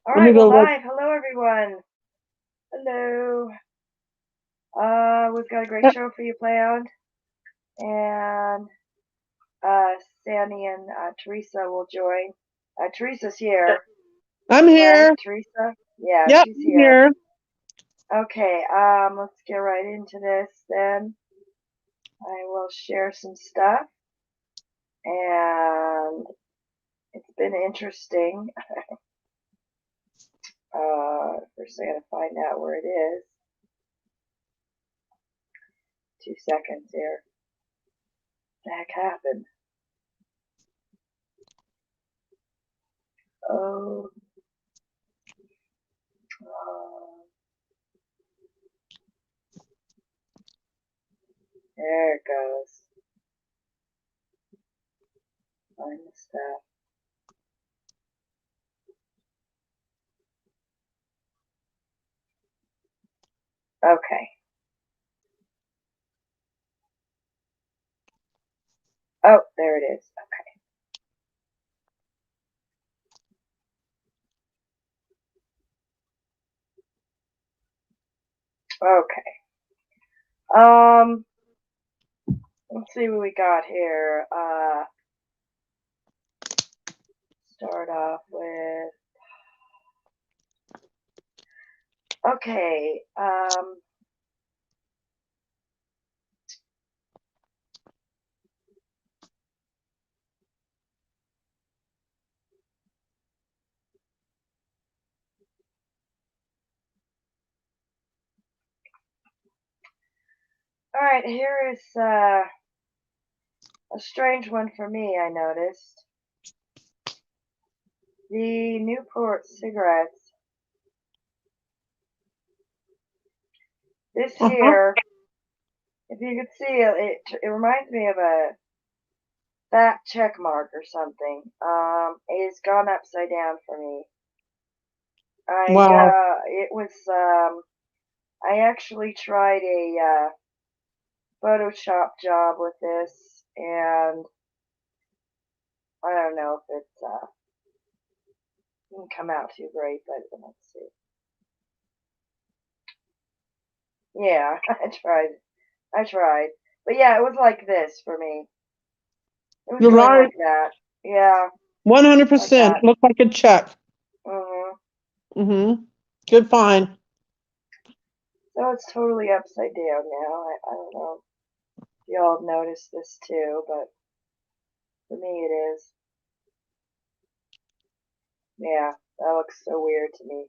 All Let me right, we're go look. live. Hello, everyone. Hello. We've got a great Yep, show for you, play on, and Sandy and Teresa will join. Teresa's here, I'm right? here. Teresa? Yeah, Yep, she's I'm here. here. Okay. Let's get right into this then. I will share some stuff, and it's been interesting. First, I gotta find out where it is. 2 seconds here. What the heck happened? Oh. Uh, There it goes. Find the stuff. Okay. Oh, there it is. Okay. Let's see what we got here. Start off with. Okay. All right. Here is a strange one for me. I noticed the Newport cigarettes. This Uh-huh. here, if you could see it, it reminds me of a fat check mark or something. It has gone upside down for me. Wow. It was I actually tried a Photoshop job with this, and I don't know if it's didn't come out too great, but let's see. Yeah, I tried, but yeah, it was like this for me. It was You're going right. like that. Yeah, like 100%. that. Look like a check. Mhm. Mm-hmm. Good find. So it's totally upside down now. I don't know if y'all have noticed this too, but for me it is. Yeah, that looks so weird to me.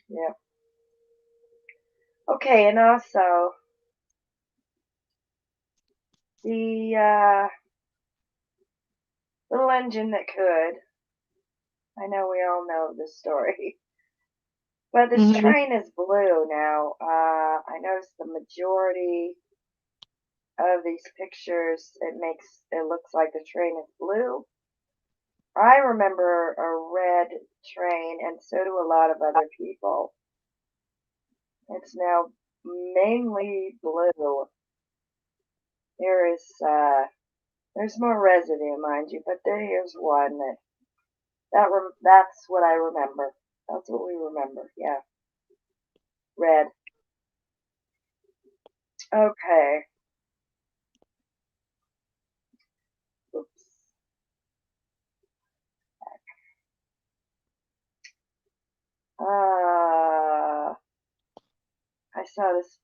Yeah. Okay, and also the little engine that could. I know we all know this story. But this Mm-hmm. train is blue now. I noticed the majority of these pictures, it looks like the train is blue. I remember a red train, and so do a lot of other people. It's now mainly blue. There is there's more residue, mind you, but here's one that's what I remember. That's what we remember. Yeah, red. Okay. Oops. I saw this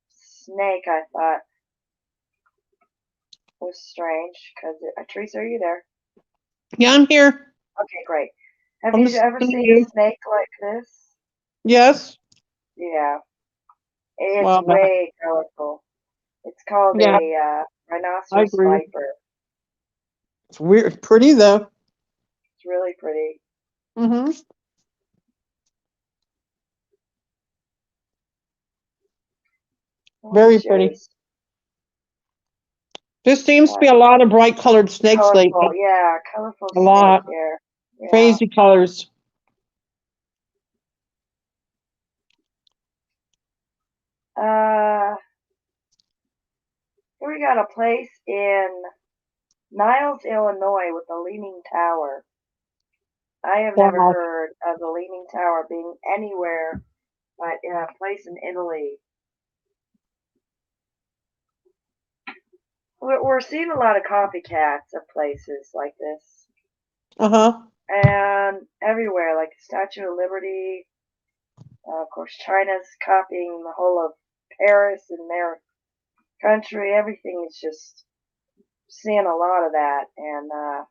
snake. I thought was strange because Teresa, are you there? Yeah, I'm here. Okay, great. Have I'm you listening ever to seen a you. snake like this? Yes. Yeah, it's Well, way colorful. It's called yeah, a I rhinoceros agree. viper. It's weird. Pretty, though. It's really pretty. Mm-hmm. What Very is pretty. yours? There seems to Uh, be a lot of bright colored snakes Colorful, lately. yeah, colorful A snake lot. here. Yeah. Crazy colors. Uh, Here we got a place in Niles, Illinois, with a leaning tower. I have never Wow. heard of the Leaning Tower being anywhere but in a place in Italy. We're seeing a lot of copycats of places like this. Uh-huh. And everywhere, like the Statue of Liberty. Of course, China's copying the whole of Paris and their country. Everything is just seeing a lot of that. And I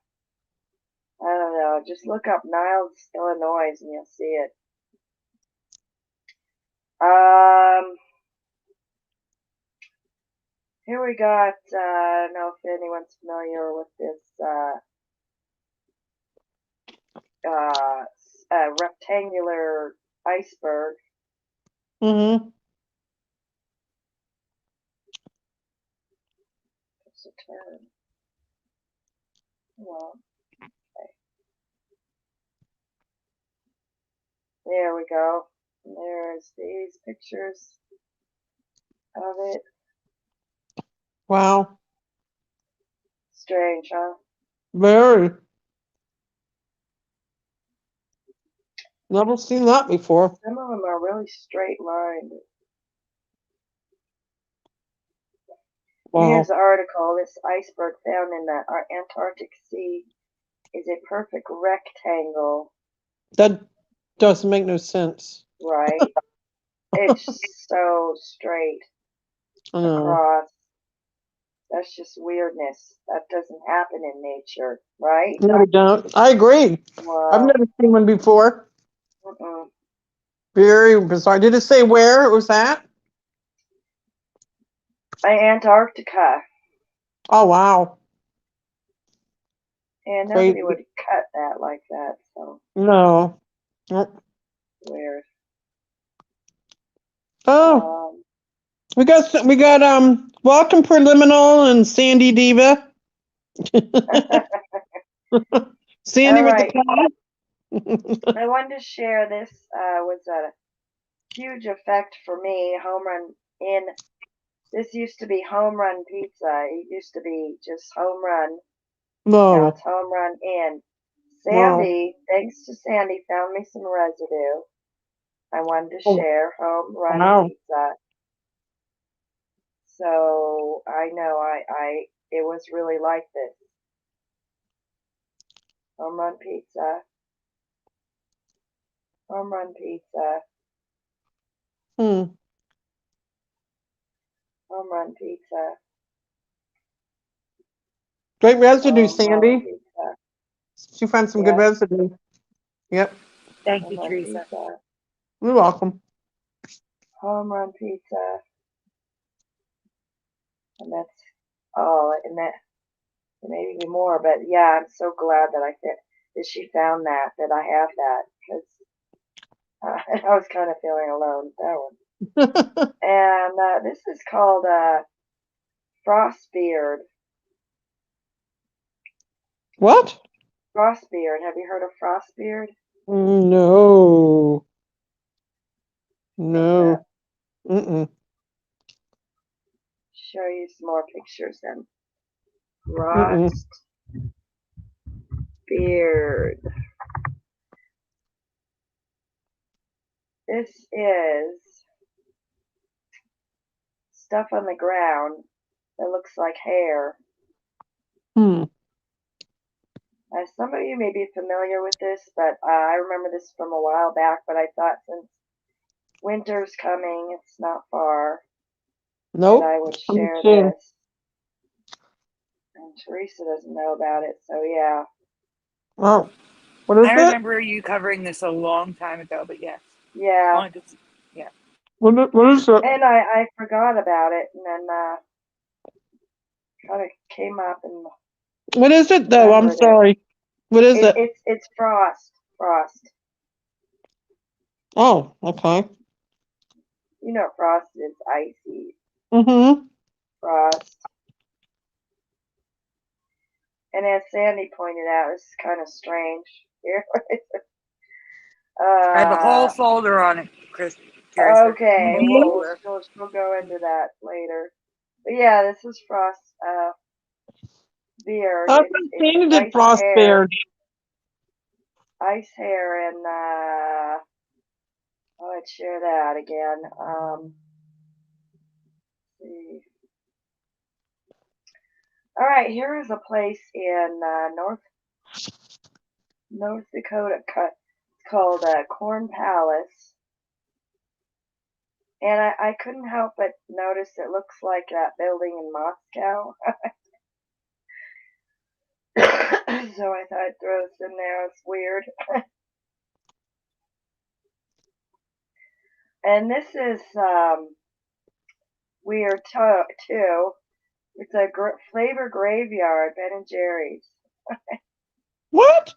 don't know, just look up Niles, Illinois, and you'll see it. Here we got, I don't know if anyone's familiar with this rectangular iceberg. Mm-hmm. It's a turn. Well, okay. There we go. There's these pictures of it. Wow. Strange, huh? Very. Never seen that before. Some of them are really straight lined. Wow. Here's the article. This iceberg found in the Antarctic Sea is a perfect rectangle. That doesn't make no sense. Right? It's so straight I know. across. That's just weirdness. That doesn't happen in nature, right? No, we don't. I agree. I've Wow. never seen one before. Mm-mm. Very bizarre. Did it say where it was at? Antarctica. Oh, wow. And Crazy. nobody would cut that like that, so No. Nope. weird. Oh, we got Welcome Preliminal and Sandy Diva. Sandy All with right. the cat. I wanted to share this was a huge effect for me. Home run in. This used to be home run pizza. It used to be just home run. Now No. it's home run in. Wow. Sandy, thanks to Sandy, found me some residue. I wanted to Oh, share home run wow. pizza. So I know it was really like this. Home run pizza. Home run pizza. Hmm. Home run pizza. Great residue, Home run Sandy. pizza. She found some good Yep. residue. Yep. Thank Home you, run Teresa. pizza. You're welcome. Home run pizza. And that's all. And that maybe more. But yeah, I'm so glad that she found that I have that, because I was kind of feeling alone with that one. And this is called Frostbeard. What? Frostbeard. Have you heard of Frostbeard? No. Look it up. No. Mm-mm. Show you some more pictures then. Mm-mm. Frostbeard. This is stuff on the ground that looks like hair. Hmm. Some of you may be familiar with this, but I remember this from a while back, but I thought since winter's coming, it's not far, that Nope. I would Me share too. this. And Teresa doesn't know about it, so yeah. Oh, what is I it? remember you covering this a long time ago, but yes. Yeah. Yeah. What is it? And I forgot about it, and then kind of came up and What is it though? I'm remembered it. sorry. What is it? It's frost. Frost. Oh, okay. You know what frost is, icy. Mm-hmm. Frost. And as Sandy pointed out, this is kind of strange. Here. I have a whole folder on it, Chris. Okay, Whole folder. we'll go into that later. But yeah, this is Frost beard. I thought It's Sandy did ice Frost hair. Beard. ice hair and oh, I'd share that again. Let's see. All right, here is a place in North Dakota called Corn Palace. And I couldn't help but notice it looks like that building in Moscow. So I thought I'd throw this in there. It's weird. And this is weird too. It's a flavor graveyard, Ben and Jerry's. What?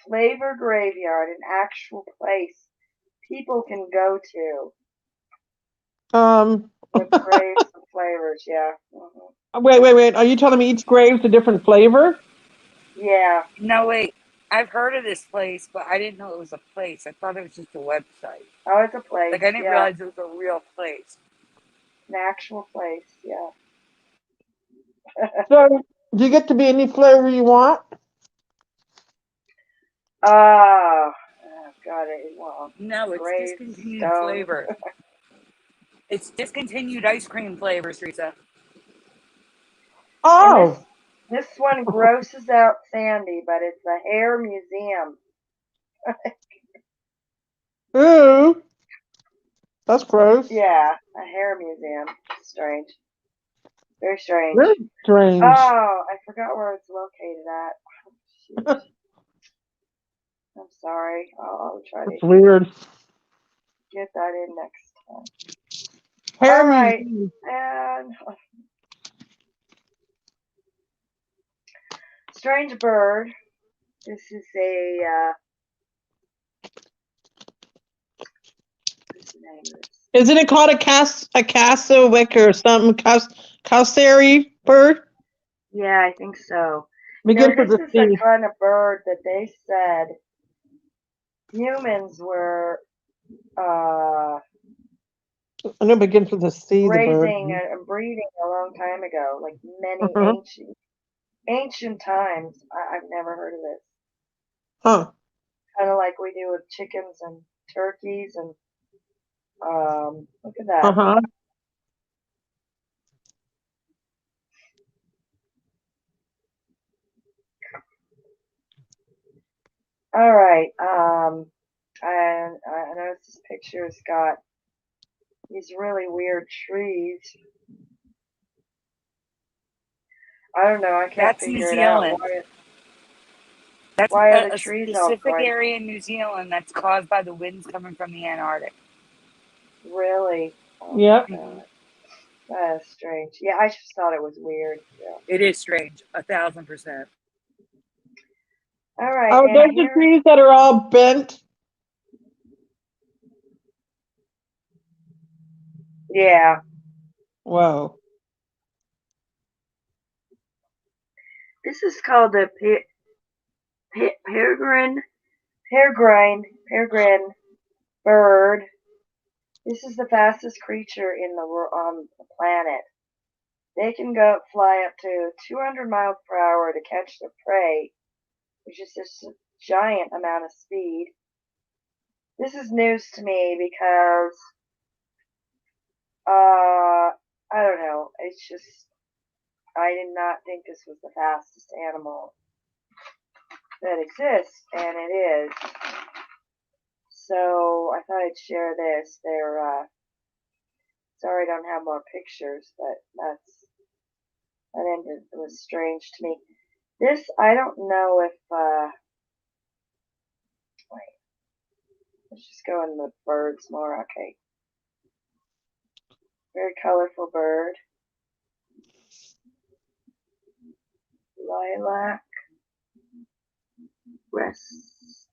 Flavor graveyard, an actual place people can go to with graves and flavors. Yeah. Wait. Are you telling me each grave's a different flavor? Yeah. No, wait. I've heard of this place, but I didn't know it was a place. I thought it was just a website. Oh, it's a place. Like, I didn't yeah. realize it was a real place. An actual place. Yeah. So, do you get to be any flavor you want? Oh, got it. Well, No, it's grave, discontinued stone. flavor. It's discontinued ice cream flavors, Teresa. Oh. This one grosses out Sandy, but it's a hair museum. Ooh. That's gross. Yeah, a hair museum. Strange. Very strange. Very strange. Oh, I forgot where it's located at. Oh, shoot. I'm sorry. I'll try That's to weird. get that in next time. Hair All right. museum. And strange bird. This is a what's the name of this? Isn't it called a cassowick or something? Cassowary bird? Yeah, I think so. Begins This with a is C. a kind of bird that they said humans were I know it begins with a C, the bird. raising and breeding a long time ago, like many Uh-huh. ancient times. I've never heard of this. Huh. Kind of like we do with chickens and turkeys and look at that. Uh-huh. All right. And I noticed this picture's got these really weird trees. I don't know. I can't That's New figure it out. Zealand. That's Why are the a trees all specific growing? area in New Zealand that's caused by the winds coming from the Antarctic. Really? Oh, Yep. God. That is strange. Yeah, I just thought it was weird. Yeah. It is strange, 1,000%. All right. Oh, and those are trees that are all bent. Yeah. Whoa. This is called the peregrine bird. This is the fastest creature in on the planet. They can fly up to 200 miles per hour to catch their prey, which is just a giant amount of speed. This is news to me because I don't know. It's just I did not think this was the fastest animal that exists, and it is. So I thought I'd share this. Sorry I don't have more pictures, but it was strange to me. This, I don't know if, wait, let's just go in the birds more, okay. Very colorful bird. Lilac. Rest.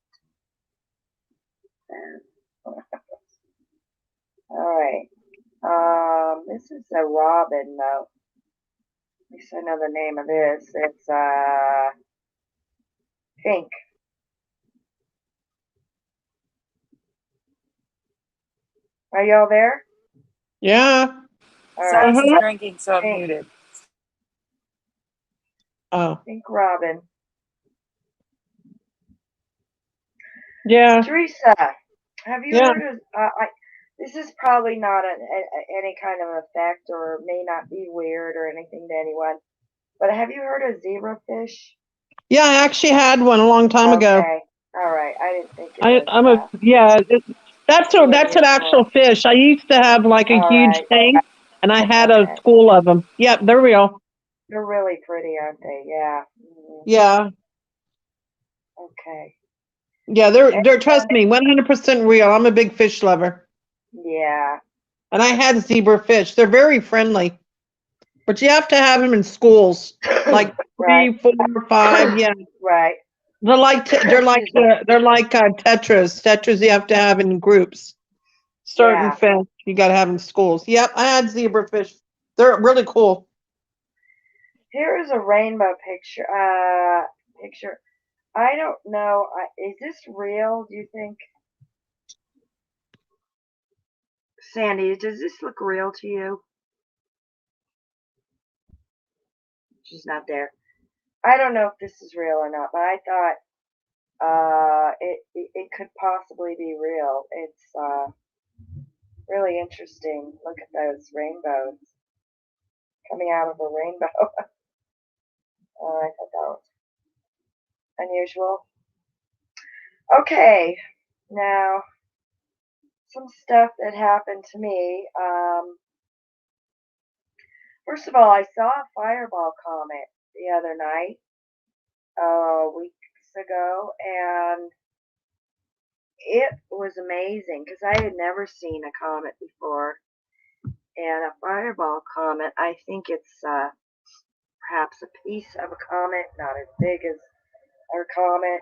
Alright. This is a robin, though. At least I know the name of this. It's, pink. Are y'all there? Yeah. Alright. Someone's drinking, so I'm Pink. muted. Oh. Pink robin. Yeah. Teresa, have you Yeah. heard of? This is probably not any kind of effect, or may not be weird or anything to anyone. But have you heard of zebrafish? Yeah, I actually had one a long time ago. Okay, all right. I didn't think it was That's too an actual unusual. fish. I used to have like a All huge right. tank, and I had a Okay. school of them. Yep, they're real. They're really pretty, aren't they? Yeah. Yeah, Okay. yeah, And, they're trust me, 100% real. I'm a big fish lover, yeah. and I had zebra fish. They're very friendly, but you have to have them in schools, like Right. 3, 4, 5. Yeah, Right. they're like Excuse me. Tetras. Tetras you have to have in groups. Certain Yeah. fish you got to have in schools. Yep, I had zebra fish. They're really cool. Here is a rainbow picture. Picture. I don't know. Is this real? Do you think, Sandy? Does this look real to you? She's not there. I don't know if this is real or not, but I thought it could possibly be real. It's really interesting. Look at those rainbows coming out of a rainbow. I thought that was unusual. Okay, now some stuff that happened to me. First of all, I saw a fireball comet the other night, weeks ago, and it was amazing because I had never seen a comet before. And a fireball comet, I think it's perhaps a piece of a comet, not as big as our comet,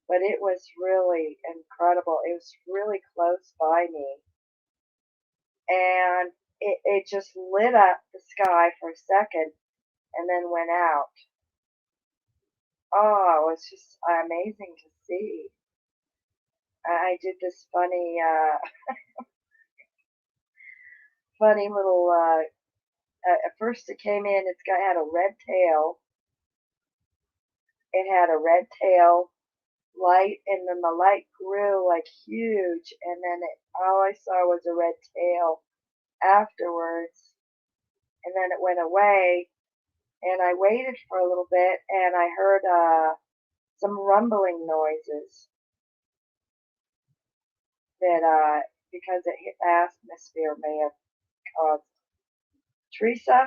but it was really incredible. It was really close by me, and it just lit up the sky for a second and then went out. Oh, it was just amazing to see. I did this funny little. At first, it came in. It's got had a red tail. It had a red tail light, and then the light grew like huge, and then all I saw was a red tail afterwards, and then it went away, and I waited for a little bit, and I heard some rumbling noises that because it hit the atmosphere may have caused. Teresa,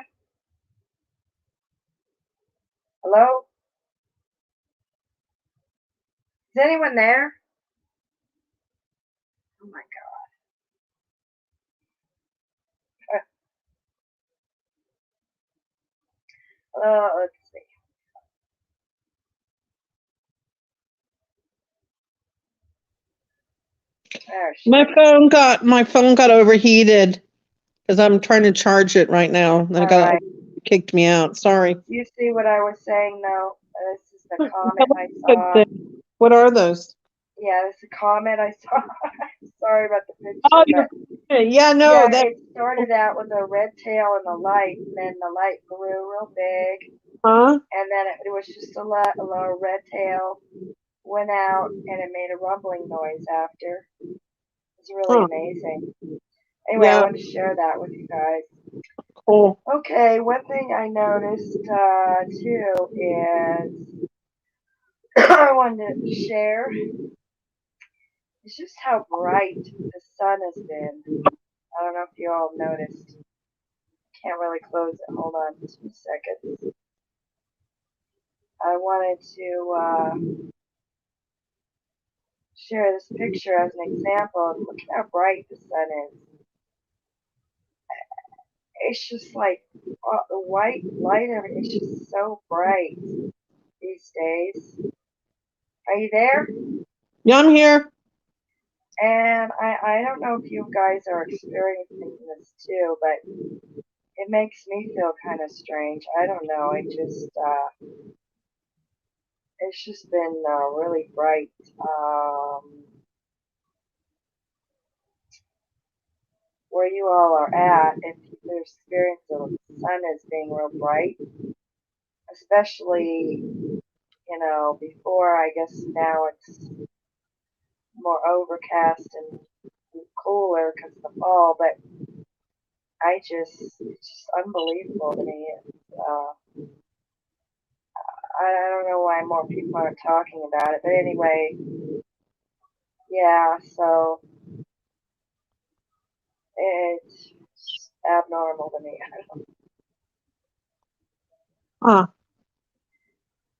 hello, is anyone there? Oh my god. Let's see. There she My is. my phone got overheated because I'm trying to charge it right now. And All right. kicked me out. Sorry. You see what I was saying, though? This is the That comet was I a good saw. thing. What are those? Yeah, this is a comet I saw. Sorry about the Oh, picture, but yeah, no, yeah, that, it started out with a red tail and a light, and then the light grew real big, huh? and then it was just a low red tail, went out, and it made a rumbling noise after. It's really Huh. amazing. Anyway, I Yeah, wanted to share that with you guys. cool. Okay, one thing I noticed too is I wanted to share is just how bright the sun has been. I don't know if you all noticed. Can't really close it. Hold on 2 seconds. I wanted to share this picture as an example. And look at how bright the sun is. It's just like the white light of it is just so bright these days. Are you there? Yeah, I'm here. And I don't know if you guys are experiencing this too, but it makes me feel kind of strange. I don't know. It's just been really bright. Where you all are at, if you experience the sun as being real bright, especially, before, I guess now it's overcast and cooler because of the fall, but it's just unbelievable to me. I don't know why more people aren't talking about it, but anyway, yeah, so it's just abnormal to me. Huh.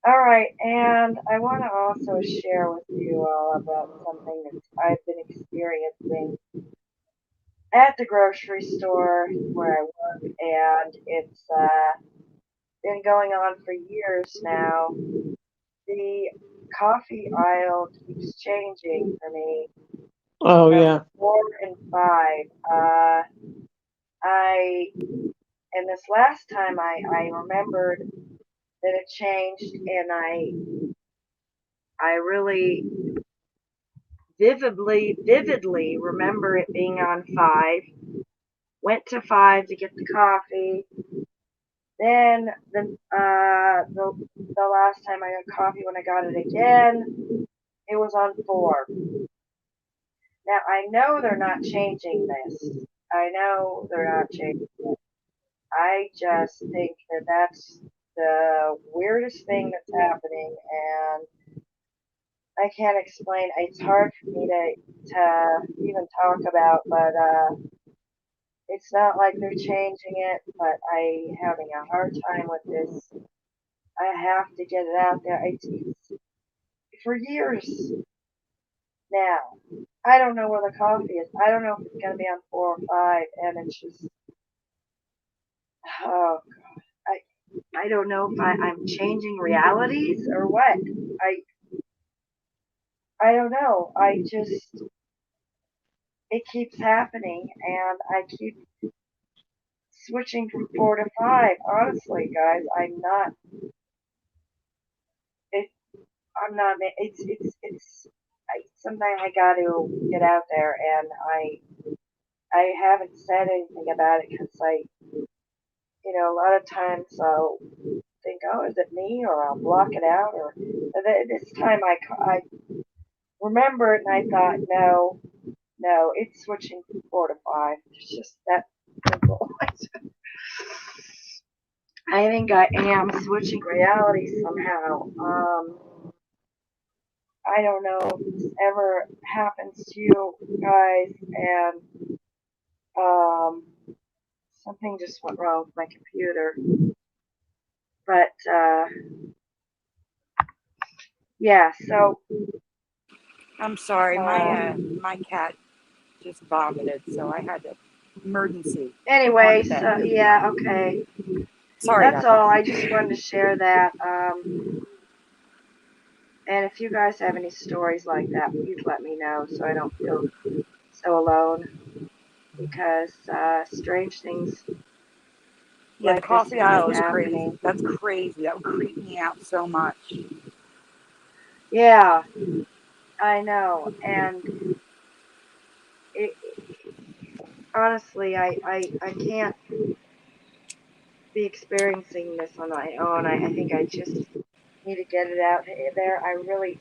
All right, and I want to also share with you all about something that I've been experiencing at the grocery store where I work, and it's been going on for years now. The coffee aisle keeps changing for me Oh, from yeah. 4 and 5. And this last time I remembered that it changed, and I really vividly remember it being on 5. Went to 5 to get the coffee. Then the last time I got coffee, when I got it again, it was on 4. Now I know they're not changing this. I know they're not changing it. I just think that that's the weirdest thing that's happening, and I can't explain. It's hard for me to even talk about, but it's not like they're changing it. But I'm having a hard time with this. I have to get it out there. It's for years now. I don't know where the coffee is. I don't know if it's gonna be on 4 or 5, and it's just oh, I don't know if I'm changing realities or what. I I don't know. It keeps happening, and I keep switching from 4 to 5. Honestly, guys, it. I'm not. It's. Sometimes I got to get out there, and I haven't said anything about it because a lot of times I'll think, oh, is it me, or I'll block it out, or this time I remembered and I thought, no, it's switching from 4 to 5. It's just that simple. I think I am switching reality somehow. I don't know if this ever happens to you guys, and something just went wrong with my computer. But yeah, so I'm sorry, my cat just vomited, so I had to emergency. anyway, On the bed. so yeah, okay. Sorry That's about all. that. I just wanted to share that. And if you guys have any stories like that, please let me know so I don't feel so alone. Because strange things Yeah, the like this coffee can aisle be is crazy. happening. That's crazy. That would creep me out so much. Yeah, I know. And it, honestly, I can't be experiencing this on my own. I think I just need to get it out there. I really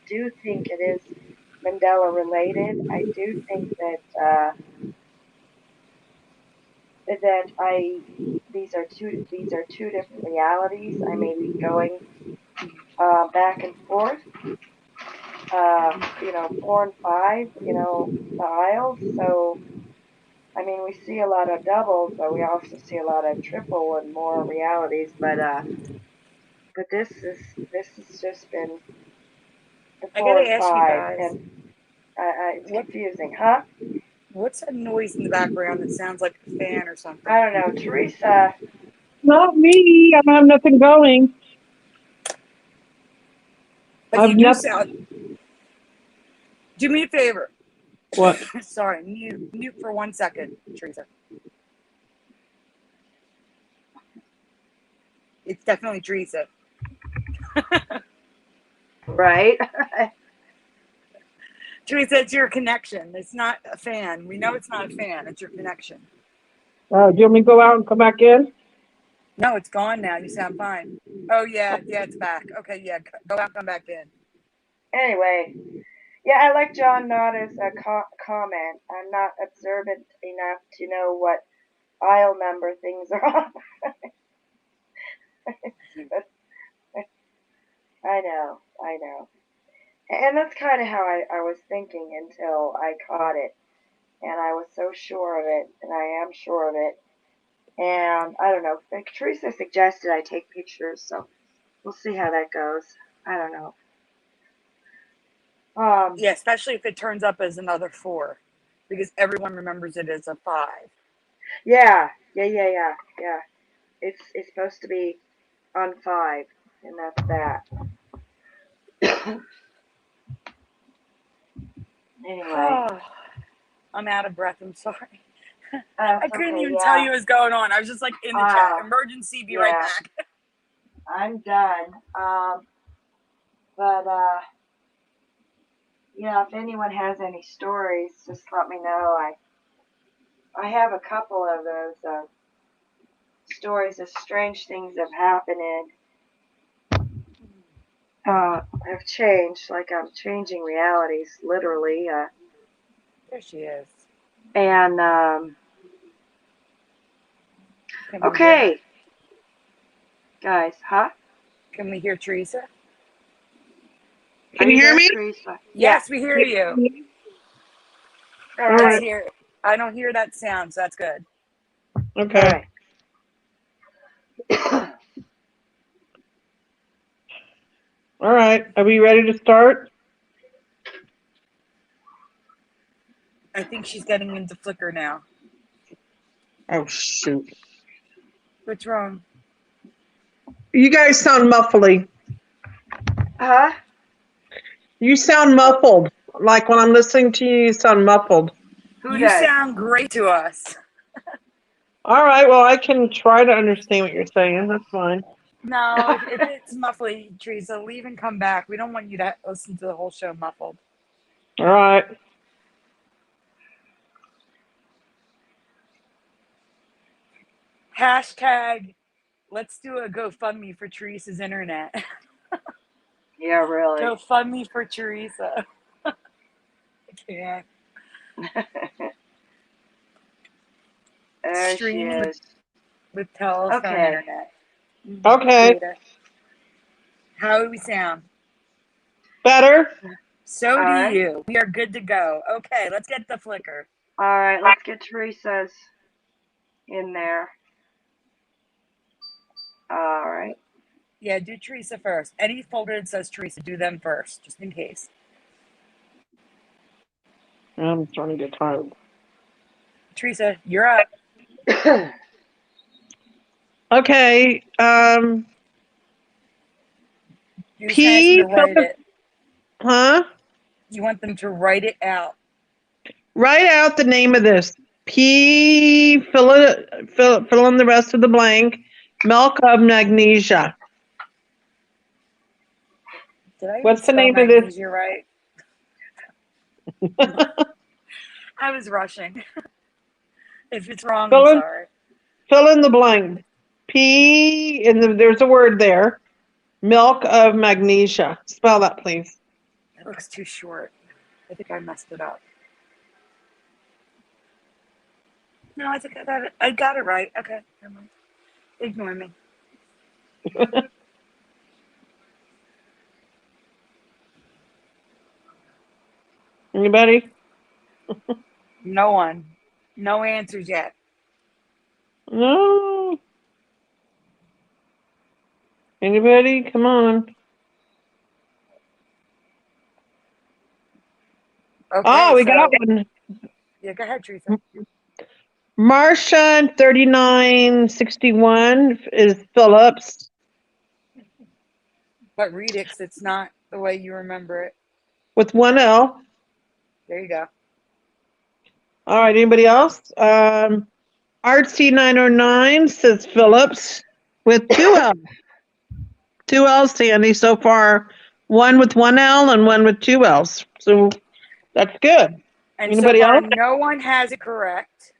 do think it is Mandela related. I do think that these are two different realities. I may be going back and forth. 4 and 5. The aisles. So I mean, we see a lot of doubles, but we also see a lot of triple and more realities. But this has just been the I four gotta and ask you five, guys, and it's what confusing, huh? what's that noise in the background that sounds like a fan or something? I don't know, Teresa. Not me. I don't have nothing going. But I've you do nothing. sound. Do me a favor. What? Sorry, mute for 1 second, Teresa. It's definitely Teresa. Right? Teresa, it's your connection. It's not a fan. We know it's not a fan. It's your connection. Do you want me to go out and come back in? No, it's gone now. You sound fine. Oh, yeah, it's back. Okay, yeah, go out, come back in. Anyway, Yeah, I like John Nada's comment. I'm not observant enough to know what aisle number things are on. I know, I know. And that's kind of how I was thinking until I caught it. And I was so sure of it, and I am sure of it. And I don't know. Like Teresa suggested I take pictures, so we'll see how that goes. I don't know. Yeah, especially if it turns up as another 4, because everyone remembers it as a 5. Yeah. It's supposed to be on 5, and that's that. Anyway. I'm out of breath. I'm sorry. I That's couldn't okay, even yeah. tell you what was going on. I was just like in the chat. Emergency, be right yeah. back. I'm done. But yeah, if anyone has any stories, just let me know. I have a couple of those stories of strange things have happened and have changed. Like I'm changing realities, literally. There she is. And okay, guys, huh? Can we hear Teresa? Can you hear me? Teresa? Yes, we hear you. All All right. I don't hear that sound, so that's good. Okay. All right. Are we ready to start? I think she's getting into Flickr now. Oh, shoot. What's wrong? You guys sound muffly. Huh? You sound muffled. Like when I'm listening to you, you sound muffled. You sound great to us. All right. Well, I can try to understand what you're saying. That's fine. No, if it's muffly, Teresa, leave and come back. We don't want you to listen to the whole show muffled. All right. Hashtag, let's do a GoFundMe for Teresa's internet. Yeah, really. GoFundMe for Teresa. I can't. Stream with telephone internet. Okay. Data. How do we sound? Better? So do you. We are good to go. Okay, let's get the Flickr. All right, let's get Teresa's in there. All right. Yeah, do Teresa first. Any folder that says Teresa, do them first, just in case. I'm starting to get tired. Teresa, you're up. Okay. P. To write it. Huh? You want them to write it out. Write out the name of this. P. Fill in the rest of the blank. Milk of magnesia. Did I What's the name of this? You're right. I was rushing. If it's wrong, I'm sorry. Fill in the blank. P. And there's a word there. Milk of magnesia. Spell that, please. It looks too short. I think I messed it up. No, I think I got it right. Okay, never mind. Ignore me. Anybody? No one. No answers yet. No. Anybody? Come on. Okay, we got one. Yeah, go ahead, Teresa. Marcia 3961 is Phillips. But read it, 'cause it's not the way you remember it. With one L. There you go. All right, anybody else? Artsy 909 says Phillips with two L's. Two L's, Sandy, so far. One with one L and one with two L's. So that's good. And anybody so far, else? no one has it correct.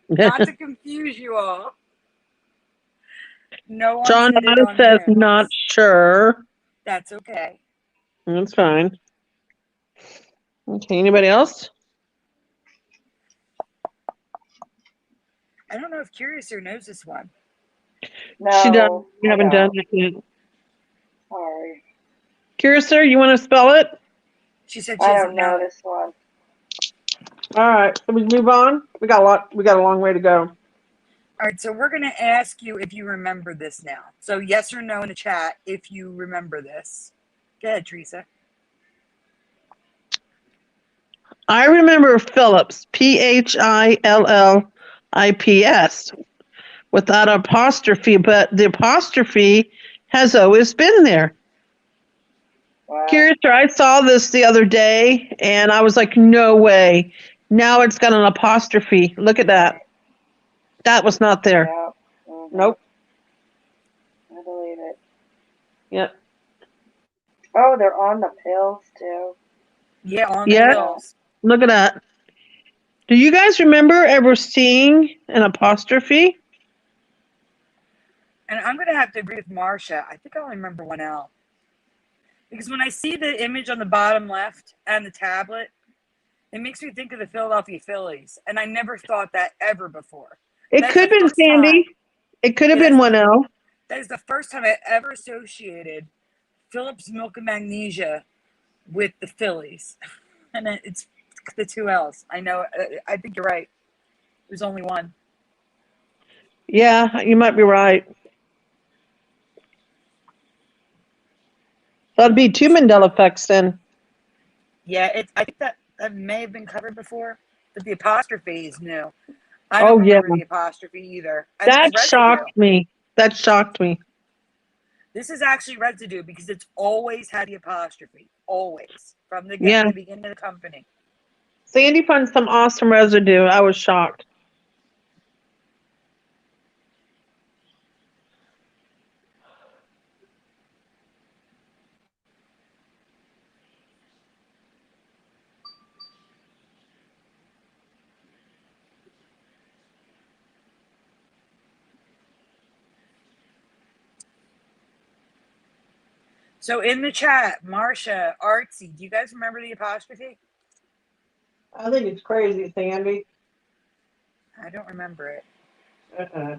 Not to confuse you all. No one John says not sure. That's okay. That's fine. Okay, anybody else? I don't know if Curiouser knows this one. She does. No, We I haven't done don't. it yet. Sorry. Curiouser, you want to spell it? She said she I doesn't don't know know it. this one. All right, so we move on. We got a long way to go. All right, so we're going to ask you if you remember this now. So yes or no in the chat if you remember this. Go ahead, Teresa. I remember Phillips, Phillips, without apostrophe, but the apostrophe has always been there. Wow. Curiouser, I saw this the other day, and I was like, no way. Now it's got an apostrophe. Look at that. That was not there. Yeah. Mm-hmm. Nope. I believe it. Yep. Oh, they're on the pills too. Yeah, on the Yeah. pills. Look at that. Do you guys remember ever seeing an apostrophe? And I'm going to have to agree with Marcia. I think I only remember one L. Because when I see the image on the bottom left and the tablet, it makes me think of the Philadelphia Phillies. And I never thought that ever before. It That is could the have been first time. Sandy. It could have Yeah, been 1L. That is the first time I ever associated Phillips Milk and Magnesia with the Phillies. And it's the two L's. I know. I think you're right. There's only one. Yeah, you might be right. That'd be two Mandela effects then. Yeah, I think that may have been covered before, but the apostrophe is new. I don't Oh, yeah. remember the apostrophe either. I think That it's residue. shocked me. That shocked me. This is actually residue because it's always had the apostrophe. Always. From the Yeah. beginning of the company. Sandy found some awesome residue. I was shocked. So in the chat, Marcia, Artsy, do you guys remember the apostrophe? I think it's crazy, Sandy. I don't remember it. Uh-uh.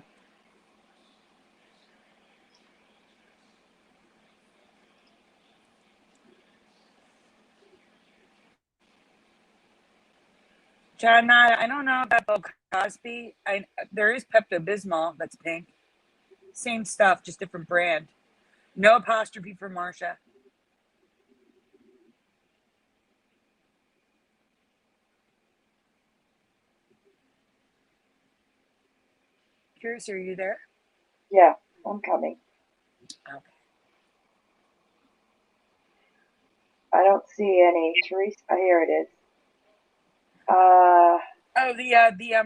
John, I don't know about Bill Cosby. There is Pepto-Bismol that's pink. Same stuff, just different brand. No apostrophe for Marcia. Curious, are you there? Yeah, I'm coming. Okay. I don't see any. Teresa, here it is. Oh, the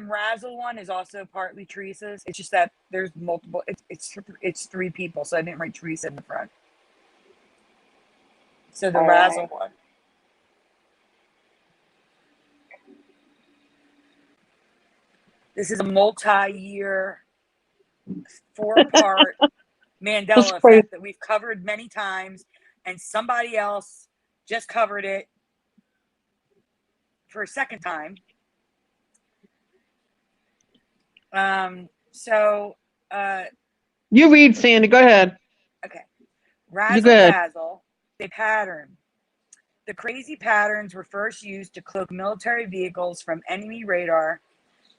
Razzle one is also partly Teresa's. It's just that there's multiple. It's three people, so I didn't write Teresa in the front. So the Razzle one. This is a multi-year, 4-part Mandela Effect that we've covered many times, and somebody else just covered it for a second time. You read, Sandy. Go ahead. Okay. Razzle Dazzle, a pattern. The crazy patterns were first used to cloak military vehicles from enemy radar.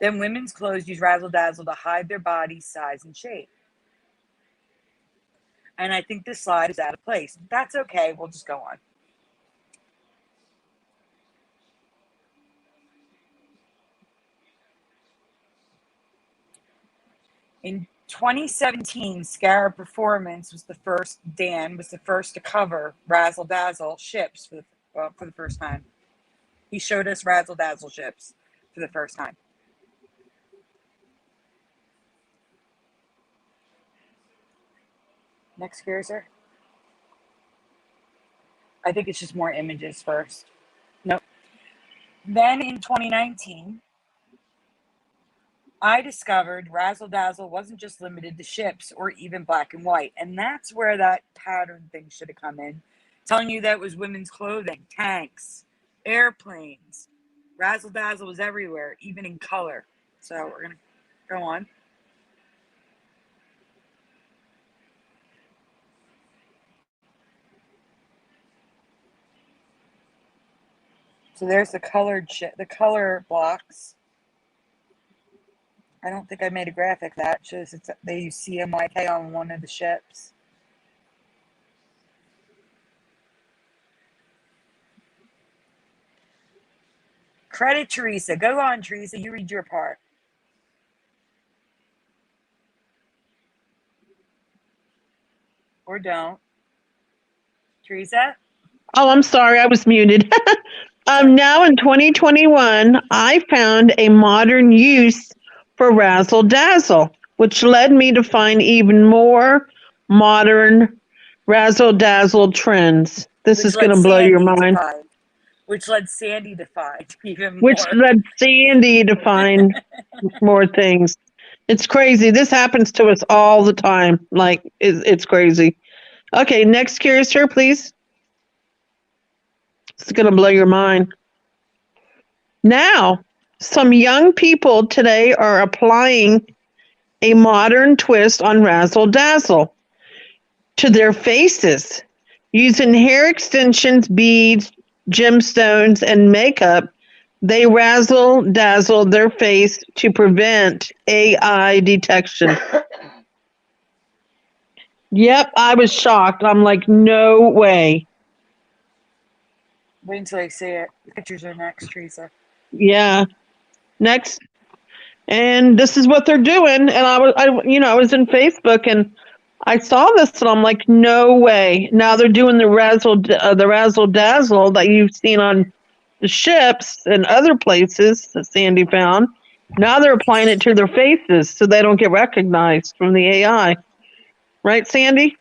Then women's clothes use Razzle Dazzle to hide their bodies, size, and shape. And I think this slide is out of place. That's okay. We'll just go on. In 2017, Scarab Performance was the first. Dan was the first to cover Razzle Dazzle ships for the first time. He showed us Razzle Dazzle ships for the first time. Next, Curiouser. I think it's just more images first. Nope. Then in 2019, I discovered Razzle Dazzle wasn't just limited to ships or even black and white. And that's where that pattern thing should have come in, telling you that it was women's clothing, tanks, airplanes. Razzle dazzle was everywhere, even in color. So we're going to go on. So there's the the color blocks. I don't think I made a graphic that shows they use CMYK on one of the ships. Credit Teresa. Go on, Teresa. You read your part. Or don't. Teresa? Oh, I'm sorry. I was muted. Now in 2021, I found a modern use for razzle dazzle, which led me to find even more modern razzle dazzle trends. This is going to blow your mind. Which led Sandy to find even more. Which led Sandy to find more things. It's crazy. This happens to us all the time. Like, it's crazy. Okay, next Curiouser, please. It's going to blow your mind. Now, some young people today are applying a modern twist on razzle dazzle to their faces. Using hair extensions, beads, gemstones, and makeup, they razzle dazzle their face to prevent AI detection. Yep, I was shocked. I'm like, no way. Wait until I see it. The pictures are next, Teresa. Yeah. Next. And this is what they're doing. And I was in Facebook and I saw this and I'm like, no way. Now they're doing the razzle dazzle that you've seen on the ships and other places that Sandy found. Now they're applying it to their faces so they don't get recognized from the AI. Right, Sandy?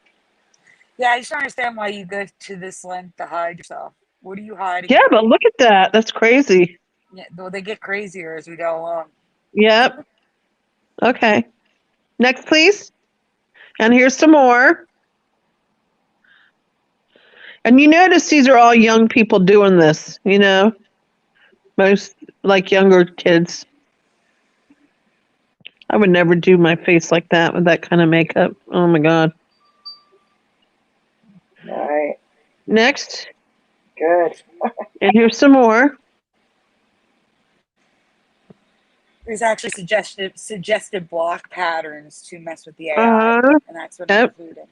Yeah, I just don't understand why you go to this length to hide yourself. What are you hiding? Yeah, but look at that. That's crazy. Yeah, well, they get crazier as we go along. Yep. Okay. Next, please. And here's some more. And you notice these are all young people doing this, most like younger kids. I would never do my face like that with that kind of makeup. Oh my God. All right. Next. Good. And here's some more. There's actually suggested block patterns to mess with the AI, and that's what I'm including.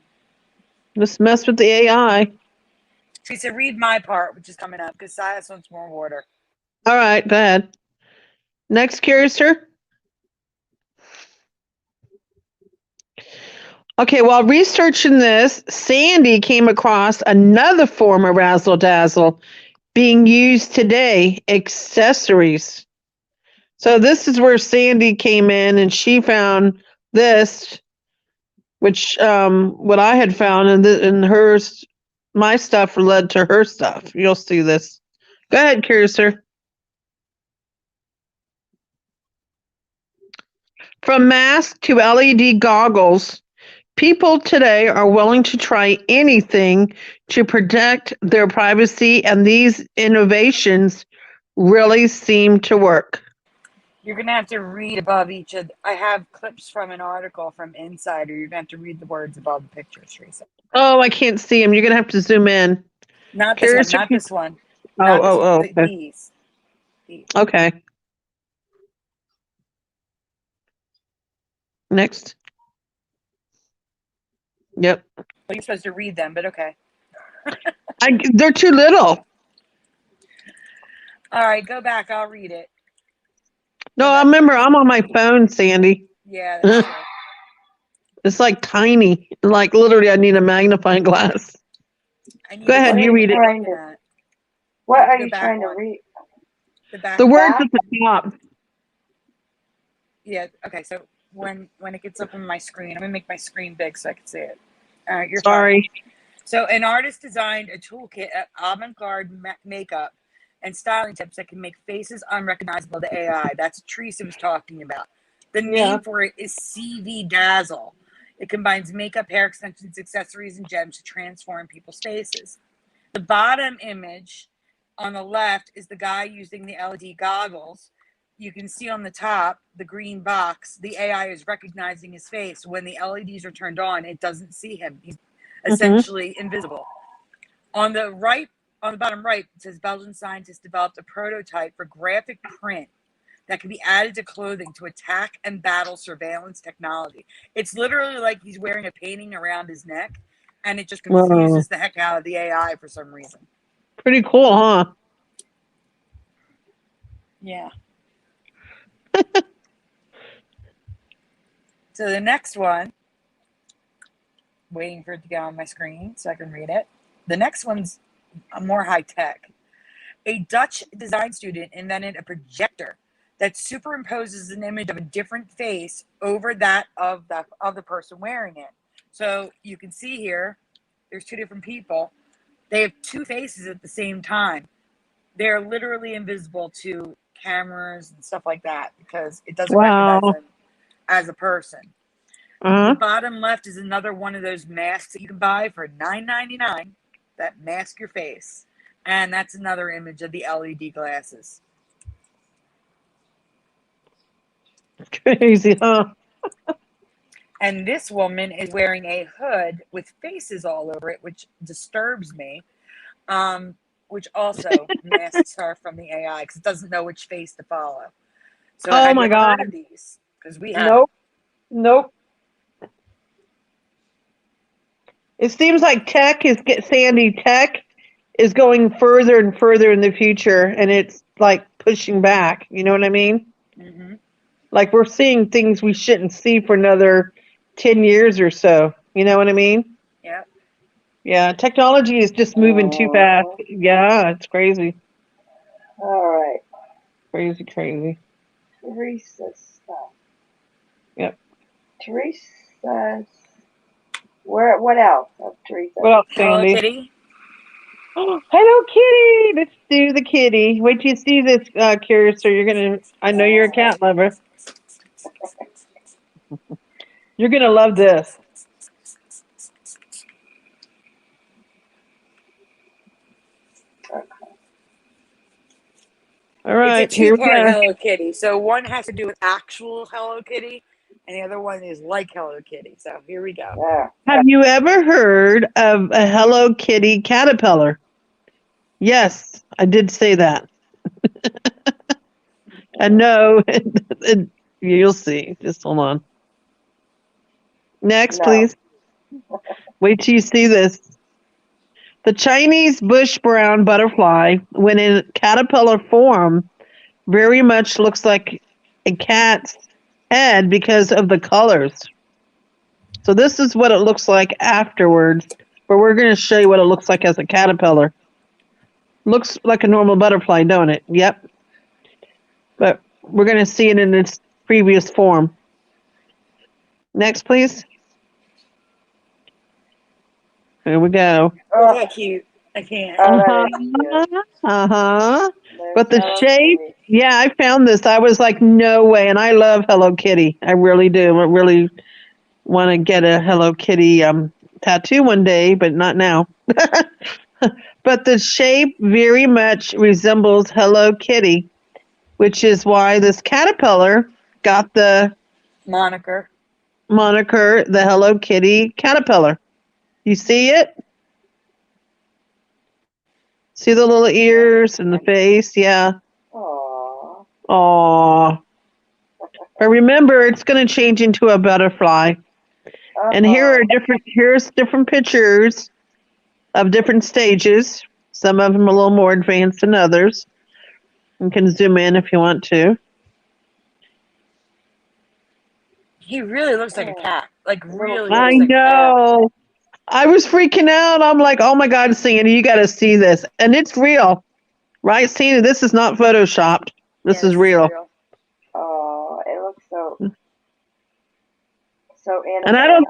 Just mess with the AI. Teresa, read my part, which is coming up, because Silas wants more water. All right, go ahead. Next, Curiouser. Okay, while researching this, Sandy came across another form of razzle dazzle being used today, accessories. So this is where Sandy came in and she found this, which what I had found and hers, my stuff led to her stuff. You'll see this. Go ahead, Curiouser. From mask to LED goggles, people today are willing to try anything to protect their privacy, and these innovations really seem to work. You're going to have to read above each of... I have clips from an article from Insider. You're going to have to read the words above the pictures, Teresa. Oh, I can't see them. You're going to have to zoom in. Not this one. Not this one. Oh, okay. These. Okay. Next. Yep. Well, you're supposed to read them, but okay. They're too little. All right, go back. I'll read it. No, I remember I'm on my phone, Sandy. Yeah, that's true. It's like tiny. Like literally I need a magnifying glass. Go ahead, you read it. What are you trying to read? The words at the top. Yeah, okay, so when it gets up on my screen, I'm going to make my screen big so I can see it. All right, you're sorry. Fine. So an artist designed a toolkit of avant-garde makeup and styling tips that can make faces unrecognizable to AI. That's what Teresa was talking about. The name for it is CV Dazzle. It combines makeup, hair extensions, accessories, and gems to transform people's faces. The bottom image On the left is the guy using the LED goggles. You can see on the top, the green box, the AI is recognizing his face. When the LEDs are turned on, it doesn't see him. He's essentially invisible. On the right, on the bottom right, it says Belgian scientists developed a prototype for graphic print that can be added to clothing to attack and battle surveillance technology. It's literally like he's wearing a painting around his neck, and it just confuses the heck out of the AI for some reason. Pretty cool, huh? Yeah. So the next one, waiting for it to get on my screen so I can read it. The next one's more high tech. A Dutch design student invented a projector that superimposes an image of a different face over that of the person wearing it. So you can see here, there's two different people. They have two faces at the same time. They're literally invisible to cameras and stuff like that because it doesn't recognize them as a person. The bottom left is another one of those masks that you can buy for $9.99 that mask your face. And that's another image of the LED glasses. Crazy, huh? And this woman is wearing a hood with faces all over it, which disturbs me, which also masks her from the AI because it doesn't know which face to follow. So oh my God. Heard of these? Because we have. Nope. It seems like Sandy, tech is going further and further in the future, and it's like pushing back. You know what I mean? Mm-hmm. Like we're seeing things we shouldn't see for another 10 years or so. You know what I mean? Yeah. Yeah, technology is just moving too fast. Yeah, it's crazy. All right. Crazy. Teresa's stuff. Yep. Teresa's. What else of Teresa? What else, Hello Sandy? Kitty. Oh, hello, Kitty. Let's do the kitty. Wait till you see this, Curious. So I know you're a cat lover. You're gonna love this. Okay. All right, It's a two-part Hello Kitty. So one has to do with actual Hello Kitty, and the other one is like Hello Kitty. So here we go. Yeah. Have you ever heard of a Hello Kitty caterpillar? Yes, I did say that. And no, you'll see. Just hold on. Next, please. Wait till you see this. The Chinese bush brown butterfly, when in caterpillar form, very much looks like a cat's head because of the colors. So this is what it looks like afterwards, but we're going to show you what it looks like as a caterpillar. Looks like a normal butterfly, don't it? Yep. But we're going to see it in its previous form. Next, please. Here we go. Oh, how cute. I can't. But the shape, yeah, I found this. I was like, no way. And I love Hello Kitty. I really do. I really want to get a Hello Kitty tattoo one day, but not now. But the shape very much resembles Hello Kitty, which is why this caterpillar got the moniker, the Hello Kitty caterpillar. You see it? See the little ears and the face? Yeah. Aww. But remember, it's going to change into a butterfly. And here's different pictures of different stages. Some of them are a little more advanced than others. You can zoom in if you want to. He really looks like a cat. Like really. I know. I was freaking out. I'm like, oh my God, Sandy, you got to see this. And it's real. Right, Sandy? This is not photoshopped. This is real. Oh, it looks so animated. And I don't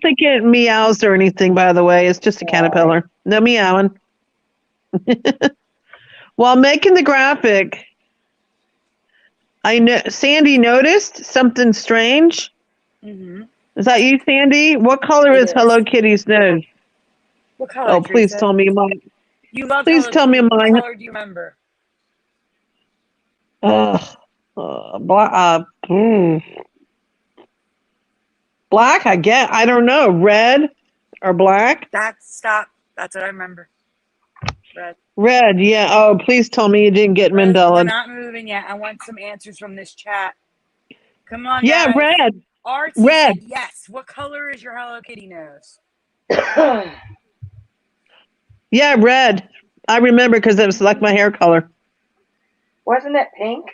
think it meows or anything, by the way. It's just a caterpillar. No meowing. While making the graphic, Sandy noticed something strange. Mm-hmm. Is that you, Sandy? What color is Hello Kitty's nose? What color? Oh, please tell me, Mom. You love Please Hello tell me Kitty. What mine. color do you remember? Black. Black. I get. I don't know. Red or black. Stop. That's what I remember. Red. Red. Yeah. Oh, please tell me you didn't get We're Mandela. not moving yet. I want some answers from this chat. Come on, Yeah, guys. red. Artsy Red. said yes. What color is your Hello Kitty nose? Yeah, red. I remember because it was like my hair color. Wasn't it pink?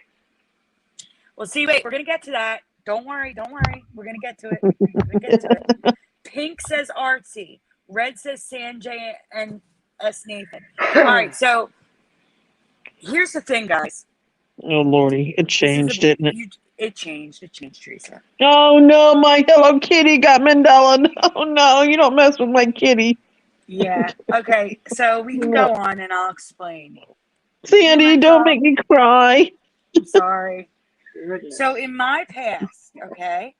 Well, see, wait, we're going to get to that. Don't worry. We're going to get to it. Pink says Artsy. Red says Sanjay and S. Nathan. All right, so here's the thing, guys. Oh, Lordy. It changed, didn't it? It changed, Teresa. Oh, no. My Hello Kitty got Mandela. Oh, no. You don't mess with my kitty. Yeah. Okay, so we can go on and I'll explain. Sandy, don't make me cry. I'm sorry. So in my past, okay,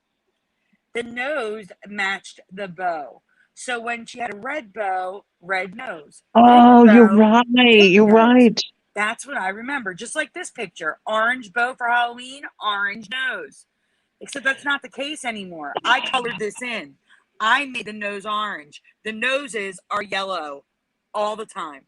the nose matched the bow. So when she had a red bow, red nose. Oh, bow, you're right. You're nose. right. That's what I remember. Just like this picture. Orange bow for Halloween, orange nose. Except that's not the case anymore. I colored this in. I made the nose orange. The noses are yellow all the time.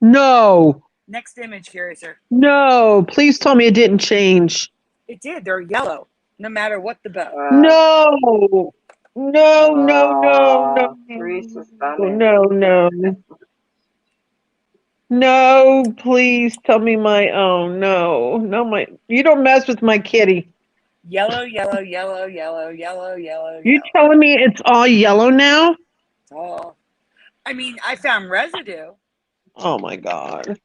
No. Next image, Curiouser. No. Please tell me it didn't change. It did. They're yellow, no matter what the bow. No. No. Teresa's funny. No. No, please tell me my own. No, you don't mess with my kitty. Yellow. You telling me it's all yellow now? Oh, I mean, I found residue. Oh my God.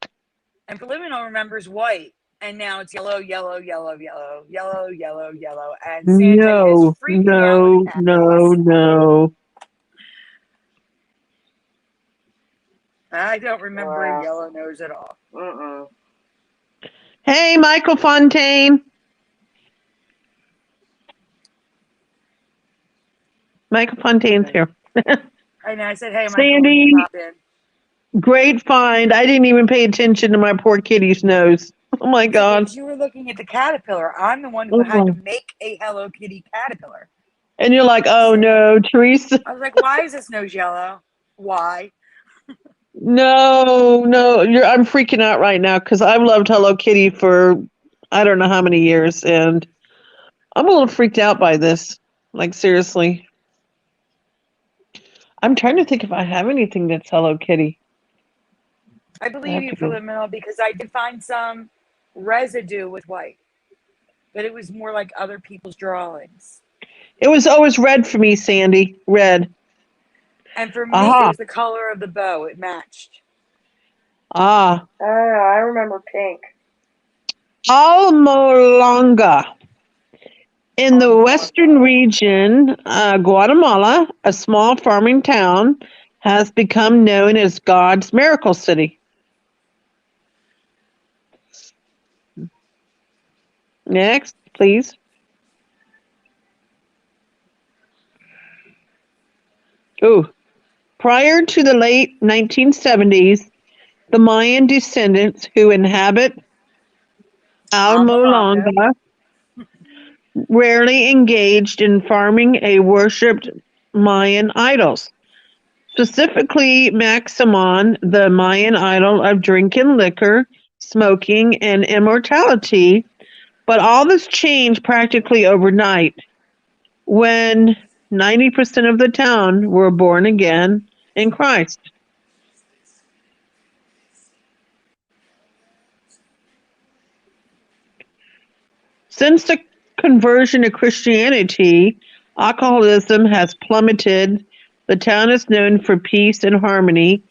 And Preliminal remembers white, and now it's yellow. And Sanjay is freaking out with a cat. No. I don't remember a yellow nose at all. Hey, Michael Fontaine. Michael Fontaine's here. And I said, hey, Sandy, Michael, pop in. Great find. I didn't even pay attention to my poor kitty's nose. Oh my God. You were looking at the caterpillar. I'm the one who had to make a Hello Kitty caterpillar. And you're like, oh no, Teresa. I was like, why is this nose yellow? Why? No, I'm freaking out right now because I've loved Hello Kitty for I don't know how many years, and I'm a little freaked out by this. Like, seriously. I'm trying to think if I have anything that's Hello Kitty. I believe you, Preliminal, because I did find some residue with white, but it was more like other people's drawings. It was always red for me, Sandy. Red. And for me, it was the color of the bow. It matched. I remember pink. Almolonga. In the western region, Guatemala, a small farming town, has become known as God's miracle city. Next, please. Ooh. Prior to the late 1970s, the Mayan descendants who inhabit Almolonga rarely engaged in farming a worshipped Mayan idols, specifically Maximon, the Mayan idol of drinking liquor, smoking, and immortality. But all this changed practically overnight when 90% of the town were born again in Christ. Since the conversion to Christianity, alcoholism has plummeted. The town is known for peace and harmony,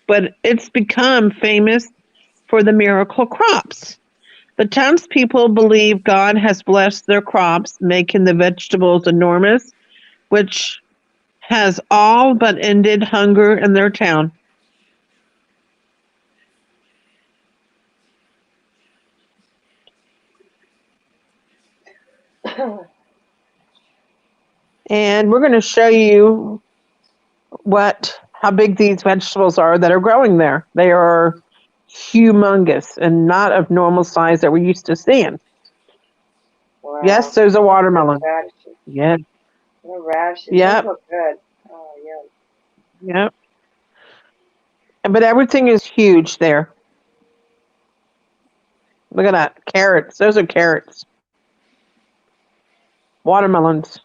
but it's become famous for the miracle crops. The townspeople believe God has blessed their crops, making the vegetables enormous, which has all but ended hunger in their town. And we're going to show you what how big these vegetables are that are growing there. They are humongous and not of normal size that we're used to seeing. Wow. Yes, there's a watermelon. Radishes. Yes. No radishes. Yep. Those look good. Oh, yeah. Yep. But everything is huge there. Look at that. Carrots. Those are carrots. Watermelons.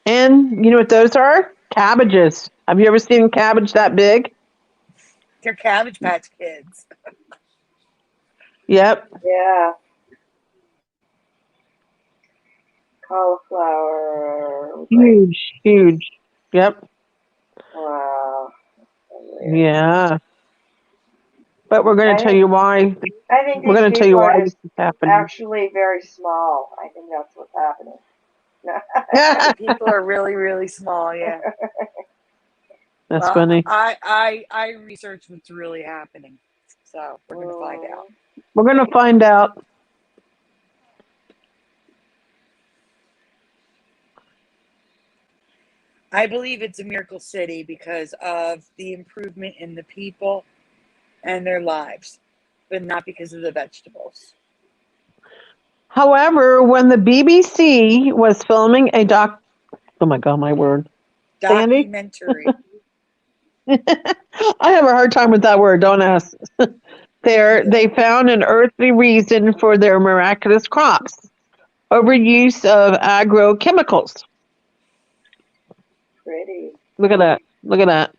And you know what those are? Cabbages. Have you ever seen cabbage that big? They're Cabbage Patch Kids. Yep. Yeah. Cauliflower. Huge, huge. Yep. Wow. Yeah. But we're going to tell you why. I think We're these going to tell you people why are this just is happening. actually very small. I think that's what's happening. People are really, really small, yeah. That's funny. I researched what's really happening. So we're going to find out. We're going to find out. I believe it's a miracle city because of the improvement in the people and their lives, but not because of the vegetables. However, when the BBC was filming a oh my God, my word. Documentary. I have a hard time with that word, don't ask. They found an earthly reason for their miraculous crops. Overuse of agrochemicals. Pretty. Look at that. Look at that.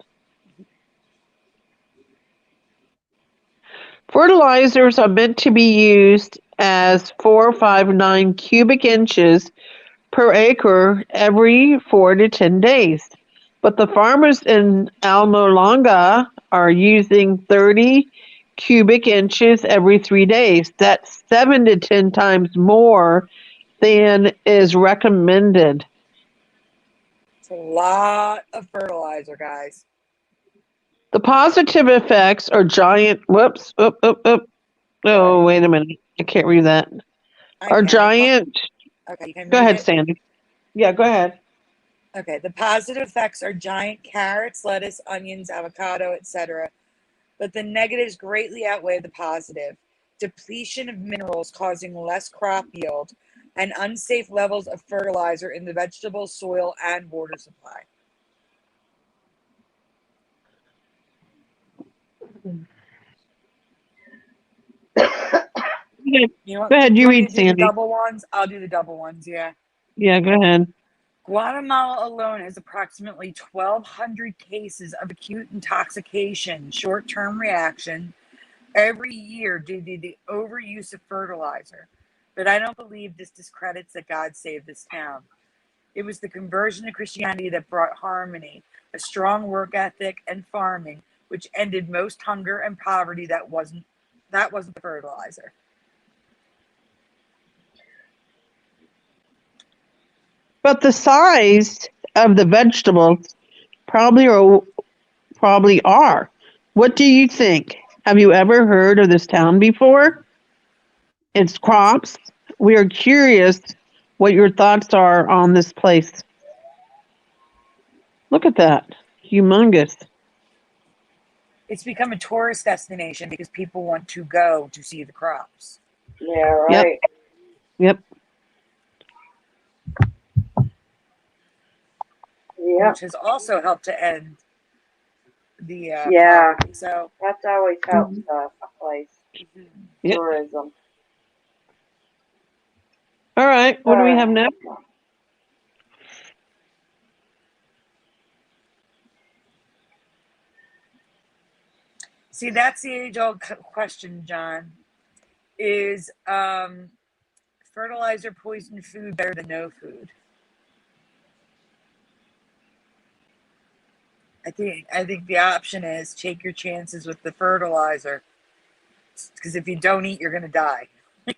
Fertilizers are meant to be used as 459 cubic inches per acre every 4 to 10 days. But the farmers in Almolonga are using 30 cubic inches every 3 days. That's 7 to 10 times more than is recommended. It's a lot of fertilizer, guys. The positive effects are giant. Whoops. Oh, wait a minute. I can't read that. Are giant. Okay, you can Go read ahead, it? Sandy. Yeah, go ahead. Okay, the positive effects are giant carrots, lettuce, onions, avocado, etc. But the negatives greatly outweigh the positive. Depletion of minerals causing less crop yield and unsafe levels of fertilizer in the vegetable, soil, and water supply. Go ahead, you read, Sandy. The double ones? I'll do the double ones, yeah. Yeah, go ahead. Guatemala alone has approximately 1,200 cases of acute intoxication, short-term reaction, every year due to the overuse of fertilizer. But I don't believe this discredits that God saved this town. It was the conversion to Christianity that brought harmony, a strong work ethic, and farming, which ended most hunger and poverty. That wasn't the fertilizer. But the size of the vegetables probably are. What do you think? Have you ever heard of this town before? Its crops. We are curious what your thoughts are on this place. Look at that. Humongous. It's become a tourist destination because people want to go to see the crops. Yeah, right. Yep. Which has also helped to end the poverty. So that's always helps a place. Yep. Tourism. All right. What do we have next? See, that's the age-old question, John. Is fertilizer poisoned food better than no food? I think the option is take your chances with the fertilizer, because if you don't eat, you're gonna die.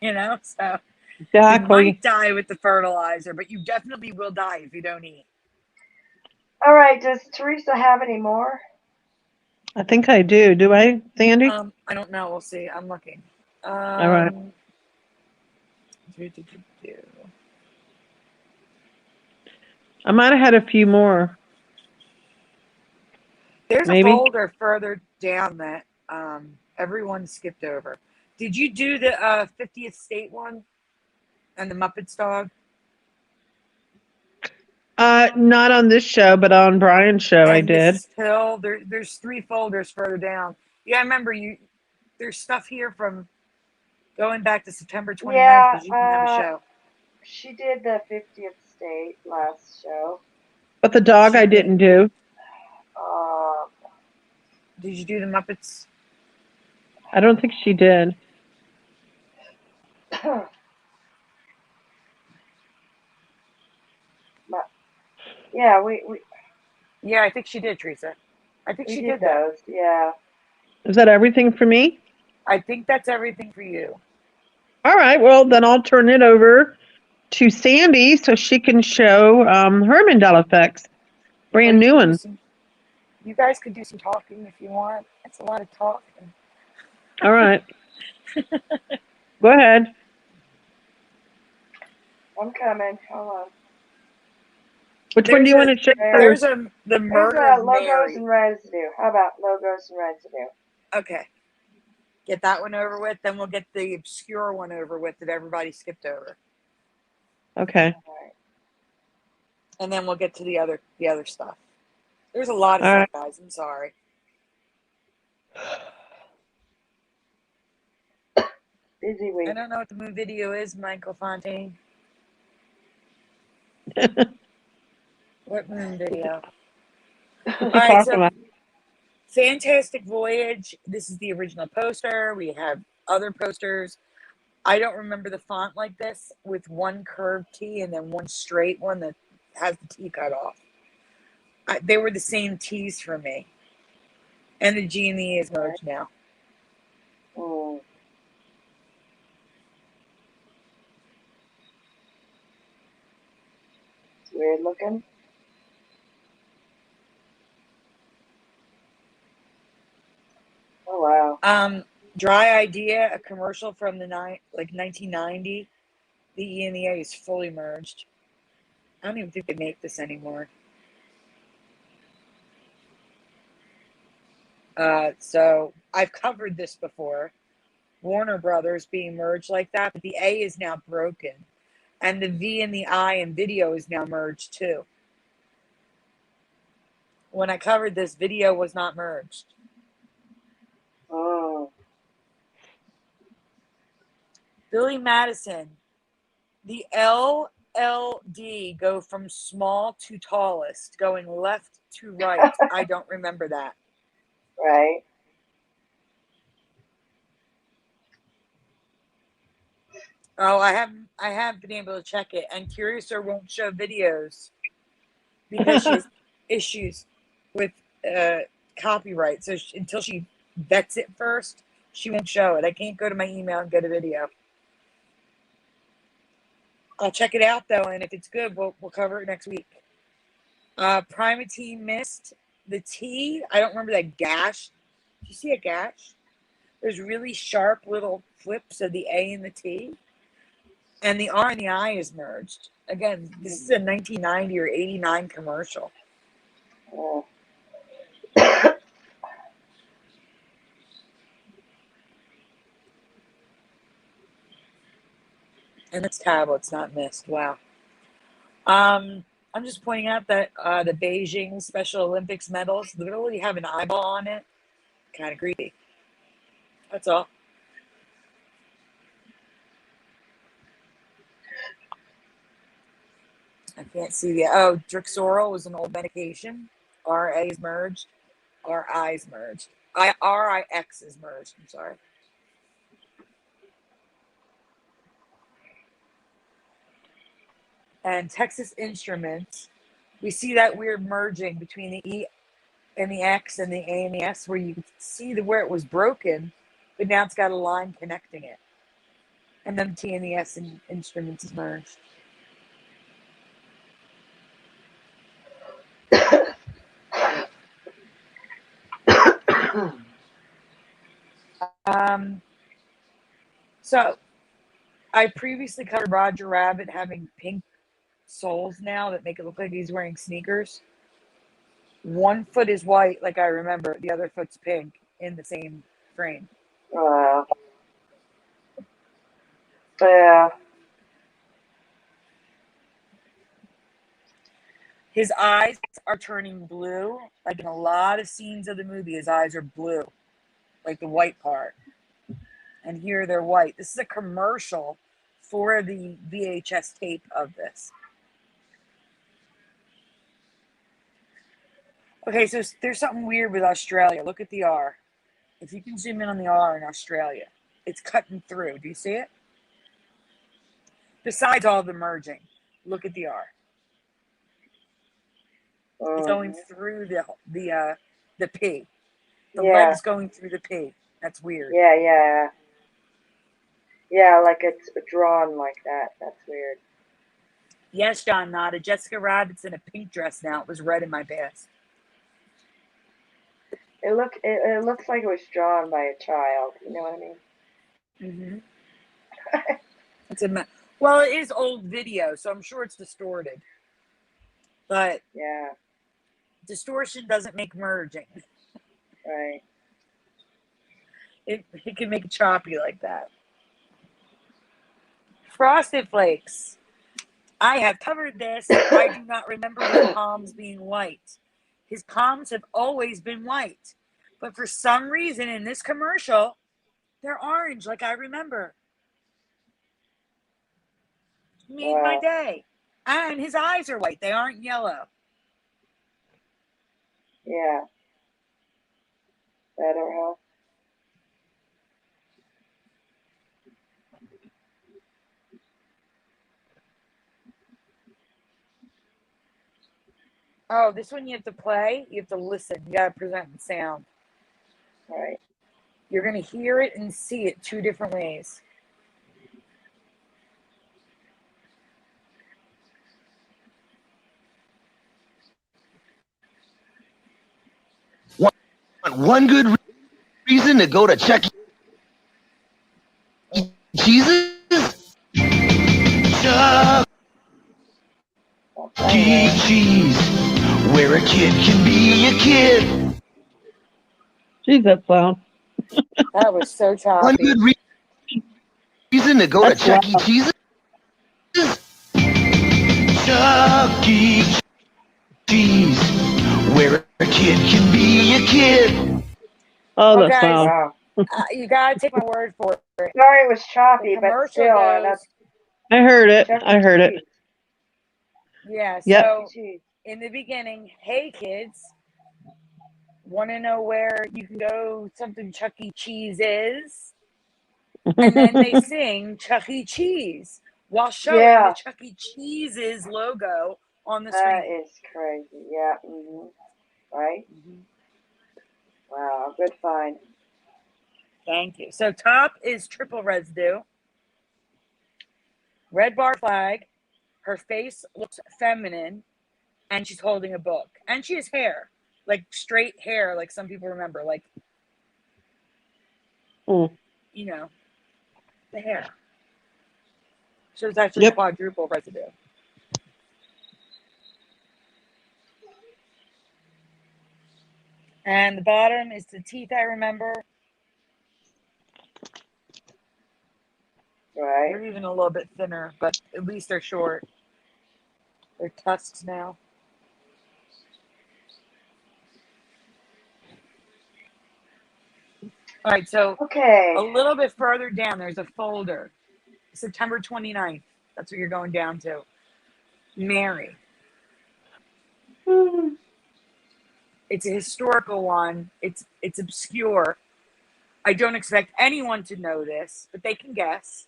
You know, so exactly. You might die with the fertilizer, but you definitely will die if you don't eat. All right. Does Teresa have any more? I think I do. Do I, Sandy? I don't know. We'll see. I'm looking. All right. I might have had a few more. There's Maybe. a folder further down that everyone skipped over. Did you do the 50th state one and the Muppets dog? Not on this show, but on Brian's show, I And did. Mrs. Hill. There's 3 folders further down. Yeah, I remember you. There's stuff here from going back to September 29th Yeah, because you didn't have a show. she did the 50th state last show. But the dog I didn't do. Did you do the Muppets? I don't think she did. Yeah, Yeah, I think she did, Teresa. I think we she did that. those. Yeah. Is that everything for me? I think that's everything for you. All right. Well, then I'll turn it over to Sandy so she can show her Mandela Effects. Brand new one. You guys could do some talking if you want. That's a lot of talking. All right. Go ahead. I'm coming. Hold on. Which one do you want to show? There's the murder of logos Mary. and residue. How about logos and residue? Okay. Get that one over with, then we'll get the obscure one over with that everybody skipped over. Okay. All right. And then we'll get to the other stuff. There's a lot of stuff, guys. I'm sorry. Busy week. I don't know what the moon video is, Michael Fontaine. What moon video? All right, so Fantastic Voyage. This is the original poster. We have other posters. I don't remember the font like this with one curved T and then one straight one that has the T cut off. They were the same T's for me. And the G and the E is merged now. Mm. It's weird looking. Oh wow. Dry Idea, a commercial from the 1990. The E and the A is fully merged. I don't even think they make this anymore. So I've covered this before. Warner Brothers being merged like that, but the A is now broken. And the V and the I in video is now merged too. When I covered this, video was not merged. Oh. Billy Madison, the LLD go from small to tallest, going left to right. I don't remember that. Right. Oh, I have been able to check it, and Curiouser won't show videos because she has issues with copyright. So until she vets it first, she won't show it. I can't go to my email and get a video. I'll check it out though, and if it's good, we'll cover it next week. Primatine Mist, the T. I don't remember that gash. Do you see a gash? There's really sharp little flips of the A and the T. And the R and the I is merged. Again, this is a 1990 or 89 commercial. Oh. And it's tablets, not mist. Wow. I'm just pointing out that the Beijing Special Olympics medals literally have an eyeball on it. Kind of creepy. That's all. I can't see the. Oh, Drixoral was an old medication. RA is merged. RI is merged. RIX is merged. I'm sorry. And Texas Instruments, we see that weird merging between the E and the X and the A and the S, where you can see where it was broken, but now it's got a line connecting it. And then the T and the S in Instruments is merged. So I previously covered Roger Rabbit having pink soles now that make it look like he's wearing sneakers. One foot is white, like I remember. The other foot's pink in the same frame. Wow. Yeah. His eyes are turning blue. Like in a lot of scenes of the movie, his eyes are blue, like the white part. And here they're white. This is a commercial for the VHS tape of this. Okay, so there's something weird with Australia. Look at the R. If you can zoom in on the R in Australia, it's cutting through. Do you see it? Besides all the merging, look at the R. It's going through the P. The leg's going through the P. That's weird. Yeah. Yeah, like it's drawn like that. That's weird. Yes, John nodded. Jessica Rabbit's in a pink dress now. It was red in my past. It looks like it was drawn by a child. You know what I mean? Mm-hmm. Well, it is old video, so I'm sure it's distorted. But yeah, distortion doesn't make merging. right. It can make it choppy like that. Frosted Flakes. I have covered this. I do not remember his palms being white. His palms have always been white. But for some reason in this commercial, they're orange like I remember. Made my day. And his eyes are white. They aren't yellow. Yeah. Better, huh? Oh, this one you have to play. You have to listen. You got to present the sound. Right. You're going to hear it and see it two different ways. One good reason to go to Chuck E. Cheese's? Chuck E. Cheese, where a kid can be a kid. Jeez, that's loud. That was so choppy. One good reason to go to Chuck E. Cheese's? Chuck E. Cheese, where a kid can be a kid. Oh, that's guys, loud. You gotta take my word for it. Sorry, it was choppy, but still, I heard it. I heard it. Yeah. Yep. So in the beginning, hey kids, want to know where you can go? Something Chuck E. Cheese is, and then they sing Chuck E. Cheese while showing the Chuck E. Cheese's logo on the screen. That is crazy. Yeah. Right. Wow. Good find. Thank you. So top is triple residue. Red bar flag. Her face looks feminine, and she's holding a book. And she has hair, like straight hair, like some people remember, like, you know, the hair. So it's actually quadruple residue. And the bottom is the teeth I remember. Right. They're even a little bit thinner, but at least they're short. They're tusks now. All right, so a little bit further down, there's a folder. September 29th. That's what you're going down to. Mary. It's a historical one. It's obscure. I don't expect anyone to know this, but they can guess.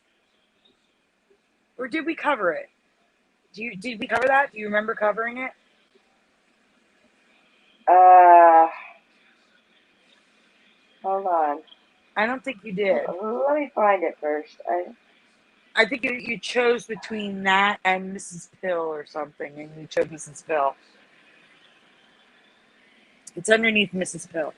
Or did we cover it? Did we cover that? Do you remember covering it? Hold on. I don't think you did. Let me find it first. I think you chose between that and Mrs. Pill or something, and you chose Mrs. Pill. It's underneath Mrs. Pill.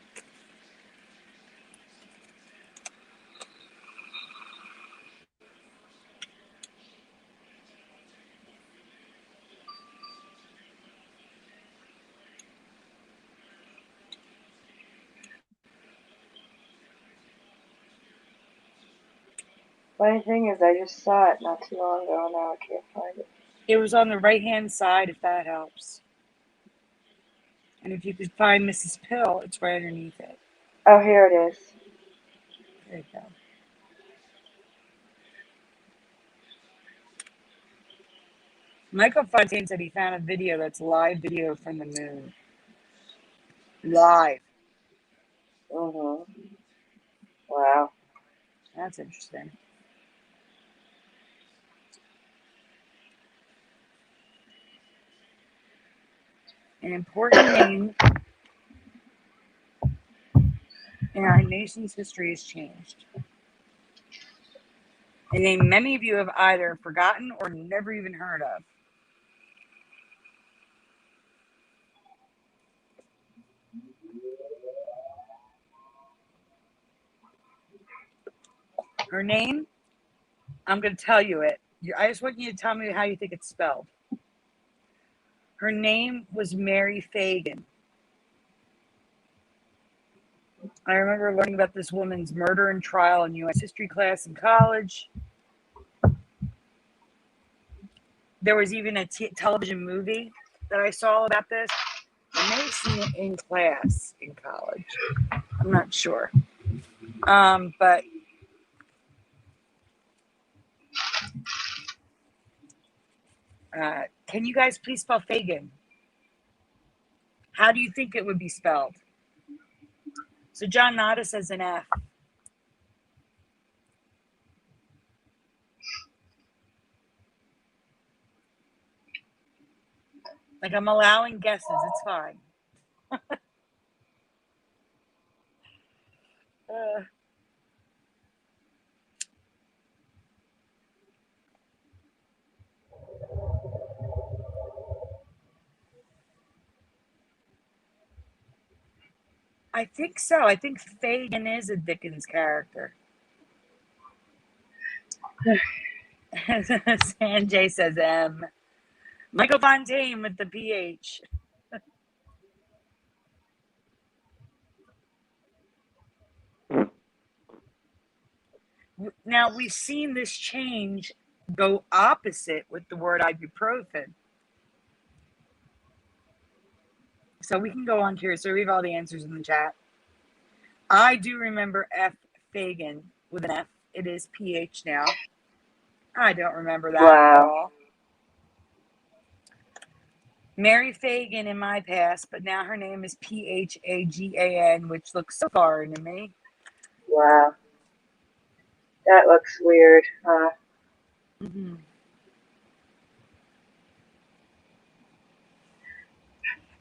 Funny thing is, I just saw it not too long ago, and now I can't find it. It was on the right-hand side, if that helps. And if you could find Mrs. Pill, it's right underneath it. Oh, here it is. There you go. Michael Fontaine said he found a video that's live video from the moon. Live. Mhm. Wow. That's interesting. An important name in our nation's history has changed. A name many of you have either forgotten or never even heard of. Her name, I'm going to tell you it. I just want you to tell me how you think it's spelled. Her name was Mary Fagan. I remember learning about this woman's murder and trial in U.S. history class in college. There was even a television movie that I saw about this. I may have seen it in class in college. I'm not sure. But can you guys please spell Fagan? How do you think it would be spelled? So John Nada says an F. Like, I'm allowing guesses. It's fine. I think so. I think Fagin is a Dickens character. Sanjay says M. Michael Fontaine with the PH. Now, we've seen this change go opposite with the word ibuprofen. So we can go on here. So we have all the answers in the chat. I do remember F. Fagin with an F. It is PH now. I don't remember that at all. Mary Fagan in my past, but now her name is Phagan, which looks so foreign to me. Wow. That looks weird, huh? Mm-hmm.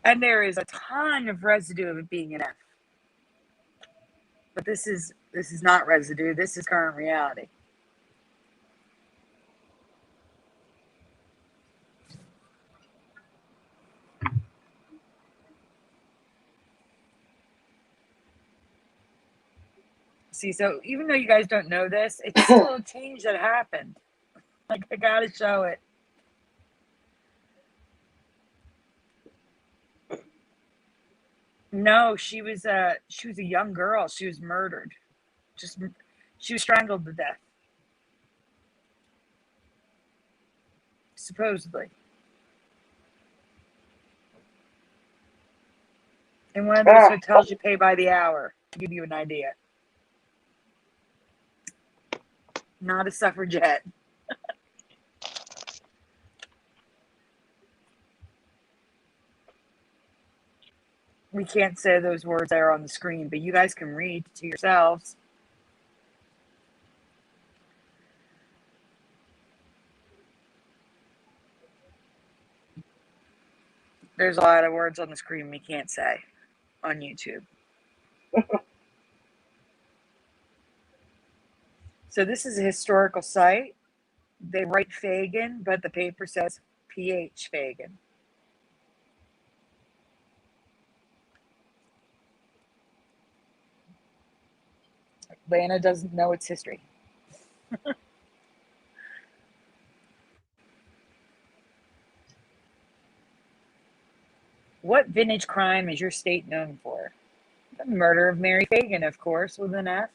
And there is a ton of residue of it being an F. But this is not residue. This is current reality. See, so even though you guys don't know this, it's still a change that happened. Like, I gotta show it. No, she was a young girl. She was murdered. She was strangled to death. Supposedly. In one of those hotels you pay by the hour, to give you an idea. Not a suffragette. We can't say those words that are on the screen, but you guys can read to yourselves. There's a lot of words on the screen we can't say on YouTube. So this is a historical site. They write Fagin, but the paper says PH Fagin. Lana doesn't know its history. What vintage crime is your state known for? The murder of Mary Fagin, of course, with an F.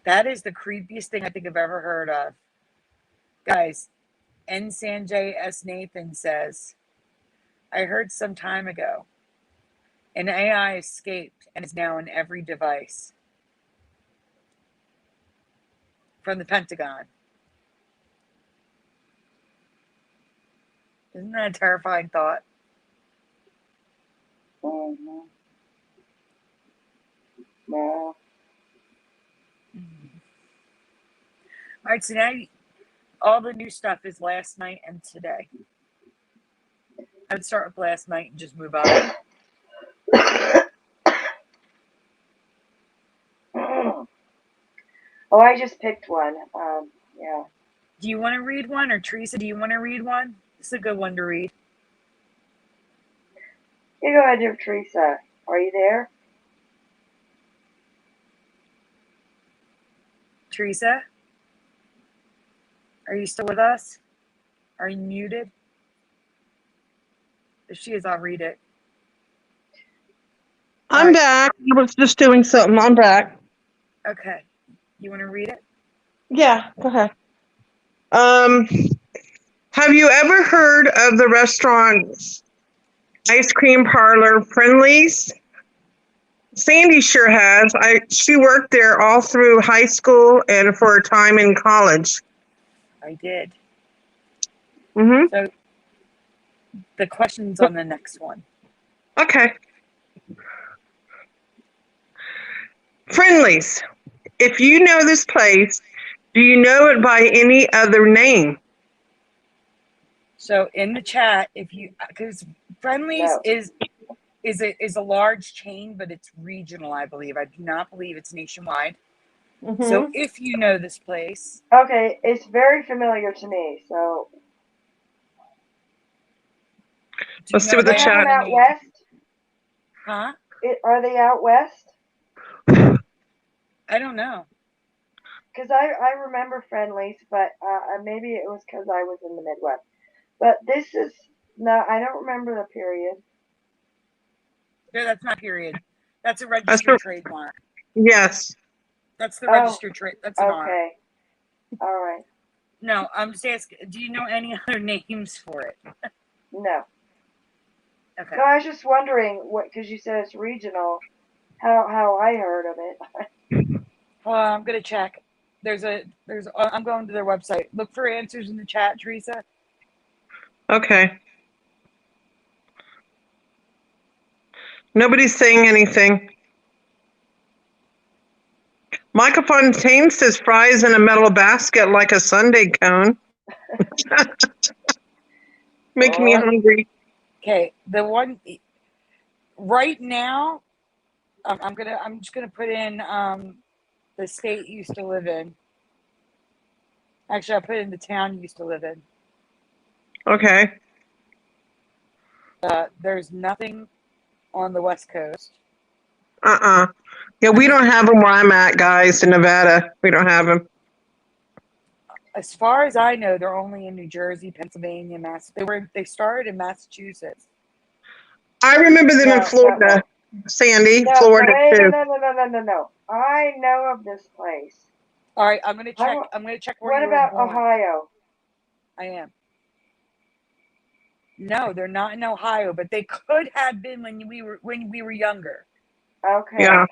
That is the creepiest thing I think I've ever heard of. Guys, N. Sanjay S. Nathan says, I heard some time ago an AI escaped and is now in every device. From the Pentagon. Isn't that a terrifying thought? Mm-hmm. No. All right, so now all the new stuff is last night and today. I would start with last night and just move on. Oh, I just picked one. Yeah. Do you want to read one? Or Teresa, do you want to read one? It's a good one to read. You go ahead, dear Teresa. Are you there? Teresa? Are you still with us? Are you muted? If she is, I'll read it. I'm back. I was just doing something. I'm back. Okay. You want to read it? Yeah, go ahead. Have you ever heard of the restaurant ice cream parlor Friendly's? Sandy sure has. She worked there all through high school and for a time in college. I did. Mm-hmm. So the question's on the next one. Okay. Friendly's. If you know this place, do you know it by any other name? So in the chat, if you, because Friendly's is a large chain, but it's regional, I believe. I do not believe it's nationwide. Mm-hmm. So if you know this place, Okay, it's very familiar to me. So Let's see what the they have chat. them out west. Huh? Are they out west? I don't know. Because I remember Friendlies, but maybe it was because I was in the Midwest. But this is no, I don't remember the period. No, that's not period. That's a registered trademark. Yes. That's the registered trade. That's an R. Okay. All right. No, I'm just asking, do you know any other names for it? No. Okay. No, I was just wondering what, because you said it's regional, how I heard of it. Well, I'm gonna check. I'm going to their website. Look for answers in the chat, Teresa. Okay. Nobody's saying anything. Michael Fontaine says fries in a metal basket like a sundae cone. Making me hungry. Okay, the one right now, I'm just gonna put in the state you used to live in. Actually, I'll put in the town you used to live in. Okay. There's nothing on the West Coast. Yeah, we don't have them where I'm at, guys, in Nevada. We don't have them. As far as I know, they're only in New Jersey, Pennsylvania, They started in Massachusetts. I remember them in Florida, Sandy, Florida too. No. I know of this place. All right, I'm gonna check. I'm gonna check where you were born. What about Ohio? I am. No, they're not in Ohio, but they could have been when we were younger. Okay. Yeah.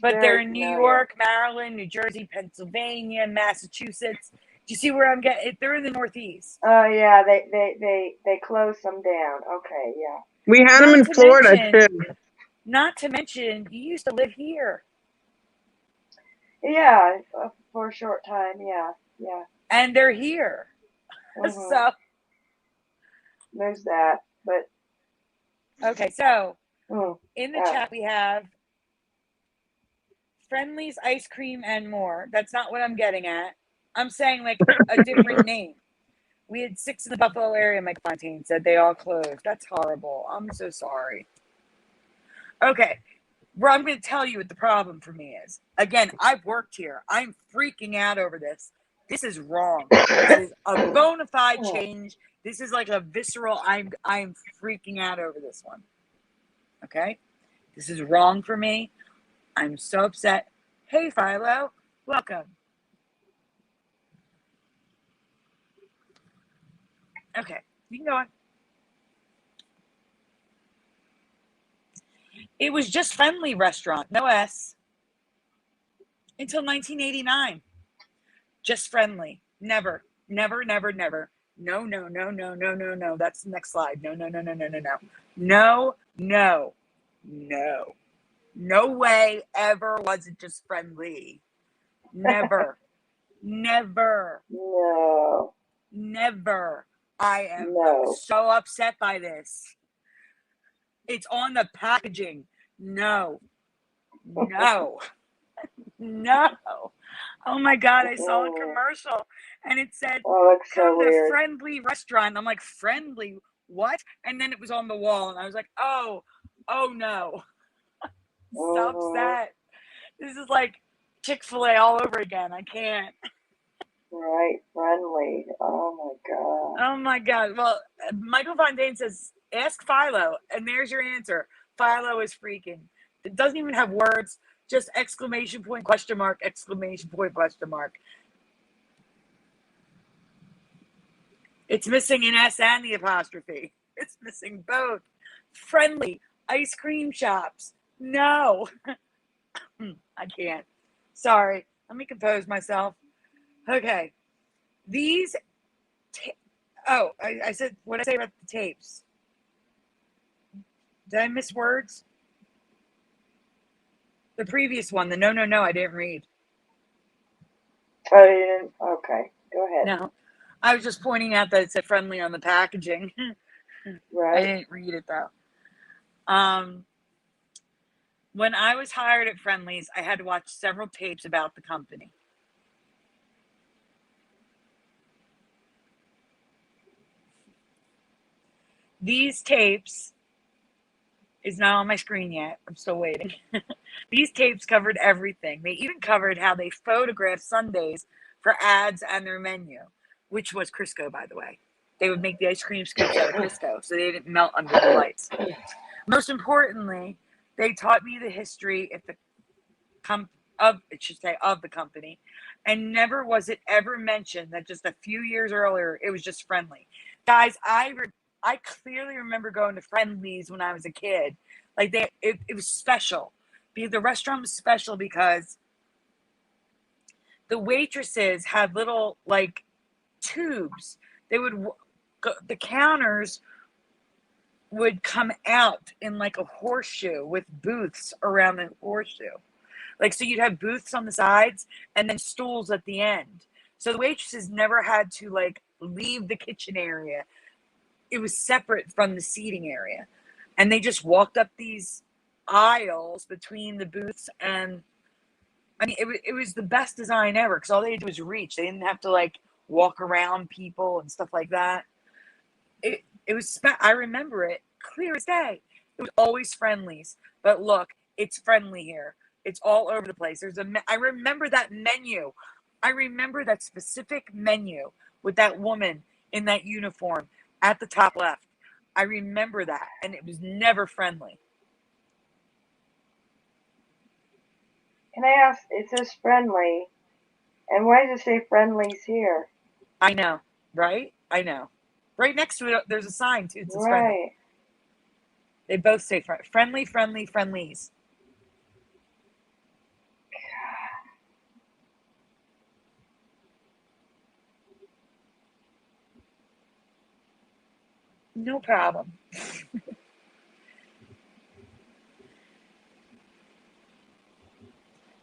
But they're in New York, Maryland, New Jersey, Pennsylvania, Massachusetts. Do you see where I'm getting? They're in the Northeast. Oh yeah, they closed them down. Okay, yeah. We had them in Florida too. Not to mention, you used to live here. Yeah, for a short time. Yeah. And they're here. Mm-hmm. So there's that. But okay, so in the chat we have Friendly's ice cream and more. That's not what I'm getting at. I'm saying like a different name. We had 6 in the Buffalo area, Mike Fontaine said. They all closed. That's horrible. I'm so sorry. Okay. Well, I'm going to tell you what the problem for me is. Again, I've worked here. I'm freaking out over this. This is wrong. This is a bona fide change. This is like a visceral, I'm freaking out over this one. Okay? This is wrong for me. I'm so upset. Hey, Philo. Welcome. Okay, you can go on. It was just Friendly restaurant, no S. Until 1989. Just Friendly. Never, never, never, never. No, no, no, no, no, no, no. That's the next slide. No, no, no, no, no, no, no. No, no, no. No way ever was it just Friendly. Never. Never. No. Never. I am No. so upset by this. It's on the packaging. No. No. No. Oh my God, I saw a commercial and it said, Oh, looks so come to weird. Friendly restaurant. I'm like, Friendly? What? And then it was on the wall and I was like, oh no. So upset. This is like Chick-fil-A all over again. I can't. Right, Friendly. Oh my God. Oh my God. Well, Michael Fontaine says, ask Philo, and there's your answer. Philo is freaking. It doesn't even have words, just exclamation point, question mark, exclamation point, question mark. It's missing an S and the apostrophe. It's missing both. Friendly ice cream shops. No. I can't. Sorry. Let me compose myself. Okay. These. I said, what did I say about the tapes? Did I miss words? The previous one, the no, I didn't read. Oh, you didn't? Okay, go ahead. No. I was just pointing out that it said Friendly on the packaging. Right. I didn't read it though. When I was hired at Friendly's, I had to watch several tapes about the company. These tapes is not on my screen yet. I'm still waiting. These tapes covered everything. They even covered how they photographed sundaes for ads and their menu, which was Crisco, by the way. They would make the ice cream scoops out of Crisco so they didn't melt under the lights. Most importantly, they taught me the history of the company, and never was it ever mentioned that just a few years earlier it was just Friendly. Guys, I clearly remember going to Friendly's when I was a kid. Like it was special. The restaurant was special because the waitresses had little like tubes. The counters would come out in like a horseshoe with booths around the horseshoe. Like, so you'd have booths on the sides and then stools at the end. So the waitresses never had to like leave the kitchen area. It was separate from the seating area. And they just walked up these aisles between the booths. And I mean, it was the best design ever because all they had to do was reach. They didn't have to like walk around people and stuff like that. It was, I remember it clear as day. It was always Friendly's. But look, it's Friendly here. It's all over the place. I remember that menu. I remember that specific menu with that woman in that uniform at the top left. I remember that, and it was never Friendly. Can I ask, it says Friendly, and why does it say Friendly's here? I know, right? I know. Right next to it, there's a sign, too. It says Right. Friendly. They both say Friendly, Friendlies. No problem.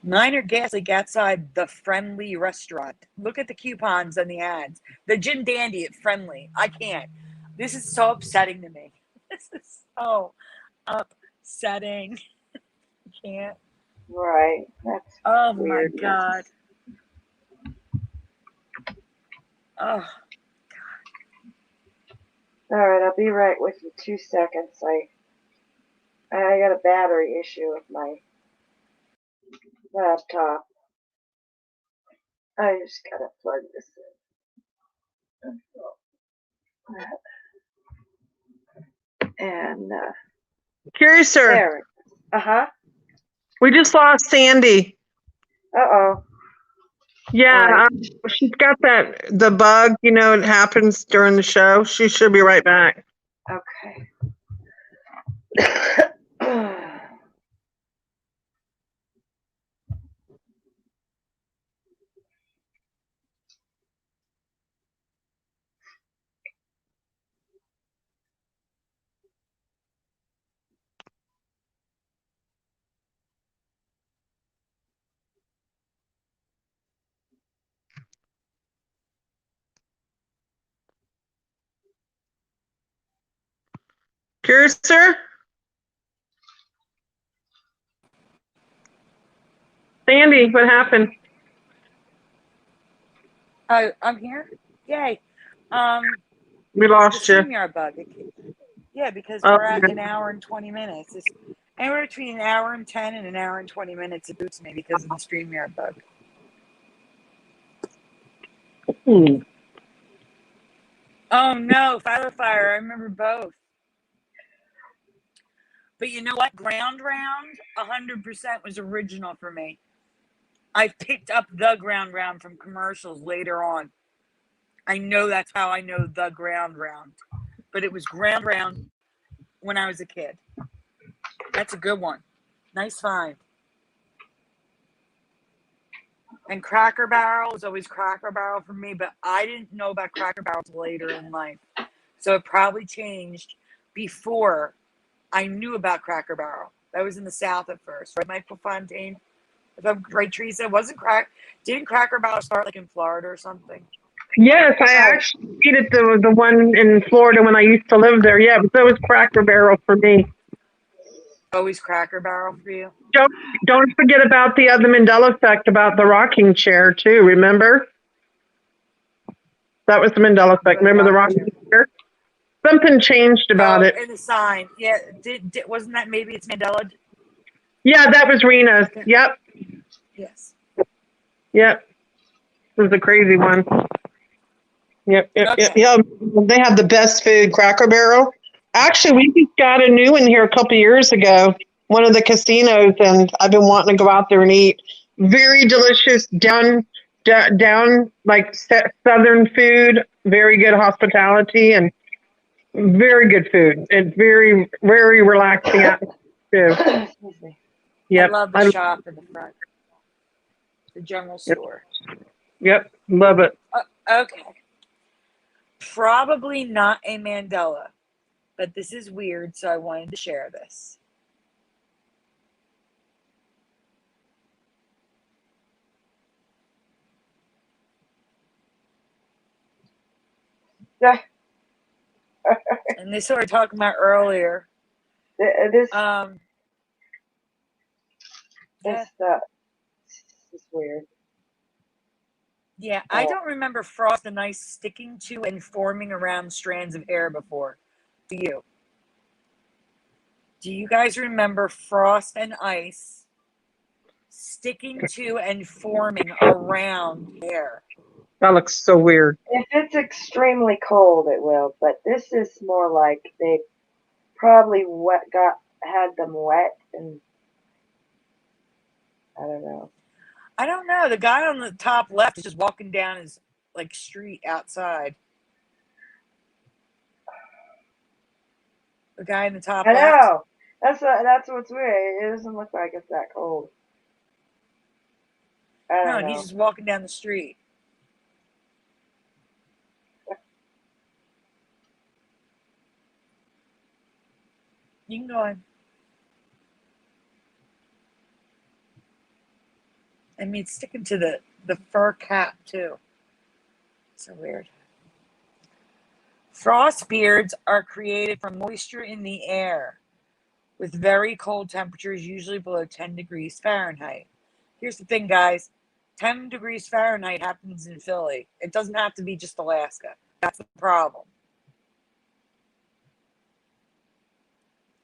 Mine are gas leak outside the Friendly restaurant. Look at the coupons and the ads. The Gin Dandy at Friendly. I can't. This is so upsetting to me. This is so upsetting. I can't. Right. That's weird. My God. Oh, God. All right, I'll be right with you. 2 seconds. I got a battery issue with my laptop. I just gotta plug this in. And Curiouser. there. We just lost Sandy. Uh-oh. Yeah, she's got the bug, it happens during the show. She should be right back. Okay. Curiouser? Sandy, what happened? I'm here. Yay. We The lost you. StreamYard bug. Yeah, because Oh, we're at an hour and 20 minutes. It's anywhere between an hour and 10 and an hour and 20 minutes. It boots me because of the StreamYard bug. Oh no, Fire! I remember both. But you know what? Ground Round, 100% was original for me. I picked up the Ground Round from commercials later on. I know that's how I know the Ground Round. But it was Ground Round when I was a kid. That's a good one. Nice find. And Cracker Barrel was always Cracker Barrel for me, but I didn't know about Cracker Barrel later in life. So it probably changed before I knew about Cracker Barrel. That was in the South at first, right, Michael Fontaine? If I'm right, Teresa, didn't Cracker Barrel start like in Florida or something? Yes, I actually ate the one in Florida when I used to live there. Yeah, but that was Cracker Barrel for me. Always Cracker Barrel for you? Don't forget about the other Mandela Effect about the rocking chair too. Remember? That was the Mandela Effect. Remember the rocking chair? Something changed about it. And the sign. Yeah, wasn't that maybe it's Mandela? Yeah, that was Rena's. Yep. Yes. Yep. It was a crazy one. Yep. Okay. Yep. They have the best food, Cracker Barrel. Actually, we just got a new one here a couple years ago. One of the casinos, and I've been wanting to go out there and eat. Very delicious, down like southern food. Very good hospitality and very good food. It's very relaxing atmosphere too. Excuse me. Yep. I love the shop in the front. The general store. Yep. Love it. Okay. Probably not a Mandela, but this is weird, so I wanted to share this. Yeah. And this is what we were talking about earlier. This is weird. Yeah, I don't remember Frost and Ice sticking to and forming around strands of hair before. Do you? Do you guys remember Frost and Ice sticking to and forming around hair? That looks so weird. If it's extremely cold, it will. But this is more like they probably had them wet, and I don't know. I don't know. The guy on the top left is just walking down his street outside. The guy in the top left. I know. That's what's weird. It doesn't look like it's that cold. I don't know. He's just walking down the street. You can go on. I mean, it's sticking to the fur cap, too. So weird. Frost beards are created from moisture in the air with very cold temperatures, usually below 10 degrees Fahrenheit. Here's the thing, guys. 10 degrees Fahrenheit happens in Philly. It doesn't have to be just Alaska. That's the problem.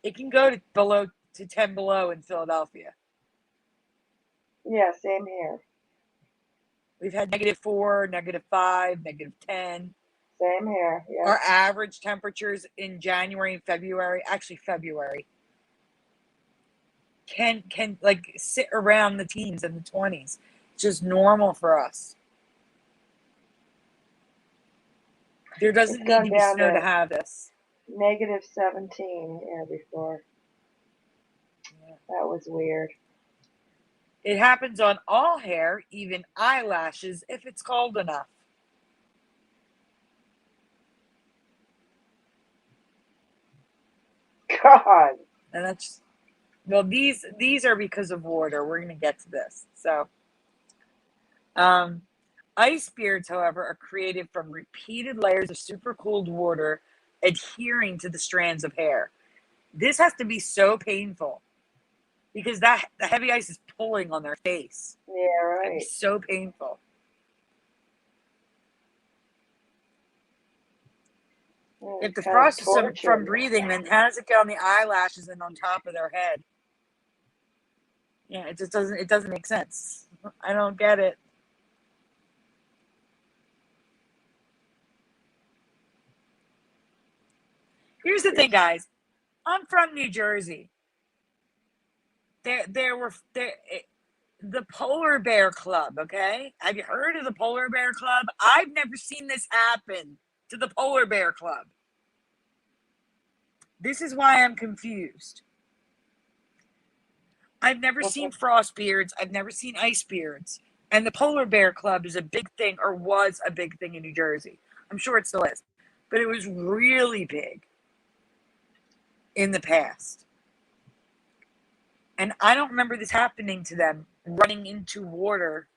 It can go to 10 below in Philadelphia. Yeah, same here. We've had -4, -5, -10. Same here. Yeah. Our average temperatures in January and February, actually February, can sit around the teens and the 20s. It's just normal for us. There doesn't It's need gone to be down snow to to have this. -17 before. Yeah. That was weird. It happens on all hair, even eyelashes, if it's cold enough. God. And that's, well, these are because of water. We're going to get to this. So, ice beards, however, are created from repeated layers of supercooled water adhering to the strands of hair. This has to be so painful because the heavy ice is pulling on their face. Yeah, right. It's so painful. If the frost is from breathing, then how does it get on the eyelashes and on top of their head? Yeah, it just doesn't. It doesn't make sense. I don't get it. Here's the thing, guys. I'm from New Jersey. The Polar Bear Club. Okay, have you heard of the Polar Bear Club? I've never seen this happen to the Polar Bear Club. This is why I'm confused. I've never seen frost beards. I've never seen ice beards. And the Polar Bear Club is a big thing, or was a big thing in New Jersey. I'm sure it still is. But it was really big in the past. And I don't remember this happening to them, running into water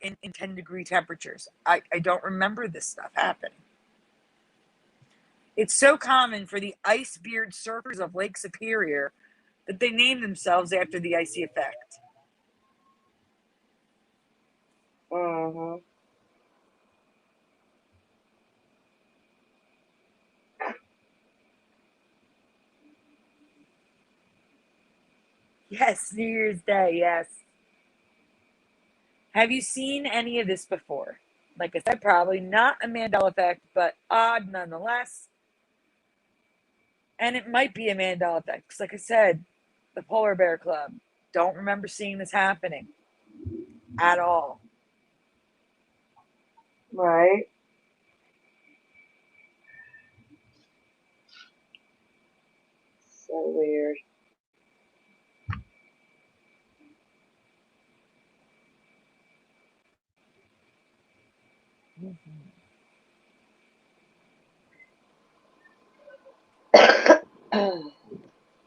in 10-degree temperatures. I don't remember this stuff happening. It's so common for the ice beard surfers of Lake Superior that they name themselves after the icy effect. Mm-hmm. Yes, New Year's Day, yes. Have you seen any of this before? Like I said, probably not a Mandela Effect, but odd nonetheless. And it might be a Mandela Effect, because like I said, the Polar Bear Club, don't remember seeing this happening at all. Right. So weird.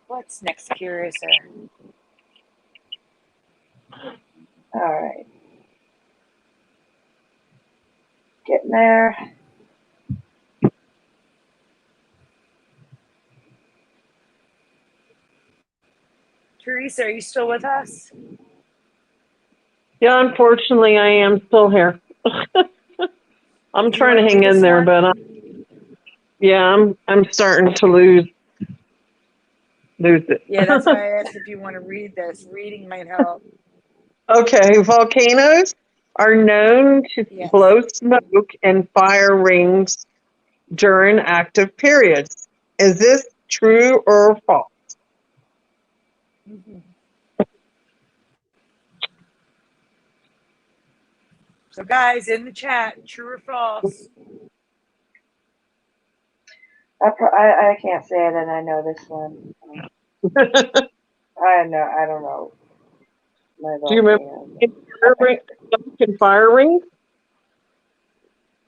What's next, Curiouser? All right. Getting there. Teresa, are you still with us? Yeah, unfortunately, I am still here. I'm trying to hang in there, but I'm starting to lose it. Yeah, that's why I asked if you want to read this. Reading might help. Okay, volcanoes are known to blow smoke and fire rings during active periods. Is this true or false? Mm-hmm. So, guys, in the chat, true or false? I can't say it, and I know this one. I don't know. Do you remember fire rings?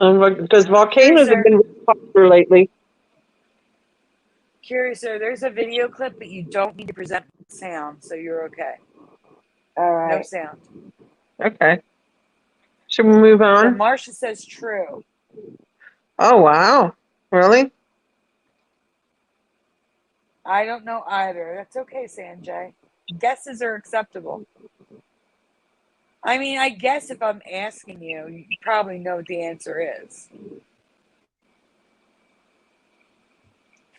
Because volcanoes have been popular lately. Curiouser, there's a video clip, but you don't need to present sound, so you're okay. All right. No sound. Okay. Should we move on? So Marcia says true. Oh, wow. Really? I don't know either. That's okay, Sanjay. Guesses are acceptable. I mean, I guess if I'm asking you, you probably know what the answer is.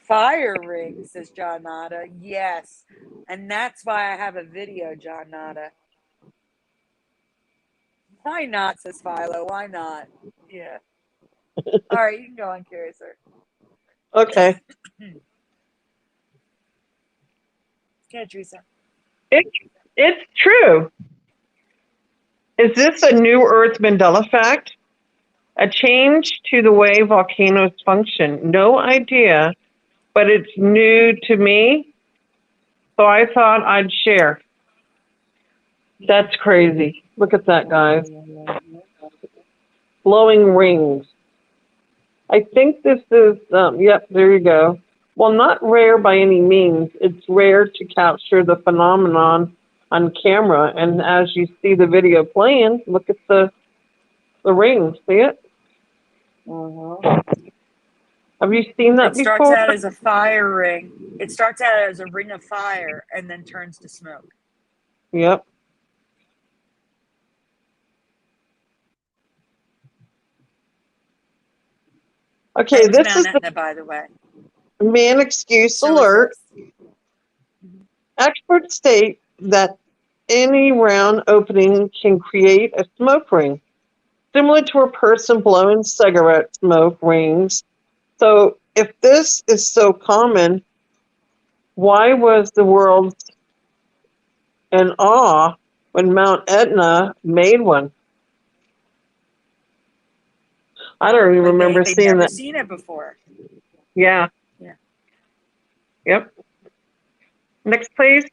Fire rings, says John Nada. Yes. And that's why I have a video, John Nada. Why not, says Philo. Why not? Yeah. All right, you can go on, Curiouser. Okay. Okay, Teresa. It's true. Is this a new Earth Mandela fact? A change to the way volcanoes function. No idea, but it's new to me, so I thought I'd share. That's crazy. Look at that, guys. Glowing rings. I think this is, yep, there you go. Well, not rare by any means. It's rare to capture the phenomenon on camera. And as you see the video playing, look at the rings. See it? Have you seen that It starts before? out as a fire ring. It starts out as a ring of fire and then turns to smoke. Yep. Okay, That was this is Mount the Etna, by the way. man excuse So alert. is this. Experts state that any round opening can create a smoke ring, similar to a person blowing cigarette smoke rings. So if this is so common, why was the world in awe when Mount Etna made one? I don't even remember They'd seeing never that. seen it before. Yeah. Yeah. Yep. Next, please.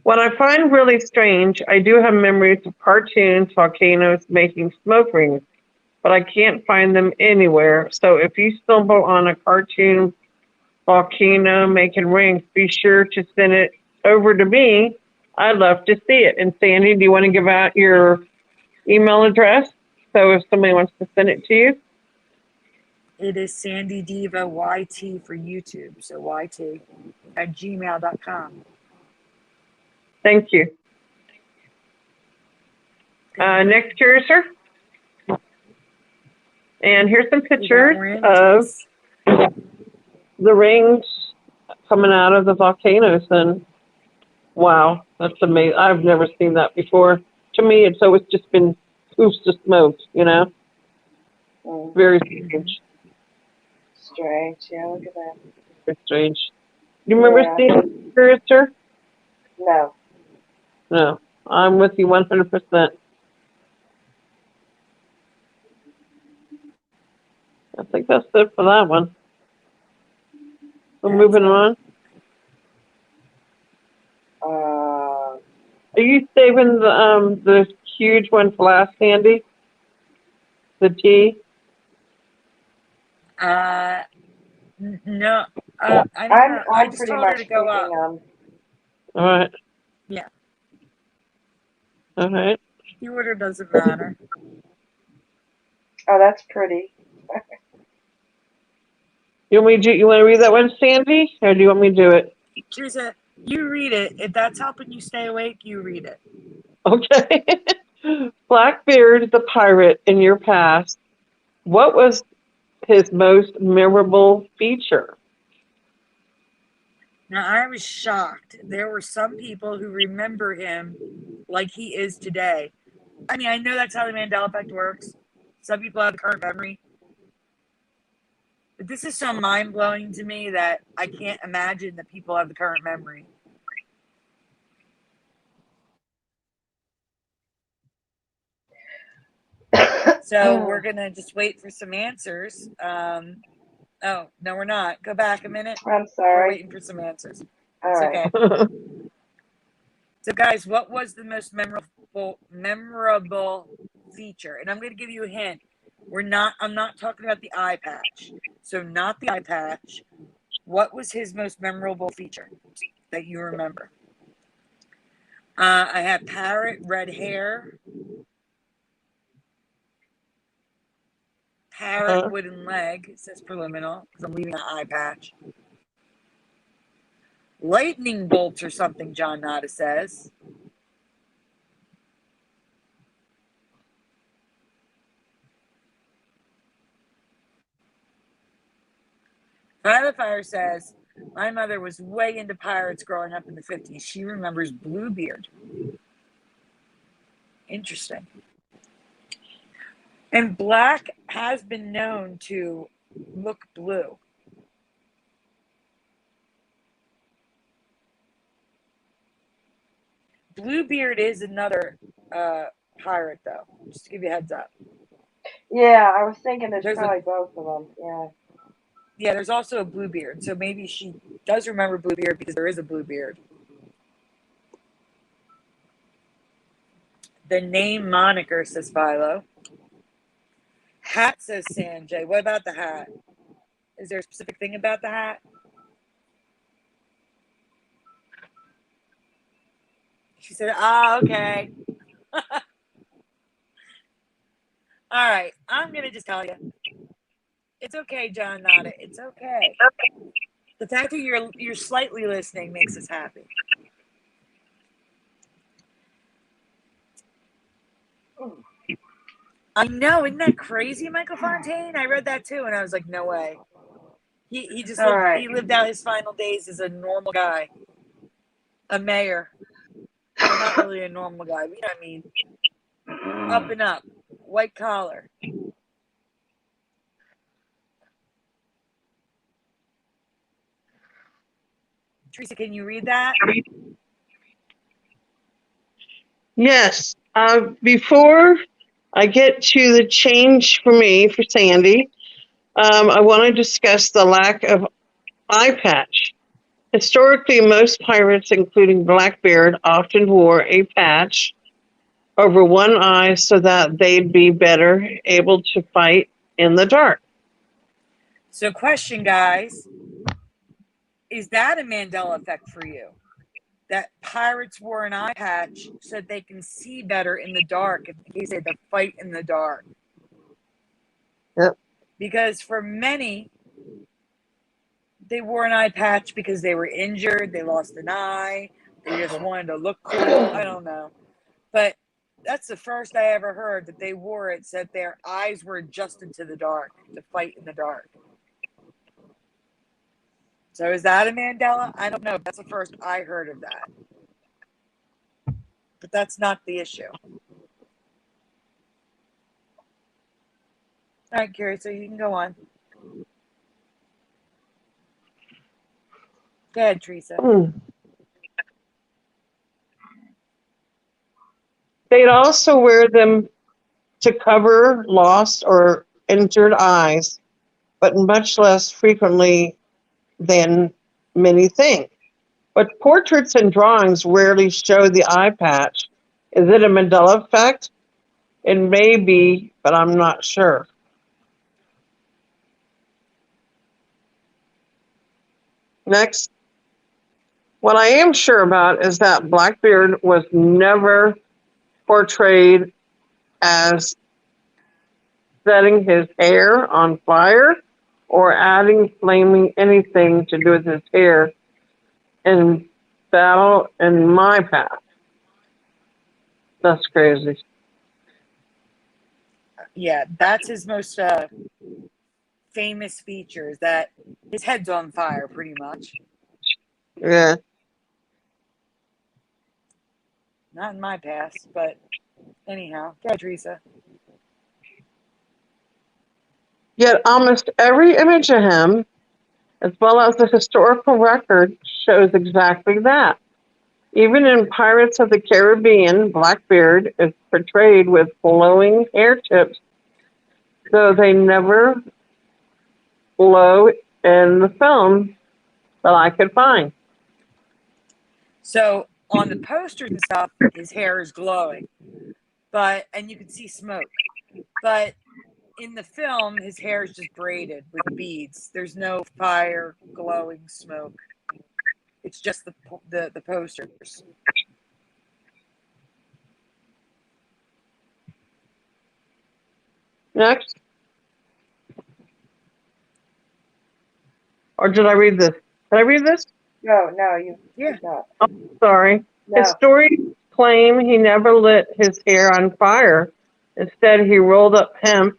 What I find really strange, I do have memories of cartoons, volcanoes making smoke rings, but I can't find them anywhere. So if you stumble on a cartoon volcano making rings, be sure to send it over to me. I'd love to see it. And Sandy, do you want to give out your email address? So if somebody wants to send it to you. It is Sandy Diva YT for YouTube. So YT at gmail.com. Thank you. Next, Curiouser. And here's some pictures of the rings coming out of the volcanoes. And wow, that's amazing. I've never seen that before. To me, it's always just been poofs of smoke, you know? Very strange. Strange. Yeah, look at that. Very strange. You remember seeing Curiouser? No. No. I'm with you 100%. I think that's it for that one. So moving on. Are you saving the huge one for last, Sandy? The T? No. I don't know. I just told her to go up. All right. Yeah. All right. The order doesn't matter. Oh, that's pretty. You want to read that one, Sandy? Or do you want me to do it? Teresa, you read it. If that's helping you stay awake, you read it. Okay. Blackbeard the pirate in your past. What was his most memorable feature? Now, I was shocked. There were some people who remember him like he is today. I mean, I know that's how the Mandela Effect works. Some people have the current memory. But this is so mind-blowing to me that I can't imagine that people have the current memory. So we're going to just wait for some answers. Oh, no, we're not. Go back a minute. I'm sorry. We're waiting for some answers. It's okay. So, guys, what was the most memorable feature? And I'm going to give you a hint. I'm not talking about the eye patch. So, not the eye patch. What was his most memorable feature that you remember? I have parrot, red hair, parrot, wooden leg. It says preliminal because I'm leaving an eye patch. Lightning bolts or something, John Nada says. Fire says, my mother was way into pirates growing up in the 50s. She remembers Bluebeard. Interesting. And black has been known to look blue. Bluebeard is another pirate, though. Just to give you a heads up. Yeah, I was thinking there's There's probably both of them. Yeah. Yeah, there's also a Bluebeard. So maybe she does remember Bluebeard because there is a Bluebeard. The name moniker, says Philo. Hat, says Sanjay. What about the hat? Is there a specific thing about the hat? She said, okay. All right, I'm going to just tell you. It's okay, John Nada. It's okay. The fact that you're slightly listening makes us happy. I know, isn't that crazy, Michael Fontaine? I read that too, and I was like, no way. He just lived, right. He lived out his final days as a normal guy, a mayor. Well, not really a normal guy, but you know what I mean. Up and up, white collar. Teresa, can you read that? Yes. Before I get to the change for me, for Sandy, I want to discuss the lack of eye patch. Historically, most pirates, including Blackbeard, often wore a patch over one eye so that they'd be better able to fight in the dark. So, question, guys. Is that a Mandela effect for you? That pirates wore an eye patch so that they can see better in the dark in case they had to fight in the dark? Yep. Because for many, they wore an eye patch because they were injured, they lost an eye, they just wanted to look cool. I don't know. But that's the first I ever heard that they wore it so that their eyes were adjusted to the dark, to fight in the dark. So is that a Mandela? I don't know. That's the first I heard of that. But that's not the issue. All right, Curious, so you can go on. Go ahead, Teresa. They'd also wear them to cover lost or injured eyes, but much less frequently than many think. But portraits and drawings rarely show the eye patch. Is it a Mandela effect? It may be, but I'm not sure. Next. What I am sure about is that Blackbeard was never portrayed as setting his hair on fire or adding flaming anything to do with his hair in battle in my path. That's crazy. Yeah, that's his most famous feature, is that his head's on fire, pretty much. Yeah. Not in my past, but anyhow. Go ahead, Teresa. Yet almost every image of him, as well as the historical record, shows exactly that. Even in Pirates of the Caribbean, Blackbeard is portrayed with flowing hair tips, though they never blow in the film that I could find. So on the posters and stuff, his hair is glowing, and you can see smoke. But in the film, his hair is just braided with beads. There's no fire, glowing smoke. It's just the posters. Next. Or did I read this? Did I read this? No, you. Yeah. No. Oh, sorry. No. Historians claim he never lit his hair on fire. Instead, he rolled up hemp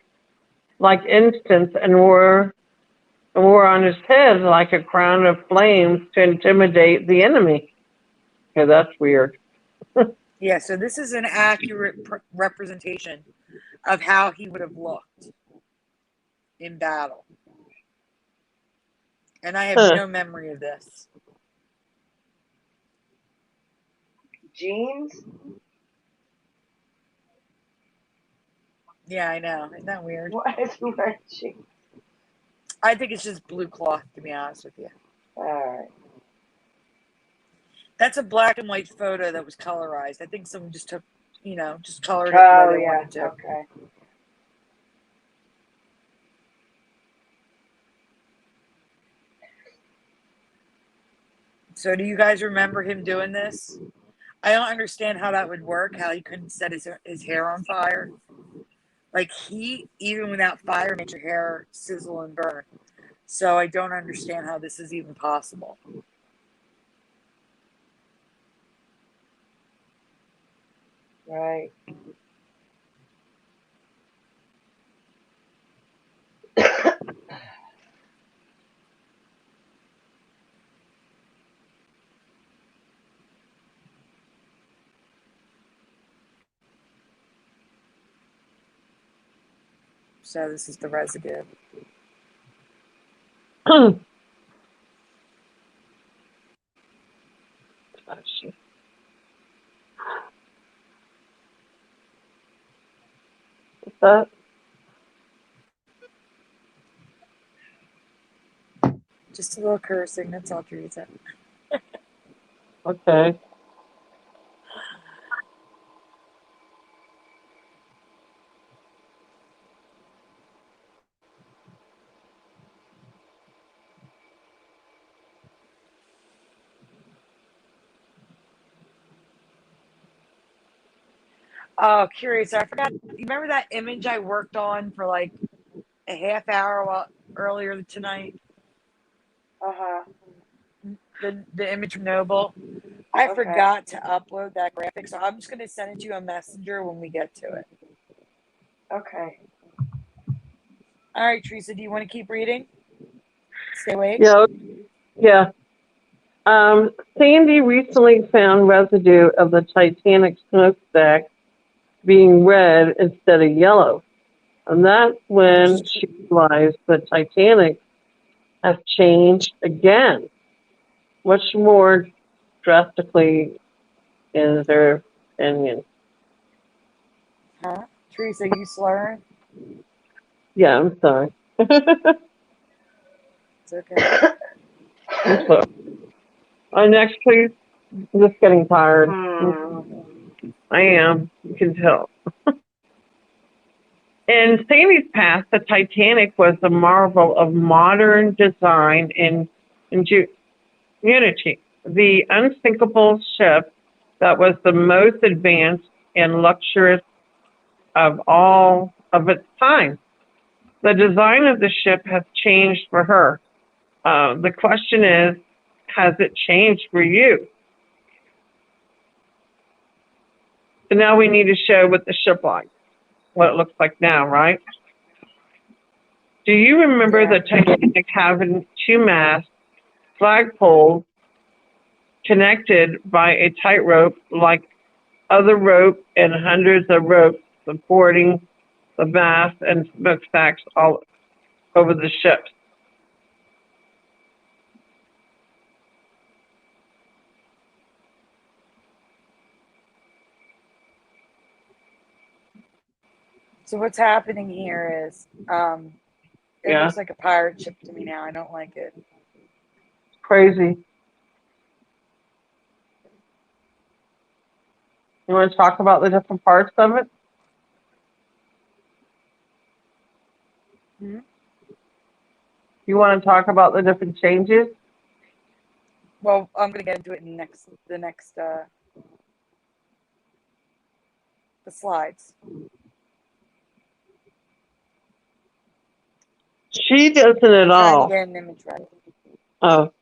like incense and wore on his head like a crown of flames to intimidate the enemy. Okay, that's weird. Yeah, so this is an accurate representation of how he would have looked in battle. And I have no memory of this. Jeans? Yeah, I know. Isn't that weird? What is where she? I think it's just blue cloth, to be honest with you. All right. That's a black and white photo that was colorized. I think someone just took, just colored it the way Oh they yeah. wanted to. Okay. So do you guys remember him doing this? I don't understand how that would work, how he couldn't set his hair on fire. Like heat, even without fire, makes your hair sizzle and burn. So I don't understand how this is even possible. Right. So this is the residue. Oh, shit. What's that? Just a little cursing, that's all, Teresa. Okay. Oh, curious. I forgot. You remember that image I worked on for like a half hour earlier tonight? Uh-huh. The image from Noble. I Okay. forgot to upload that graphic, so I'm just going to send it to you on Messenger when we get to it. Okay. All right, Teresa, do you want to keep reading? Stay awake? Yeah. Sandy recently found residue of the Titanic smokestack being red instead of yellow. And that's when she realized the Titanic has changed again, much more drastically in their opinion. Huh? Teresa, you slurring? Yeah, I'm sorry. It's okay. I'm sorry. Next, please. I'm just getting tired. I am. You can tell. In Sandy's past, the Titanic was a marvel of modern design and ingenuity. The unsinkable ship that was the most advanced and luxurious of all of its time. The design of the ship has changed for her. The question is, has it changed for you? So now we need to show what the ship like, what it looks like now, right? Do you remember the Titanic having two masts, flagpoles, connected by a tightrope like other rope and hundreds of ropes supporting the mast and smokestacks all over the ship? So what's happening here is it looks like a pirate ship to me now. I don't like it. Crazy. You want to talk about the different parts of it? Hmm? You want to talk about the different changes? Well, I'm going to get into it in the slides. She doesn't at all. Trying to get an image right. Oh.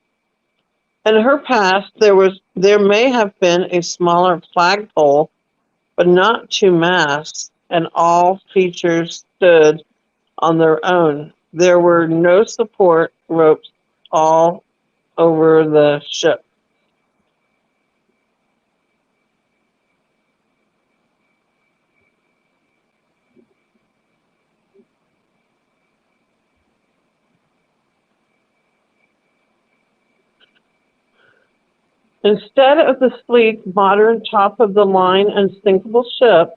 In her past, there may have been a smaller flagpole, but not two masts, and all features stood on their own. There were no support ropes all over the ship. Instead of the sleek, modern, top-of-the-line unsinkable ship,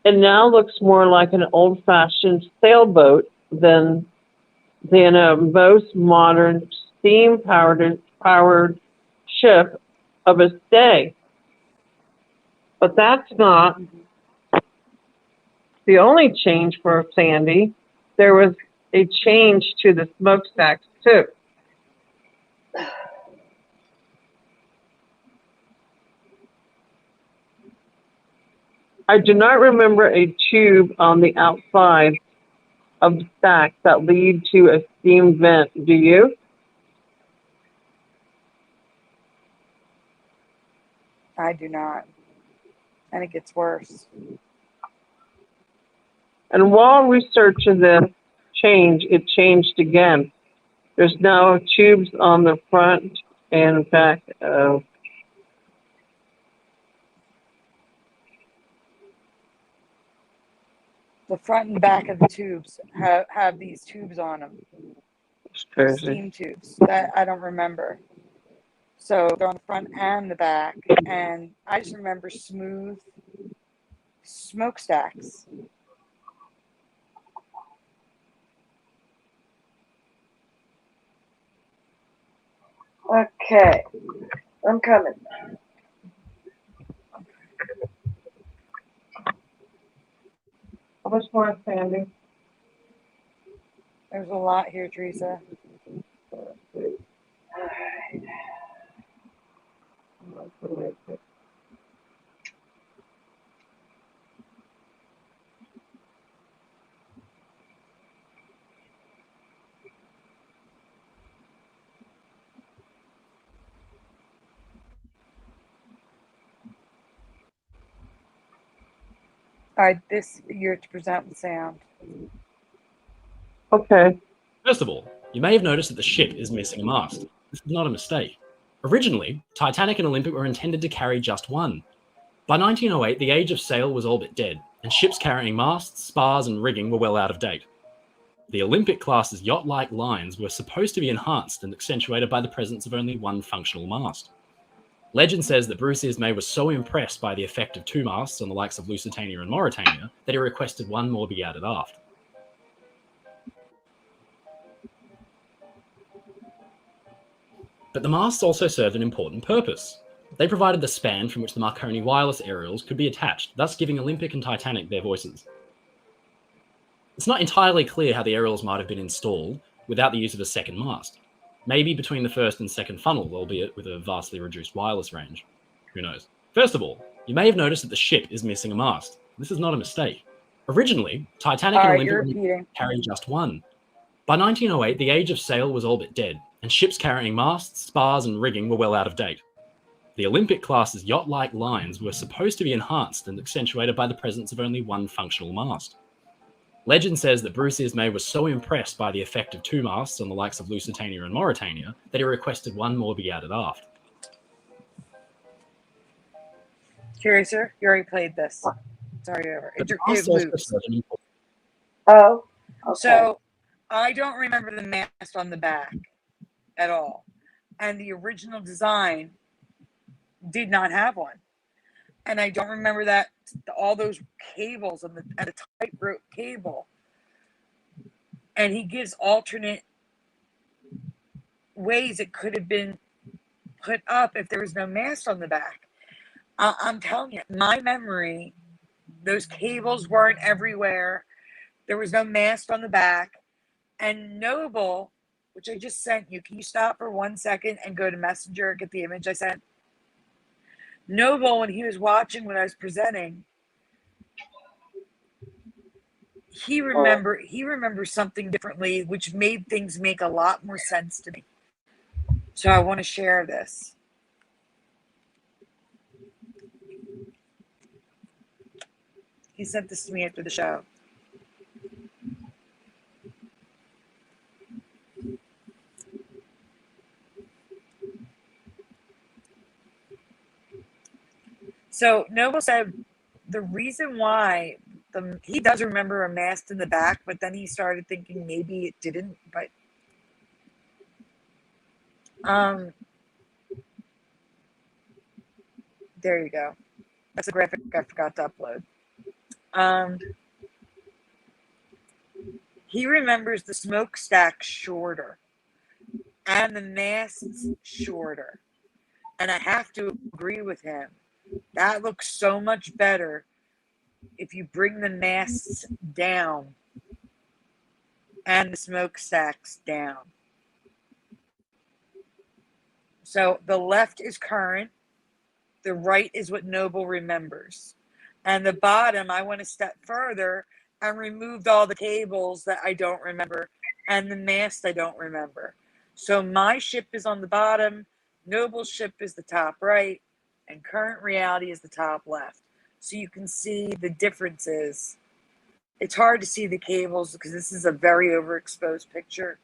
It now looks more like an old-fashioned sailboat than a most modern steam-powered ship of its day. But that's not the only change for Sandy. There was a change to the smokestacks too. I do not remember a tube on the outside of the stack that lead to a steam vent. Do you? I do not. And it gets worse. And while researching this change, it changed again. There's now tubes on the front and back of. The front and back of the tubes have these tubes on them. It's crazy. Steam tubes. That I don't remember. So they're on the front and the back. And I just remember smooth smokestacks. Okay, I'm coming. How much more, Sandy? There's a lot here, Teresa. All right, this you're to present with sound. Okay. First of all, you may have noticed that the ship is missing a mast. This is not a mistake. Originally, Titanic and Olympic were intended to carry just one. By 1908, the age of sail was all but dead, and ships carrying masts, spars, and rigging were well out of date. The Olympic class's yacht-like lines were supposed to be enhanced and accentuated by the presence of only one functional mast. Legend says that Bruce Ismay was so impressed by the effect of two masts on the likes of Lusitania and Mauretania that he requested one more be added aft. But the masts also served an important purpose. They provided the span from which the Marconi wireless aerials could be attached, thus giving Olympic and Titanic their voices. It's not entirely clear how the aerials might have been installed without the use of a second mast. Maybe between the first and second funnel, albeit with a vastly reduced wireless range. Who knows? First of all, you may have noticed that the ship is missing a mast. This is not a mistake. Originally, Titanic and Olympic carried just one. By 1908, the age of sail was all but dead, and ships carrying masts, spars, and rigging were well out of date. The Olympic class's yacht-like lines were supposed to be enhanced and accentuated by the presence of only one functional mast. Legend says that Bruce Ismay was so impressed by the effect of two masts on the likes of Lusitania and Mauretania that he requested one more be added aft. Curiouser, you already played this. Sorry, over. It loops. Oh, okay. So I don't remember the mast on the back at all. And the original design did not have one. And I don't remember that all those cables and a tightrope cable. And he gives alternate ways it could have been put up if there was no mast on the back. I'm telling you, my memory, those cables weren't everywhere. There was no mast on the back. And Noble, which I just sent you, can you stop for 1 second and go to Messenger, get the image I sent? Noble, when he was watching when I was presenting, he remembers something differently, which made things make a lot more sense to me. So I want to share this. He sent this to me after the show. So Noble said the reason why he does remember a mast in the back, but then he started thinking maybe it didn't. But there you go. That's a graphic I forgot to upload. He remembers the smokestack shorter and the masts shorter. And I have to agree with him. That looks so much better if you bring the masts down and the smokestacks down. So the left is current, the right is what Noble remembers. And the bottom, I went a step further and removed all the cables that I don't remember and the mast I don't remember. So my ship is on the bottom, Noble's ship is the top right, and current reality is the top left. So you can see the differences. It's hard to see the cables because this is a very overexposed picture,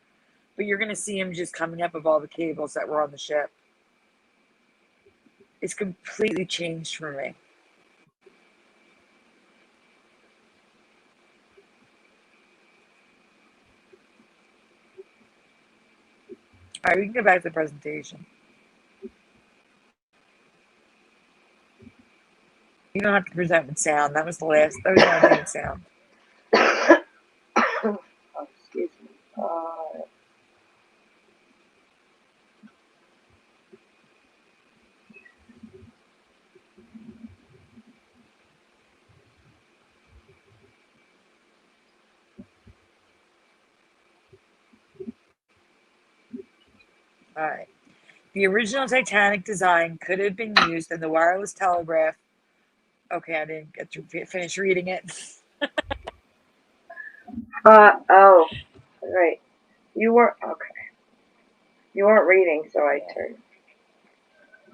but you're going to see images coming up of all the cables that were on the ship. It's completely changed for me. All right, we can go back to the presentation. You don't have to present with sound. That was the only thing with sound. Oh, excuse me. All right. The original Titanic design could have been used in the wireless telegraph. Okay, I didn't get to finish reading it. Oh, right. You weren't, okay. You weren't reading, so I turned.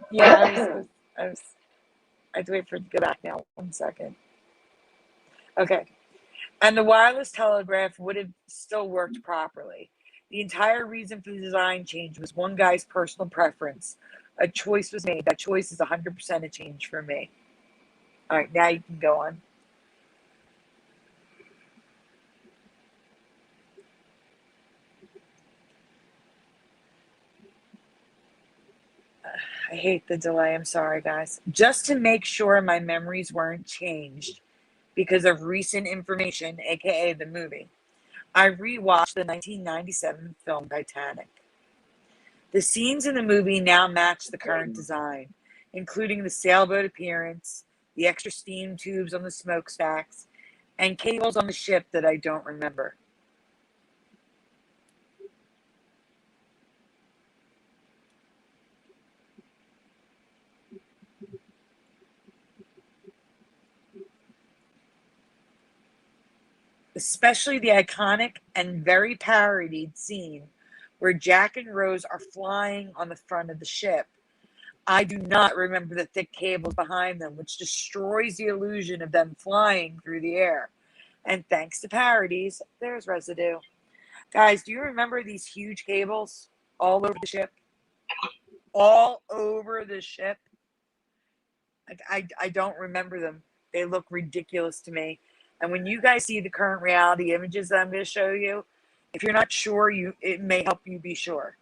Yeah, I have to wait for it to go back now. 1 second. Okay. And the wireless telegraph would have still worked properly. The entire reason for the design change was one guy's personal preference. A choice was made. That choice is 100% a change for me. All right, now you can go on. I hate the delay. I'm sorry, guys. Just to make sure my memories weren't changed because of recent information, aka the movie, I rewatched the 1997 film Titanic. The scenes in the movie now match the current design, including the sailboat appearance, the extra steam tubes on the smokestacks, and cables on the ship that I don't remember. Especially the iconic and very parodied scene where Jack and Rose are flying on the front of the ship. I do not remember the thick cables behind them, which destroys the illusion of them flying through the air. And thanks to parodies, there's residue. Guys, do you remember these huge cables all over the ship? All over the ship? I don't remember them. They look ridiculous to me. And when you guys see the current reality images that I'm going to show you, if you're not sure, it may help you be sure.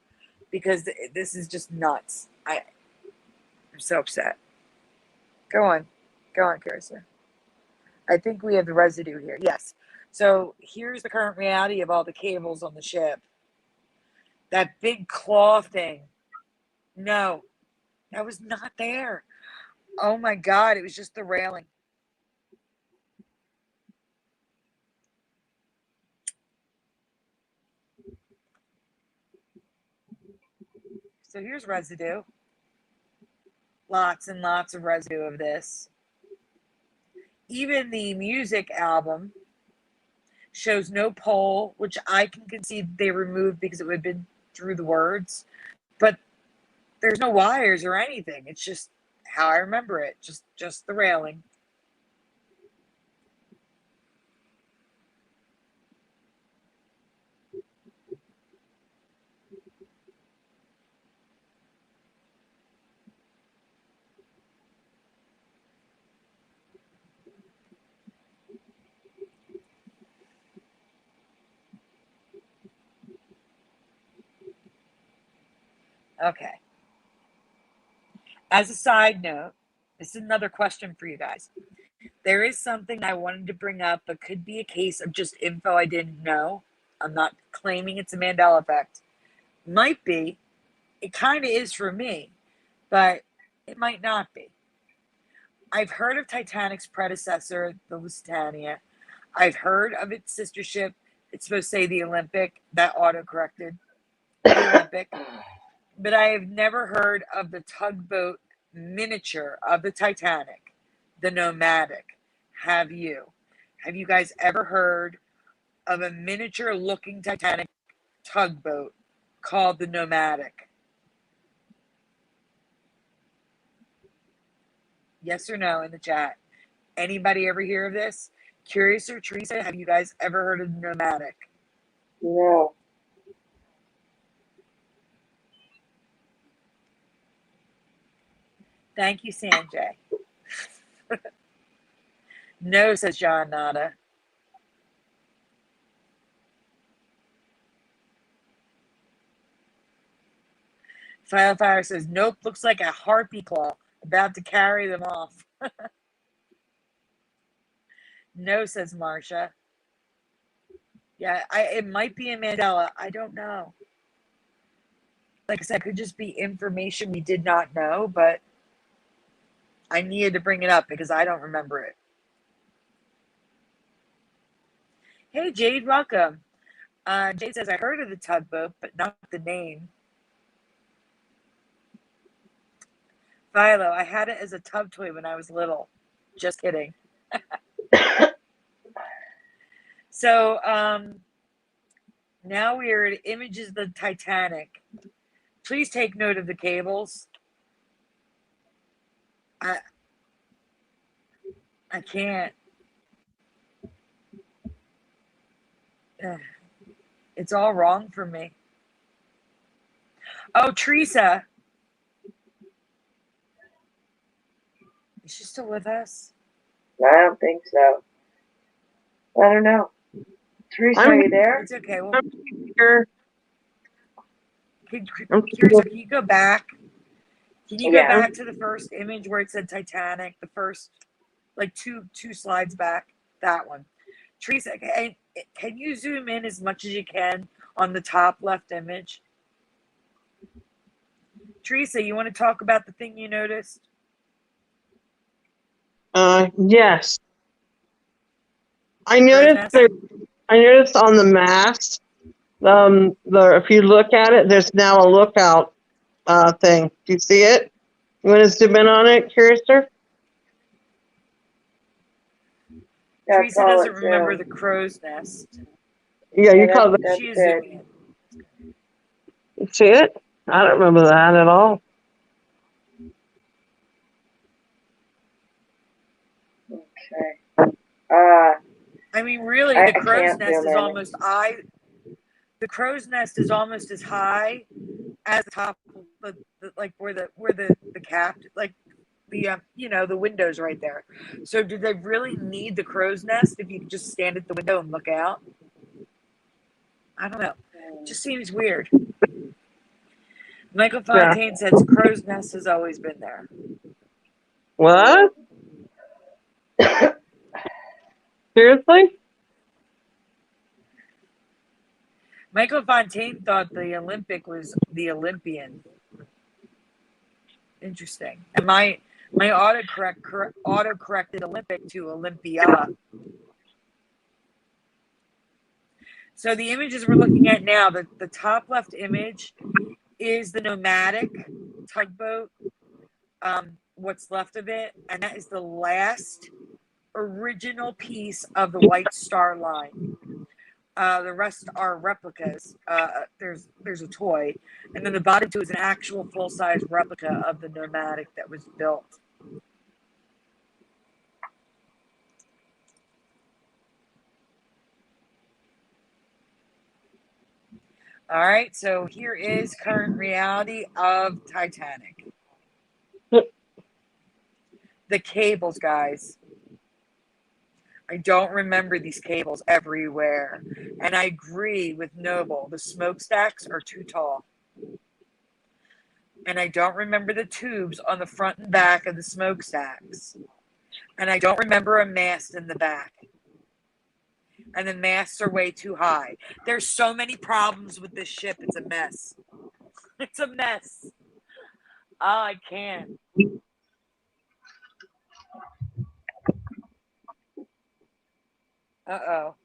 Because this is just nuts. I'm so upset. Go on, Curiouser. I think we have the residue here. Yes. So here's the current reality of all the cables on the ship. That big claw thing. No, that was not there. Oh my God, it was just the railing. So here's residue. Lots and lots of residue of this. Even the music album shows no pole, which I can concede they removed because it would have been through the words. But there's no wires or anything. It's just how I remember it. Just the railing. Okay. As a side note, this is another question for you guys. There is something I wanted to bring up, but could be a case of just info I didn't know. I'm not claiming it's a Mandela Effect. Might be. It kind of is for me, but it might not be. I've heard of Titanic's predecessor, the Lusitania. I've heard of its sister ship. It's supposed to say the Olympic. That auto-corrected. The Olympic. But I have never heard of the tugboat miniature of the Titanic, the Nomadic. Have you? Have you guys ever heard of a miniature-looking Titanic tugboat called the Nomadic? Yes or no in the chat. Anybody ever hear of this? Curious or Teresa, have you guys ever heard of the Nomadic? No. Thank you, Sanjay. No, says John Nada. Fire says, nope, looks like a harpy claw about to carry them off. No, says Marsha. Yeah, it might be a Mandela. I don't know. Like I said, it could just be information we did not know, but I needed to bring it up because I don't remember it. Hey, Jade, welcome. Jade says, I heard of the tugboat, but not the name. Philo, I had it as a tub toy when I was little. Just kidding. So, now we are at images of the Titanic. Please take note of the cables. I can't. It's all wrong for me. Oh, Teresa. Is she still with us? I don't think so. I don't know. Teresa, are you there? It's okay. Well, Here. Teresa, can you go back? Can you go Yeah. back to the first image where it said Titanic? The first, like two slides back. That one. Teresa, can you zoom in as much as you can on the top left image? Teresa, you want to talk about the thing you noticed? Yes. I noticed on the mast, if you look at it, there's now a lookout thing. Do you see it? You want to zoom in on it, Curiouser? Teresa doesn't remember the crow's nest. Yeah, you call it. She is zooming in. You see it? I don't remember that at all. Okay. I mean, really, the crow's nest is almost the crow's nest is almost as high as the top, like where the cap, like the window's right there. So, did they really need the crow's nest if you could just stand at the window and look out? I don't know. It just seems weird. Michael Fontaine says crow's nest has always been there. What? Seriously? Michael Fontaine thought the Olympic was the Olympian. Interesting. And my auto-corrected Olympic to Olympia. So the images we're looking at now, the top left image is the Nomadic tugboat, what's left of it, and that is the last original piece of the White Star Line. The rest are replicas. There's a toy, and then the bottom two is an actual full-size replica of the Nomadic that was built. All right, so here is current reality of Titanic. The cables, guys. I don't remember these cables everywhere. And I agree with Noble. The smokestacks are too tall. And I don't remember the tubes on the front and back of the smokestacks. And I don't remember a mast in the back. And the masts are way too high. There's so many problems with this ship. It's a mess. It's a mess. Oh, I can't. Uh-oh.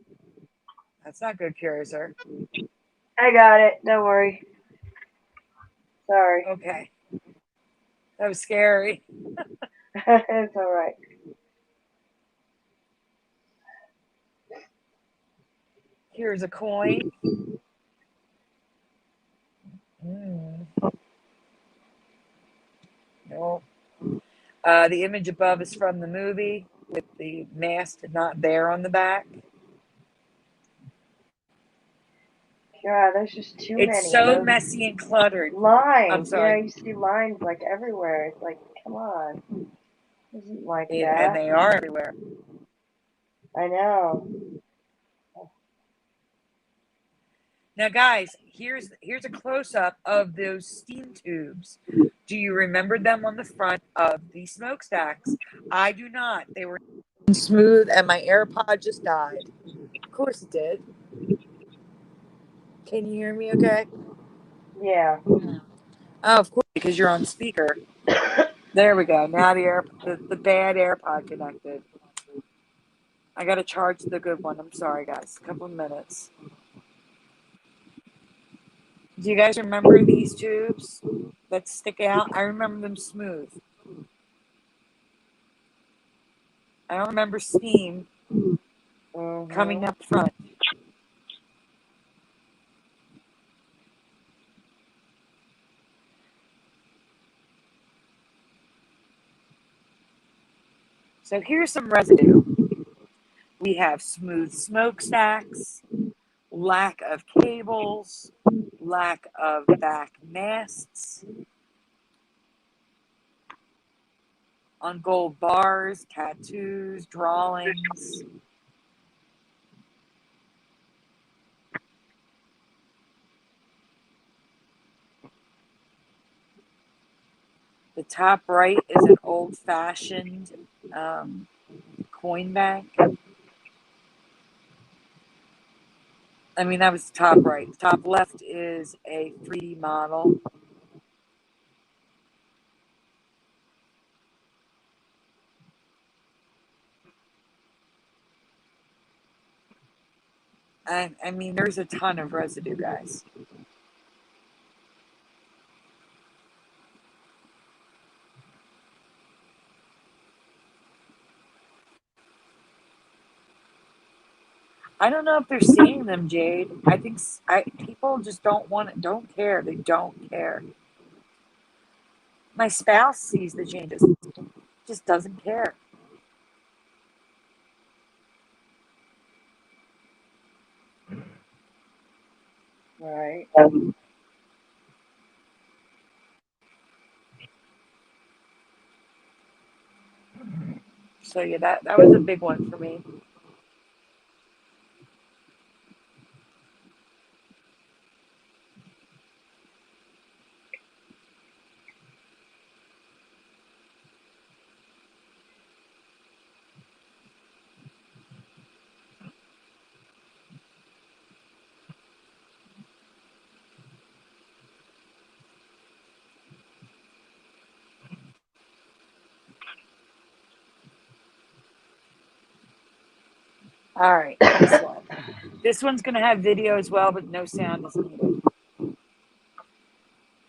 That's not good, Curiouser. I got it. Don't worry. Sorry. Okay. That was scary. It's all right. Here's a coin. No. The image above is from the movie with the mast not there on the back. Yeah, there's just too many. It's so messy and cluttered. Lines. I'm sorry. You see lines like everywhere. It's like, come on. It isn't like that. And they are everywhere. I know. Now, guys, here's a close-up of those steam tubes. Do you remember them on the front of the smokestacks? I do not. They were smooth, and my AirPod just died. Of course it did. Can you hear me okay? Yeah. Oh, of course, because you're on speaker. There we go. Now the bad AirPod connected. I got to charge the good one. I'm sorry, guys. A couple of minutes. Do you guys remember these tubes that stick out? I remember them smooth. I don't remember steam coming up front. So here's some residue. We have smooth smokestacks, lack of cables, lack of back masts, on gold bars, tattoos, drawings. The top right is an old-fashioned coin bank. I mean, that was the top right. The top left is a 3D model. And I mean, there's a ton of residue, guys. I don't know if they're seeing them, Jade. I think people just don't care. They don't care. My spouse sees the changes, just doesn't care. Right. So yeah, that was a big one for me. All right, this one. This one's going to have video as well, but no sound is needed.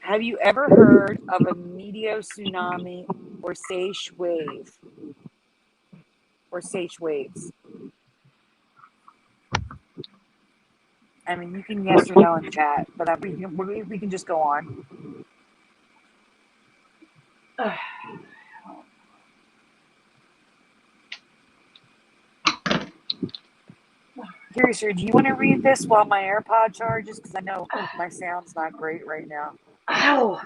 Have you ever heard of a Meteor Tsunami or Seiche wave? Or Seiche waves? I mean, you can yes or no in the chat, but we can just go on. Curiouser, do you want to read this while my AirPod charges? Because I know my sound's not great right now. Ow!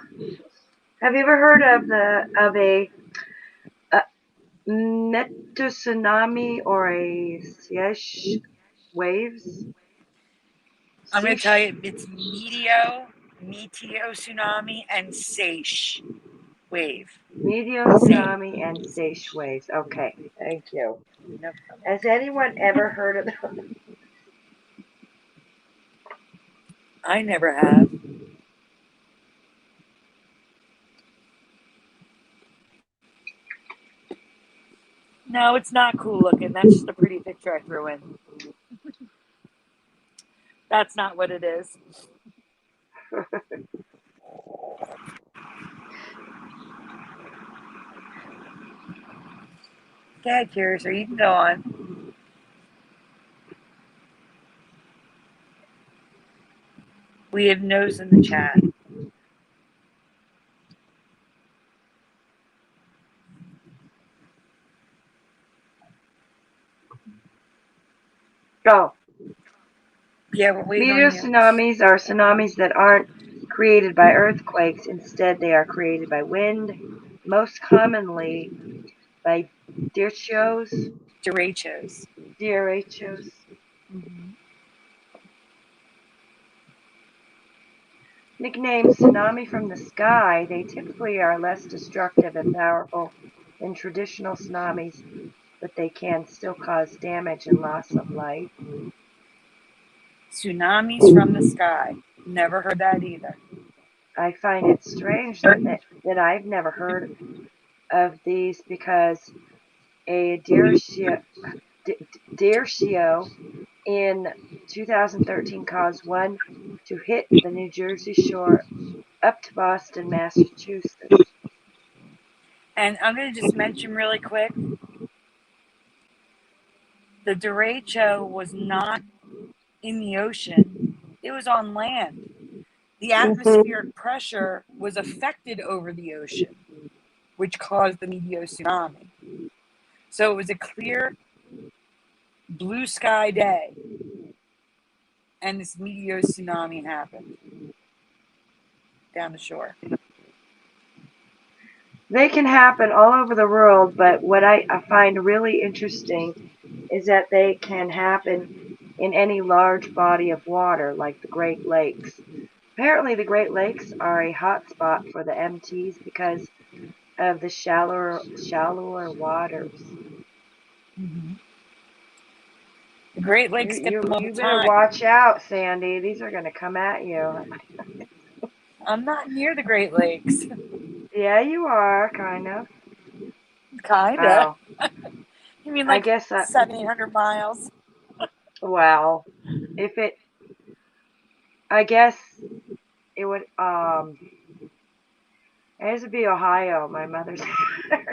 Have you ever heard of a Meteor Tsunami or a Seiche waves? I'm going to tell you, it's Meteor Tsunami, and Seiche. wave. Meteor Tsunami and Seiche waves. Okay, thank you. Nope. Has anyone ever heard of them? I never have. No, it's not cool looking. That's just a pretty picture I threw in. That's not what it is. Go ahead, Curious, or you can go on. We have no's in the chat. Go. Yeah, we're waiting Meteor on you. tsunamis are tsunamis that aren't created by earthquakes. Instead, they are created by wind, most commonly by derechos. Derechos. Derechos. Nicknamed tsunami from the sky, they typically are less destructive and powerful than traditional tsunamis, but they can still cause damage and loss of life. Tsunamis from the sky. Never heard that either. I find it strange that I've never heard of these because a derecho in 2013 caused one to hit the New Jersey shore up to Boston, Massachusetts. And I'm going to just mention really quick, the derecho was not in the ocean. It was on land. The atmospheric pressure was affected over the ocean, which caused the Meteor Tsunami. So it was a clear blue sky day, and this Meteor Tsunami happened down the shore. They can happen all over the world, but what I find really interesting is that they can happen in any large body of water, like the Great Lakes. Apparently, the Great Lakes are a hot spot for the MTs because of the shallower waters. Mm-hmm. The Great Lakes get them all You the better time. watch out, Sandy. These are going to come at you. I'm not near the Great Lakes. Yeah, you are, kind of. Kinda. Oh, You mean I like guess 700-800 miles? well, if it, I guess it would, it has to be Ohio, my mother's.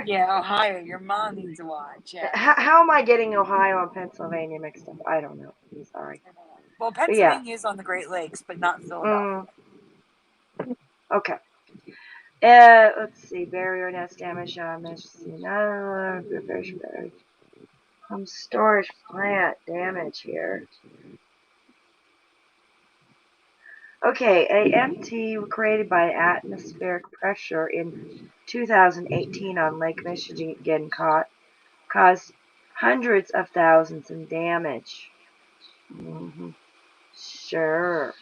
Yeah, Ohio. Your mom needs to watch. Yeah. How am I getting Ohio and Pennsylvania mixed up? I don't know. I'm sorry. Well, But yeah. Pennsylvania is on the Great Lakes, but not Philadelphia. Okay. Let's see. Barrier nest damage on this. Home storage plant damage here. Okay, a MT created by atmospheric pressure in 2018 on Lake Michigan caused hundreds of thousands in damage. Mm-hmm. Sure.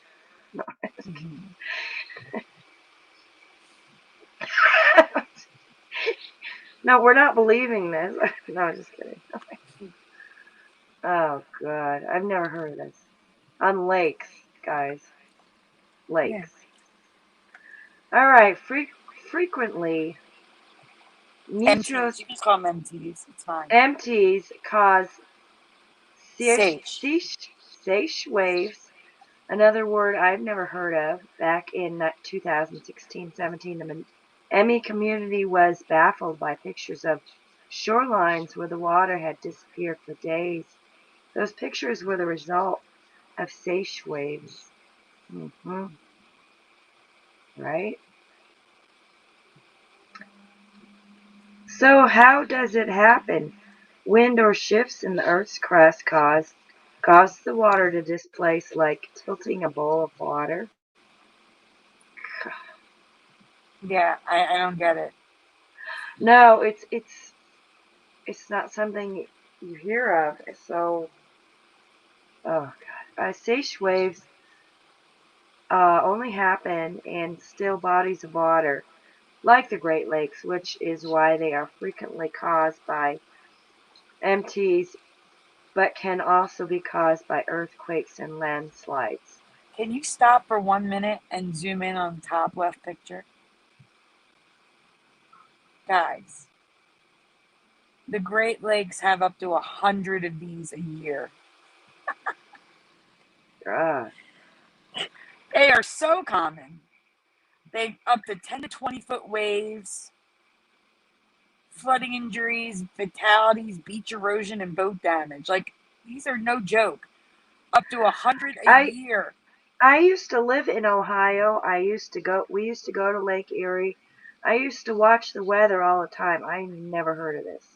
No, we're not believing this. No, just kidding. Oh, God. I've never heard of this. On lakes, guys. Lakes. Yeah. All right. Frequently, MTs. You can call them MTs. It's fine. MTs cause Seiche waves. Another word I've never heard of. Back in 2016-17, the Emmy community was baffled by pictures of shorelines where the water had disappeared for days. Those pictures were the result of Seiche waves. Mm-hmm. Right? So how does it happen? Wind or shifts in the Earth's crust cause the water to displace like tilting a bowl of water? Yeah, I don't get it. No, it's not something you hear of. So, oh God, Seiche waves only happen in still bodies of water, like the Great Lakes, which is why they are frequently caused by MTs, but can also be caused by earthquakes and landslides. Can you stop for 1 minute and zoom in on the top left picture? Guys, the Great Lakes have up to 100 of these a year. God. They are so common. They up to 10 to 20 foot waves, flooding injuries, fatalities, beach erosion, and boat damage. Like, these are no joke. Up to 100 a year. I used to live in Ohio. We used to go to Lake Erie. I used to watch the weather all the time. I never heard of this.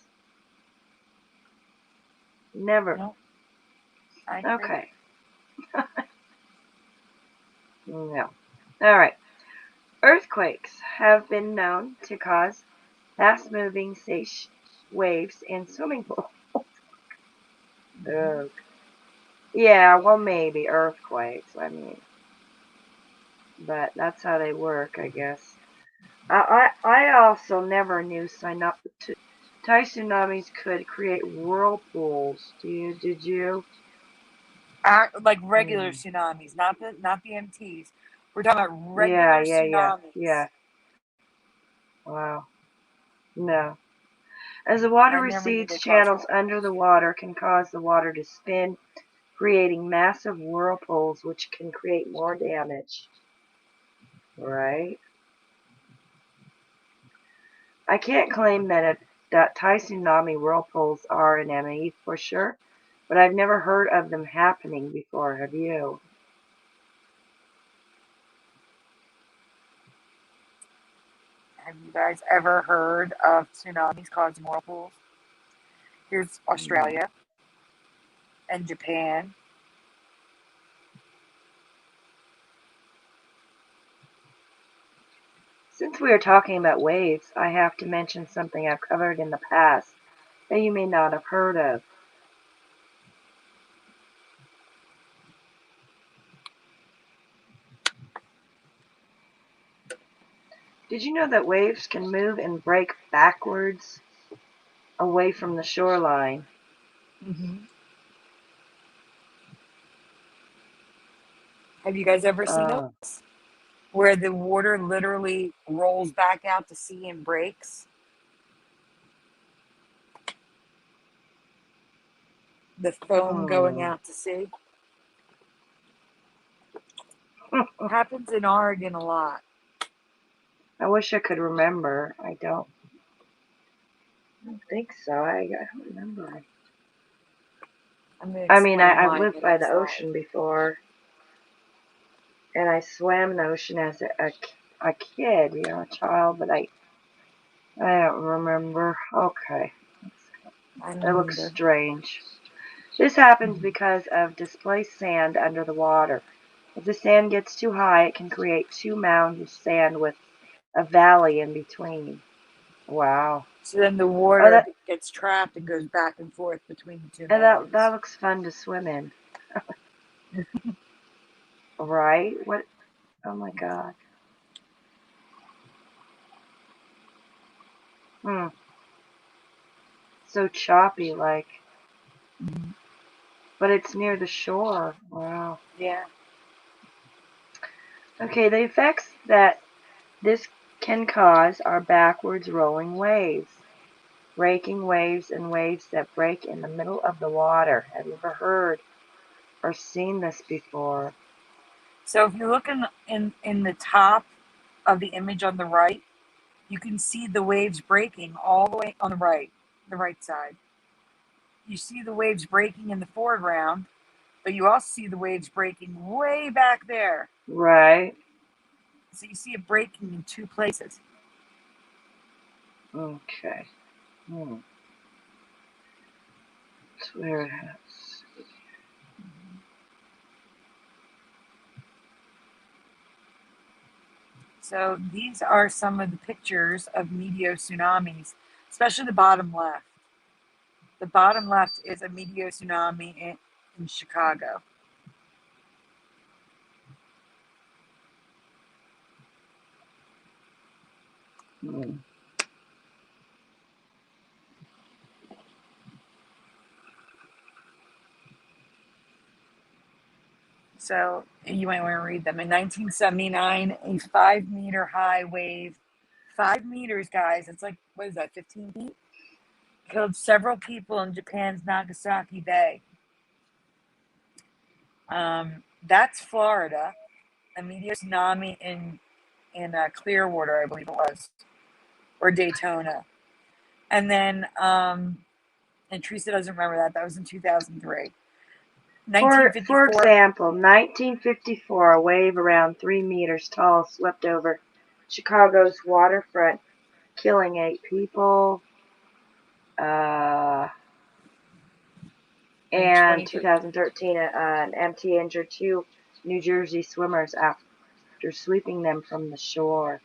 Never. No. Okay. No. All right. Earthquakes have been known to cause fast-moving waves in swimming pools. Yeah, well, maybe earthquakes. I mean, but that's how they work, I guess. I also never knew tsunamis could create whirlpools. Did you? Like regular tsunamis, not the MTs. We're talking about regular tsunamis. Yeah. Wow. No. As the water recedes, channels under the water can cause the water to spin, creating massive whirlpools, which can create more damage. Right? I can't claim that tsunami whirlpools are an ME for sure, but I've never heard of them happening before. Have you? Have you guys ever heard of tsunamis causing whirlpools? Here's Australia and Japan. Since we are talking about waves, I have to mention something I've covered in the past that you may not have heard of. Did you know that waves can move and break backwards away from the shoreline? Mm-hmm. Have you guys ever seen those? Where the water literally rolls back out to sea and breaks? The foam going out to sea. Happens in Oregon a lot. I wish I could remember. I don't think so. I don't remember. I mean, I've lived by the ocean before, and I swam in the ocean as a kid, a child, but I don't remember. Okay. That looks strange. This happens because of displaced sand under the water. If the sand gets too high, it can create two mounds of sand with a valley in between. Wow. So then the water gets trapped and goes back and forth between the two mounds. That looks fun to swim in. Right? What? Oh my God. So choppy, like. But it's near the shore. Wow. Yeah. Okay, the effects that this can cause are backwards rolling waves, breaking waves, and waves that break in the middle of the water. Have you ever heard or seen this before? So if you look in the top of the image on the right, you can see the waves breaking all the way on the right side. You see the waves breaking in the foreground, but you also see the waves breaking way back there. Right. So you see it breaking in two places. Okay. That's where it is. So these are some of the pictures of Meteor Tsunamis, especially the bottom left. The bottom left is a Meteor Tsunami in Chicago. So you might want to read them. In 1979, a 5-meter high wave, 5 meters, guys, it's like, what is that, 15 feet? Killed several people in Japan's Nagasaki Bay. That's Florida. A Meteor Tsunami in Clearwater, I believe it was, or Daytona. And then, and Teresa doesn't remember that. That was in 2003. For example, 1954, a wave around 3 meters tall swept over Chicago's waterfront, killing 8 people. And 2013, an MT injured 2 New Jersey swimmers after sweeping them from the shore.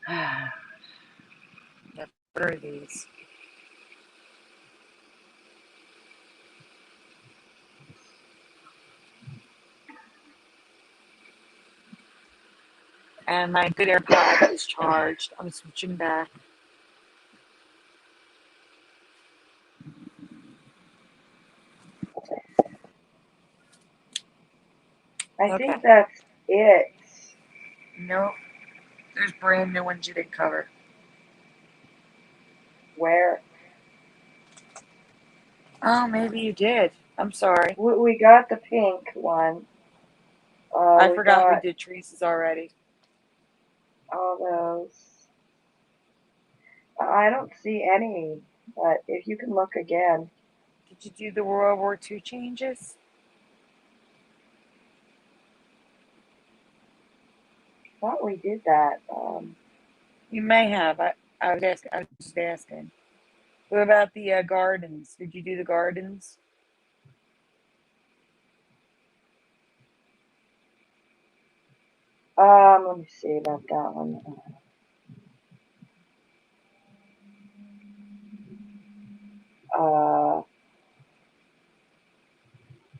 What are these? And my good AirPod is charged. I'm switching back. I think that's it. No, there's brand new ones you didn't cover. Where? Oh, maybe you did. I'm sorry. We got the pink one. I forgot we did Teresa's already. All those. I don't see any, but if you can look again. Did you do the World War II changes? I thought we did that. You may have. I was just asking. What about the gardens? Did you do the gardens? Let me see about that one.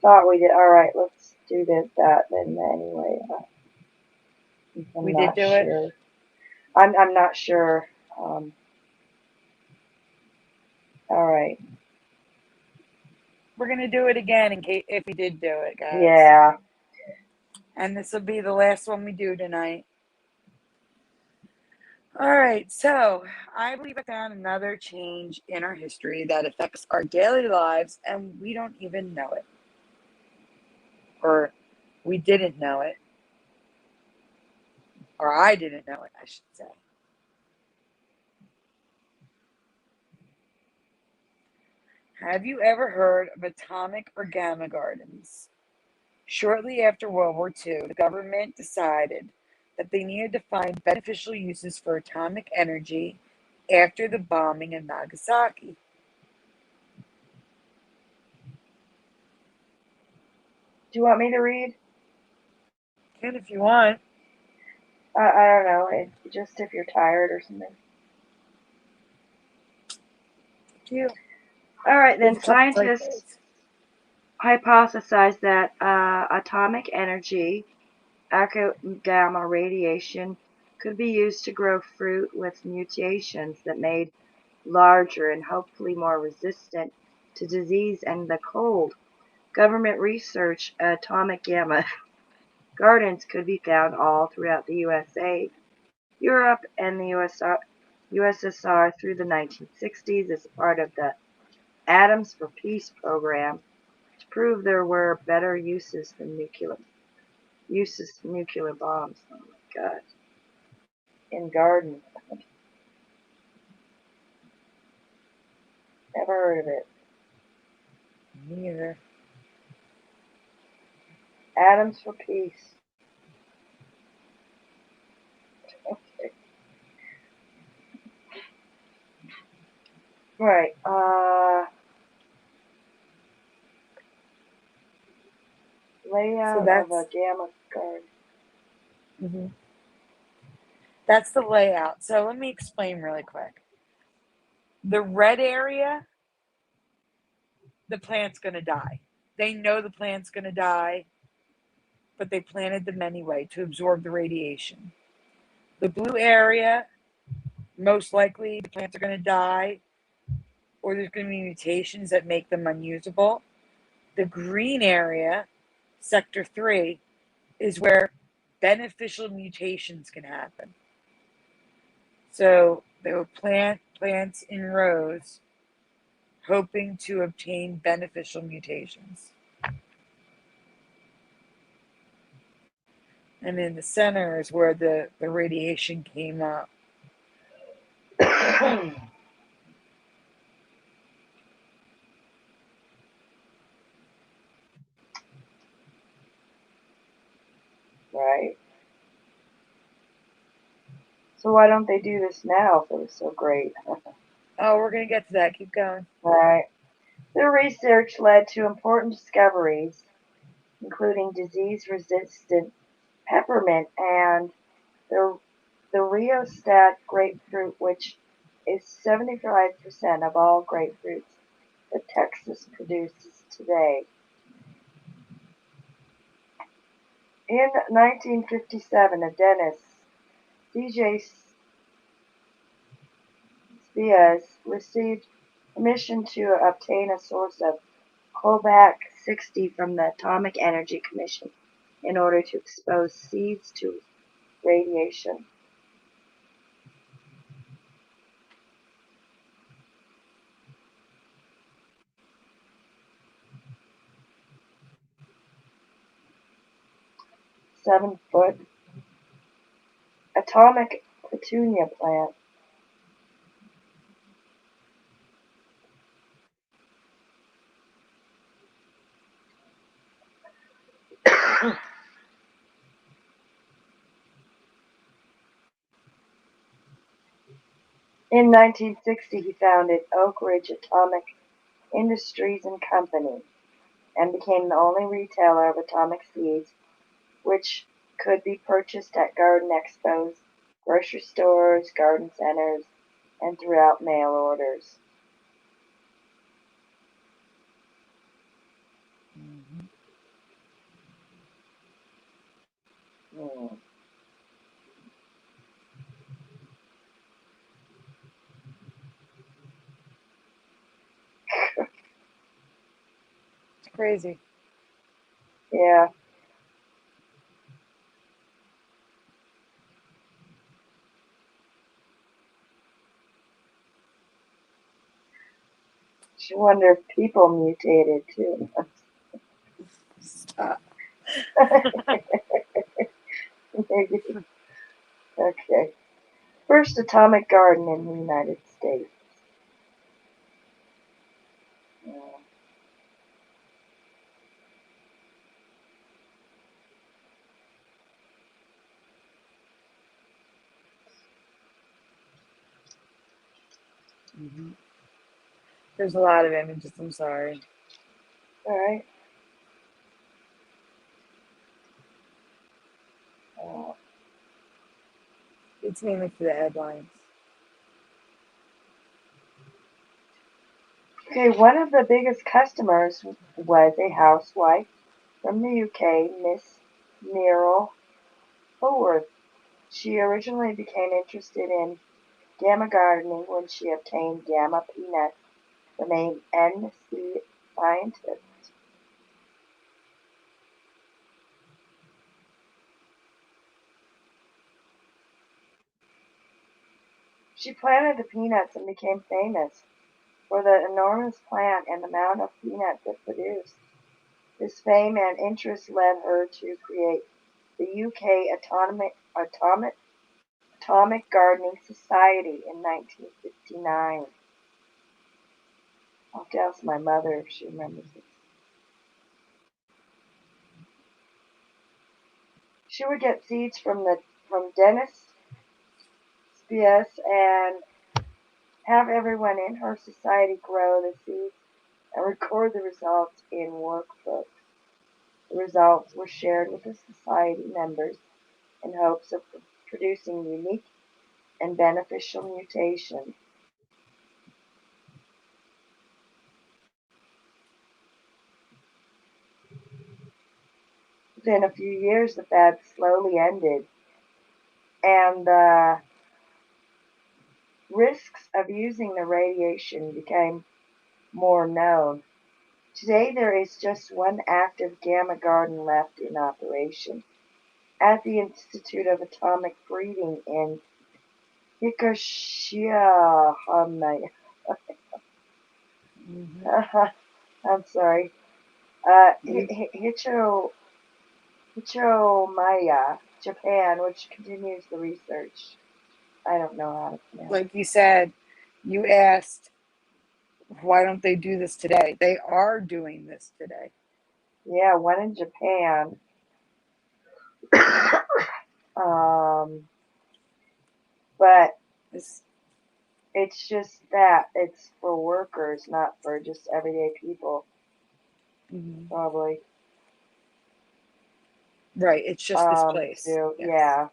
Thought we did. All right, let's do that then. Anyway, We did do it. I'm not sure. All right. We're gonna do it again in case if we did do it, guys. Yeah. And this will be the last one we do tonight. All right, so I believe I found another change in our history that affects our daily lives and we don't even know it. Or we didn't know it. Or I didn't know it, I should say. Have you ever heard of atomic or gamma gardens? Shortly after World War II, the government decided that they needed to find beneficial uses for atomic energy after the bombing of Nagasaki. Do you want me to read? You can if you want. I don't know. Just if you're tired or something. Thank you. All right, then scientists hypothesized that atomic energy, gamma radiation, could be used to grow fruit with mutations that made larger and hopefully more resistant to disease and the cold. Government research atomic gamma gardens could be found all throughout the USA, Europe, and the USSR through the 1960s as part of the Atoms for Peace program to prove there were better uses than nuclear bombs. Oh my god. In gardens. Never heard of it. Me either. Atoms for Peace. Okay. Right. Layout of a gamma garden. Mm-hmm. That's the layout. So let me explain really quick. The red area, the plant's going to die. They know the plant's going to die. but they planted them anyway to absorb the radiation. The blue area, most likely the plants are going to die, or there's going to be mutations that make them unusable. The green area, sector 3, is where beneficial mutations can happen. So they will plant plants in rows, hoping to obtain beneficial mutations. And in the center is where the radiation came up. Right. So why don't they do this now if it was so great? Oh, we're going to get to that. Keep going. Right. Their research led to important discoveries, including disease-resistant peppermint and the rheostat grapefruit, which is 75% of all grapefruits that Texas produces today. In 1957, a dentist, C.J. Spias, received permission to obtain a source of cobalt-60 from the Atomic Energy Commission in order to expose seeds to radiation. Seven-foot atomic petunia plant. In 1960, he founded Oak Ridge Atomic Industries and Company and became the only retailer of atomic seeds which could be purchased at garden expos, grocery stores, garden centers, and throughout mail orders. Hmm. It's crazy. Yeah. I wonder if people mutated too. Stop. Maybe. Okay. First atomic garden in the United States. Yeah. There's a lot of images. I'm sorry. All right. It's mainly for the headlines. Okay, one of the biggest customers was a housewife from the UK, Miss Meryl Haworth. She originally became interested in gamma gardening when she obtained gamma peanuts from a NC scientist. She planted the peanuts and became famous for the enormous plant and amount of peanuts it produced. This fame and interest led her to create the UK Atomic Gardening Society in 1959. I'll have to ask my mother if she remembers this. She would get seeds from Dennis Spies and have everyone in her society grow the seeds and record the results in workbooks. The results were shared with the society members in hopes of producing unique and beneficial mutations. within a few years, the fad slowly ended, and the risks of using the radiation became more known. Today, there is just one active gamma garden left in operation at the Institute of Atomic Breeding in Hiroshima. I'm sorry. Hichomaya, Japan, which continues the research. I don't know how to pronounce it. Like you said, you asked, why don't they do this today? They are doing this today. Yeah, one in Japan. But it's just that it's for workers, not for just everyday people. Probably. Right, it's just this place. Yes. Yeah.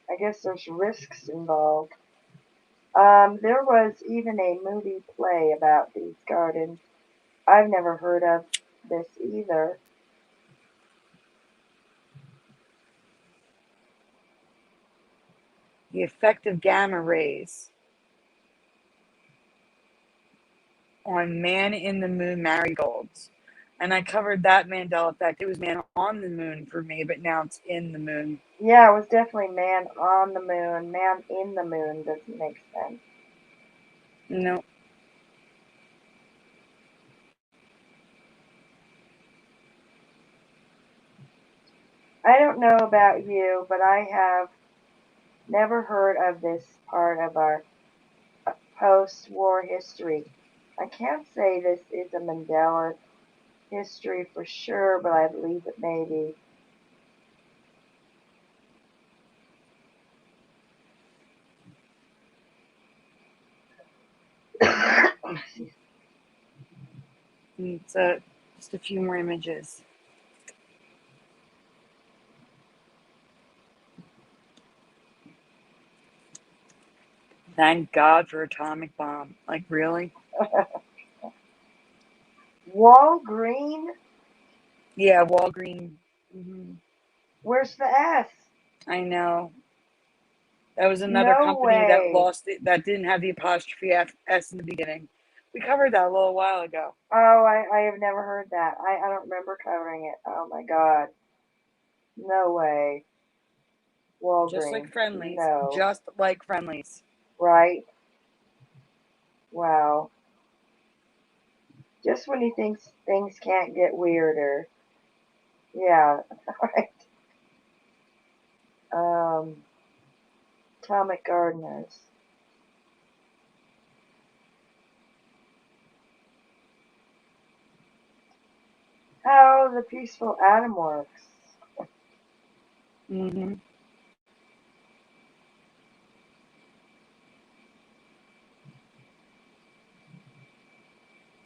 I guess there's risks involved. There was even a movie play about these gardens. I've never heard of this either. The effect of gamma rays on man in the moon marigolds. And I covered that Mandela effect. It was man on the moon for me, but now it's in the moon. Yeah, it was definitely man on the moon. Man in the moon doesn't make sense. No. I don't know about you, but I have never heard of this part of our post-war history. I can't say this is a Mandela history for sure, but I believe it may be. It's just a few more images. Thank God for atomic bomb. Like, really? Walgreen? Yeah, Walgreen. Where's the S? I know. That was another No company way. that lost it, that didn't have the apostrophe S in the beginning. We covered that a little while ago. Oh, I have never heard that. I don't remember covering it. Oh my God. No way. Walgreens. Just like Friendlies. No. Just like Friendlies. Right? Wow. Just when you think things can't get weirder. Yeah. Right. Atomic Gardeners. How the peaceful atom works.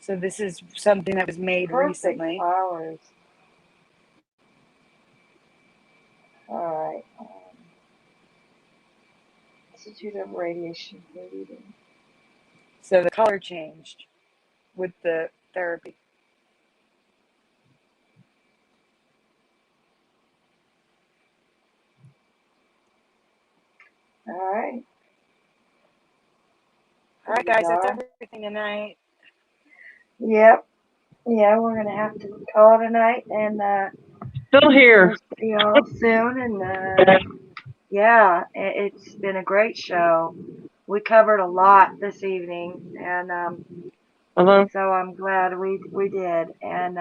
So this is something that was made recently. Flowers. Alright. Institute of Radiation Breeding. So the color changed with the therapy. Alright. Alright, guys, that's everything tonight. Yep. Yeah, we're going to have to call it a night, and Still here. we'll see y'all soon. And yeah, it's been a great show. We covered a lot this evening, and so I'm glad we did. And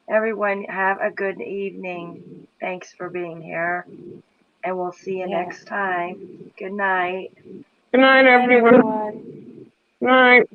everyone, have a good evening. Thanks for being here, and we'll see you next time. Good night. Good night, everyone. Good night.